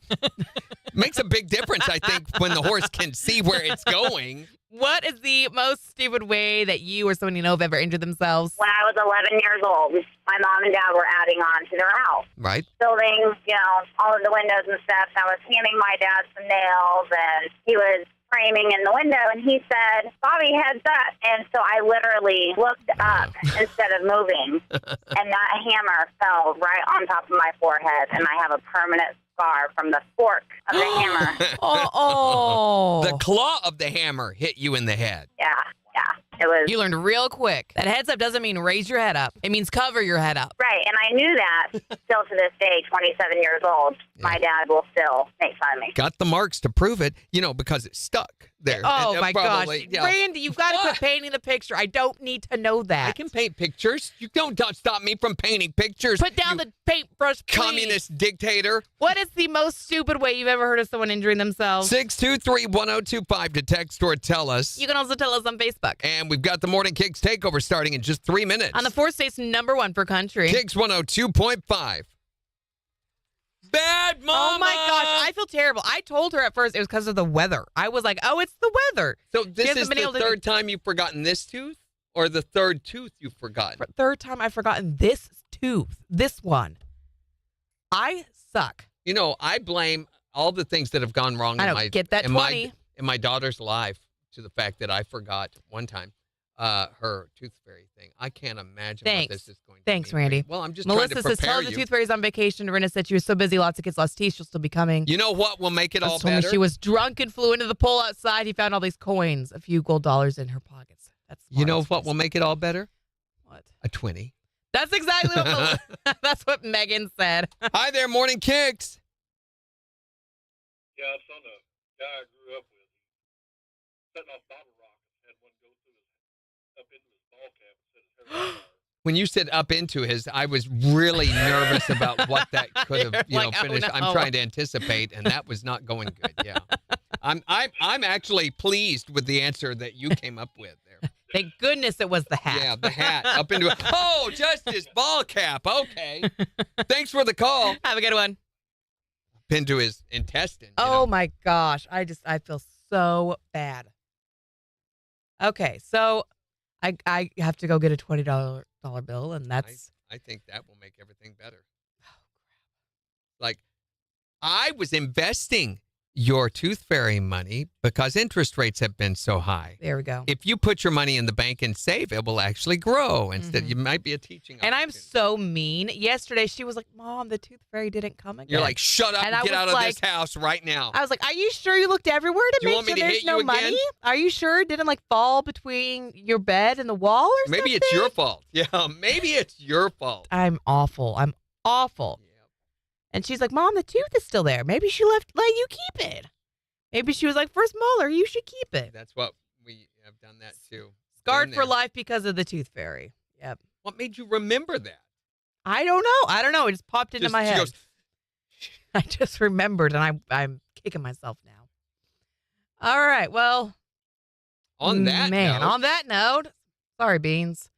[SPEAKER 3] Makes a big difference, I think, when the horse can see where it's going.
[SPEAKER 2] What is the most stupid way that you or someone you know have ever injured themselves?
[SPEAKER 17] When I was 11 years old, my mom and dad were adding on to their house.
[SPEAKER 3] Right.
[SPEAKER 17] Building, all of the windows and stuff. And I was handing my dad some nails, and he was framing in the window, and he said, "Bobby, heads up." And so I literally looked up instead of moving, and that hammer fell right on top of my forehead, and I have a permanent scar from the fork of the hammer.
[SPEAKER 3] The claw of the hammer hit you in the head.
[SPEAKER 17] Yeah. It was.
[SPEAKER 2] You learned real quick. That heads up doesn't mean raise your head up. It means cover your head up.
[SPEAKER 17] Right, and I knew that still to this day, 27 years old. My dad will still make fun of me.
[SPEAKER 3] Got the marks to prove it, because it stuck there.
[SPEAKER 2] Oh,
[SPEAKER 3] And
[SPEAKER 2] my
[SPEAKER 3] probably,
[SPEAKER 2] gosh. Randy, you've got to quit painting the picture. I don't need to know that.
[SPEAKER 3] I can paint pictures. You don't stop me from painting pictures.
[SPEAKER 2] Put down the paintbrush, please.
[SPEAKER 3] Communist dictator.
[SPEAKER 2] What is the most stupid way you've ever heard of someone injuring themselves?
[SPEAKER 3] 623-1025 to text or tell us.
[SPEAKER 2] You can also tell us on Facebook.
[SPEAKER 3] And we've got the Morning Kicks Takeover starting in just 3 minutes.
[SPEAKER 2] On the 4 states, #1 for country.
[SPEAKER 3] Kicks 102.5. Bad mama!
[SPEAKER 2] Oh, my gosh. I feel terrible. I told her at first it was because of the weather. I was like, oh, it's the weather.
[SPEAKER 3] So
[SPEAKER 2] She
[SPEAKER 3] this
[SPEAKER 2] hasn't
[SPEAKER 3] is
[SPEAKER 2] been
[SPEAKER 3] the
[SPEAKER 2] able to
[SPEAKER 3] third time you've forgotten this tooth? Or the third tooth you've forgotten?
[SPEAKER 2] Third time I've forgotten this tooth. This one. I suck.
[SPEAKER 3] I blame all the things that have gone wrong
[SPEAKER 2] I
[SPEAKER 3] in
[SPEAKER 2] don't
[SPEAKER 3] my
[SPEAKER 2] get that
[SPEAKER 3] in
[SPEAKER 2] 20.
[SPEAKER 3] my daughter's life to the fact that I forgot one time her tooth fairy thing. I can't imagine what this is going to
[SPEAKER 2] Thanks,
[SPEAKER 3] mean.
[SPEAKER 2] Randy.
[SPEAKER 3] Well, I'm just
[SPEAKER 2] Melissa
[SPEAKER 3] trying to
[SPEAKER 2] says,
[SPEAKER 3] prepare
[SPEAKER 2] tell the
[SPEAKER 3] you.
[SPEAKER 2] tooth fairy's on vacation. Dorinda said she was so busy, lots of kids lost teeth. She'll still be coming.
[SPEAKER 3] You know what will make it all
[SPEAKER 2] Told me
[SPEAKER 3] better?
[SPEAKER 2] she was drunk and flew into the pool outside. He found all these coins, a few gold dollars in her pockets. That's smart.
[SPEAKER 3] You know what will make it all better?
[SPEAKER 2] What?
[SPEAKER 3] A 20.
[SPEAKER 2] That's exactly what that's what Megan said.
[SPEAKER 3] Hi there, Morning Kicks.
[SPEAKER 12] Yeah, son, a guy I grew up with, setting off bottle rockets, had one go through up into his ball cap and set his hair on fire.
[SPEAKER 3] When you said up into his, I was really nervous about what that could have,
[SPEAKER 2] You're like, oh,
[SPEAKER 3] finished.
[SPEAKER 2] no.
[SPEAKER 3] I'm trying to anticipate, and that was not going good. Yeah, I'm actually pleased with the answer that you came up with there.
[SPEAKER 2] Thank goodness it was the hat.
[SPEAKER 3] Yeah, the hat up into it. Oh, just his ball cap. Okay, thanks for the call.
[SPEAKER 2] Have a good one.
[SPEAKER 3] Up into his intestine.
[SPEAKER 2] Oh my gosh. I feel so bad. Okay, so I have to go get a $20 bill, and that's
[SPEAKER 3] I think that will make everything better. Oh, crap. Like, I was investing your tooth fairy money because interest rates have been so high.
[SPEAKER 2] There we go.
[SPEAKER 3] If you put your money in the bank and save, it will actually grow. Instead, you might be a teaching
[SPEAKER 2] And I'm so mean. Yesterday, she was like, Mom, the tooth fairy didn't come again.
[SPEAKER 3] You're like, shut up and
[SPEAKER 2] I
[SPEAKER 3] get
[SPEAKER 2] was
[SPEAKER 3] out of
[SPEAKER 2] like-
[SPEAKER 3] this house right now.
[SPEAKER 2] I was like, are you sure you looked everywhere to
[SPEAKER 3] Do you
[SPEAKER 2] make
[SPEAKER 3] want me
[SPEAKER 2] sure
[SPEAKER 3] to
[SPEAKER 2] there's
[SPEAKER 3] hit you
[SPEAKER 2] no
[SPEAKER 3] again?
[SPEAKER 2] money? Are you sure it didn't fall between your bed and the wall or something?
[SPEAKER 3] Maybe it's your fault. Yeah, maybe it's your fault.
[SPEAKER 2] I'm awful. I'm awful. And she's like, Mom, the tooth is still there. Maybe she let you keep it. Maybe she was like, for molar, you should keep it.
[SPEAKER 3] That's what we have done that too.
[SPEAKER 2] Scarred
[SPEAKER 3] Been
[SPEAKER 2] for
[SPEAKER 3] there.
[SPEAKER 2] life because of the tooth fairy. Yep.
[SPEAKER 3] What made you remember that?
[SPEAKER 2] I don't know. It just popped into my
[SPEAKER 3] She
[SPEAKER 2] head.
[SPEAKER 3] goes,
[SPEAKER 2] I just remembered, and I'm kicking myself now. All right. Well,
[SPEAKER 3] on that
[SPEAKER 2] man,
[SPEAKER 3] note,
[SPEAKER 2] on that note, sorry, Beans.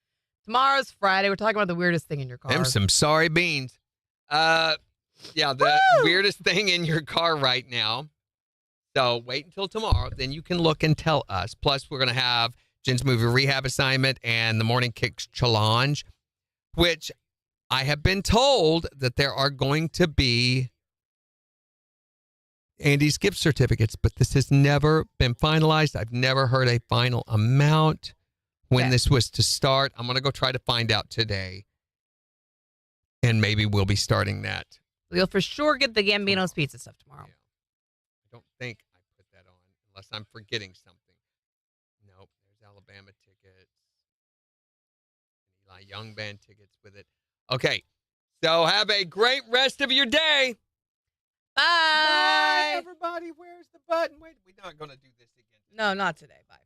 [SPEAKER 2] Tomorrow's Friday. We're talking about the weirdest thing in your car.
[SPEAKER 3] them some sorry beans. Yeah, the weirdest thing in your car right now. So wait until tomorrow, then you can look and tell us. Plus, we're going to have Jen's movie rehab assignment and the Morning Kicks challenge, which I have been told that there are going to be Andy's gift certificates, but this has never been finalized. I've never heard a final amount. when
[SPEAKER 2] Okay.
[SPEAKER 3] this was to start. I'm going to go try to find out today. And maybe we'll be starting that.
[SPEAKER 2] We'll for sure get the Gambino's pizza stuff tomorrow.
[SPEAKER 3] I don't think I put that on unless I'm forgetting something. Nope, there's Alabama tickets. Eli Young Band tickets with it. Okay, so have a great rest of your day.
[SPEAKER 2] Bye.
[SPEAKER 3] Everybody, where's the button? Wait, we're not going to do this again.
[SPEAKER 2] No, not today. Bye.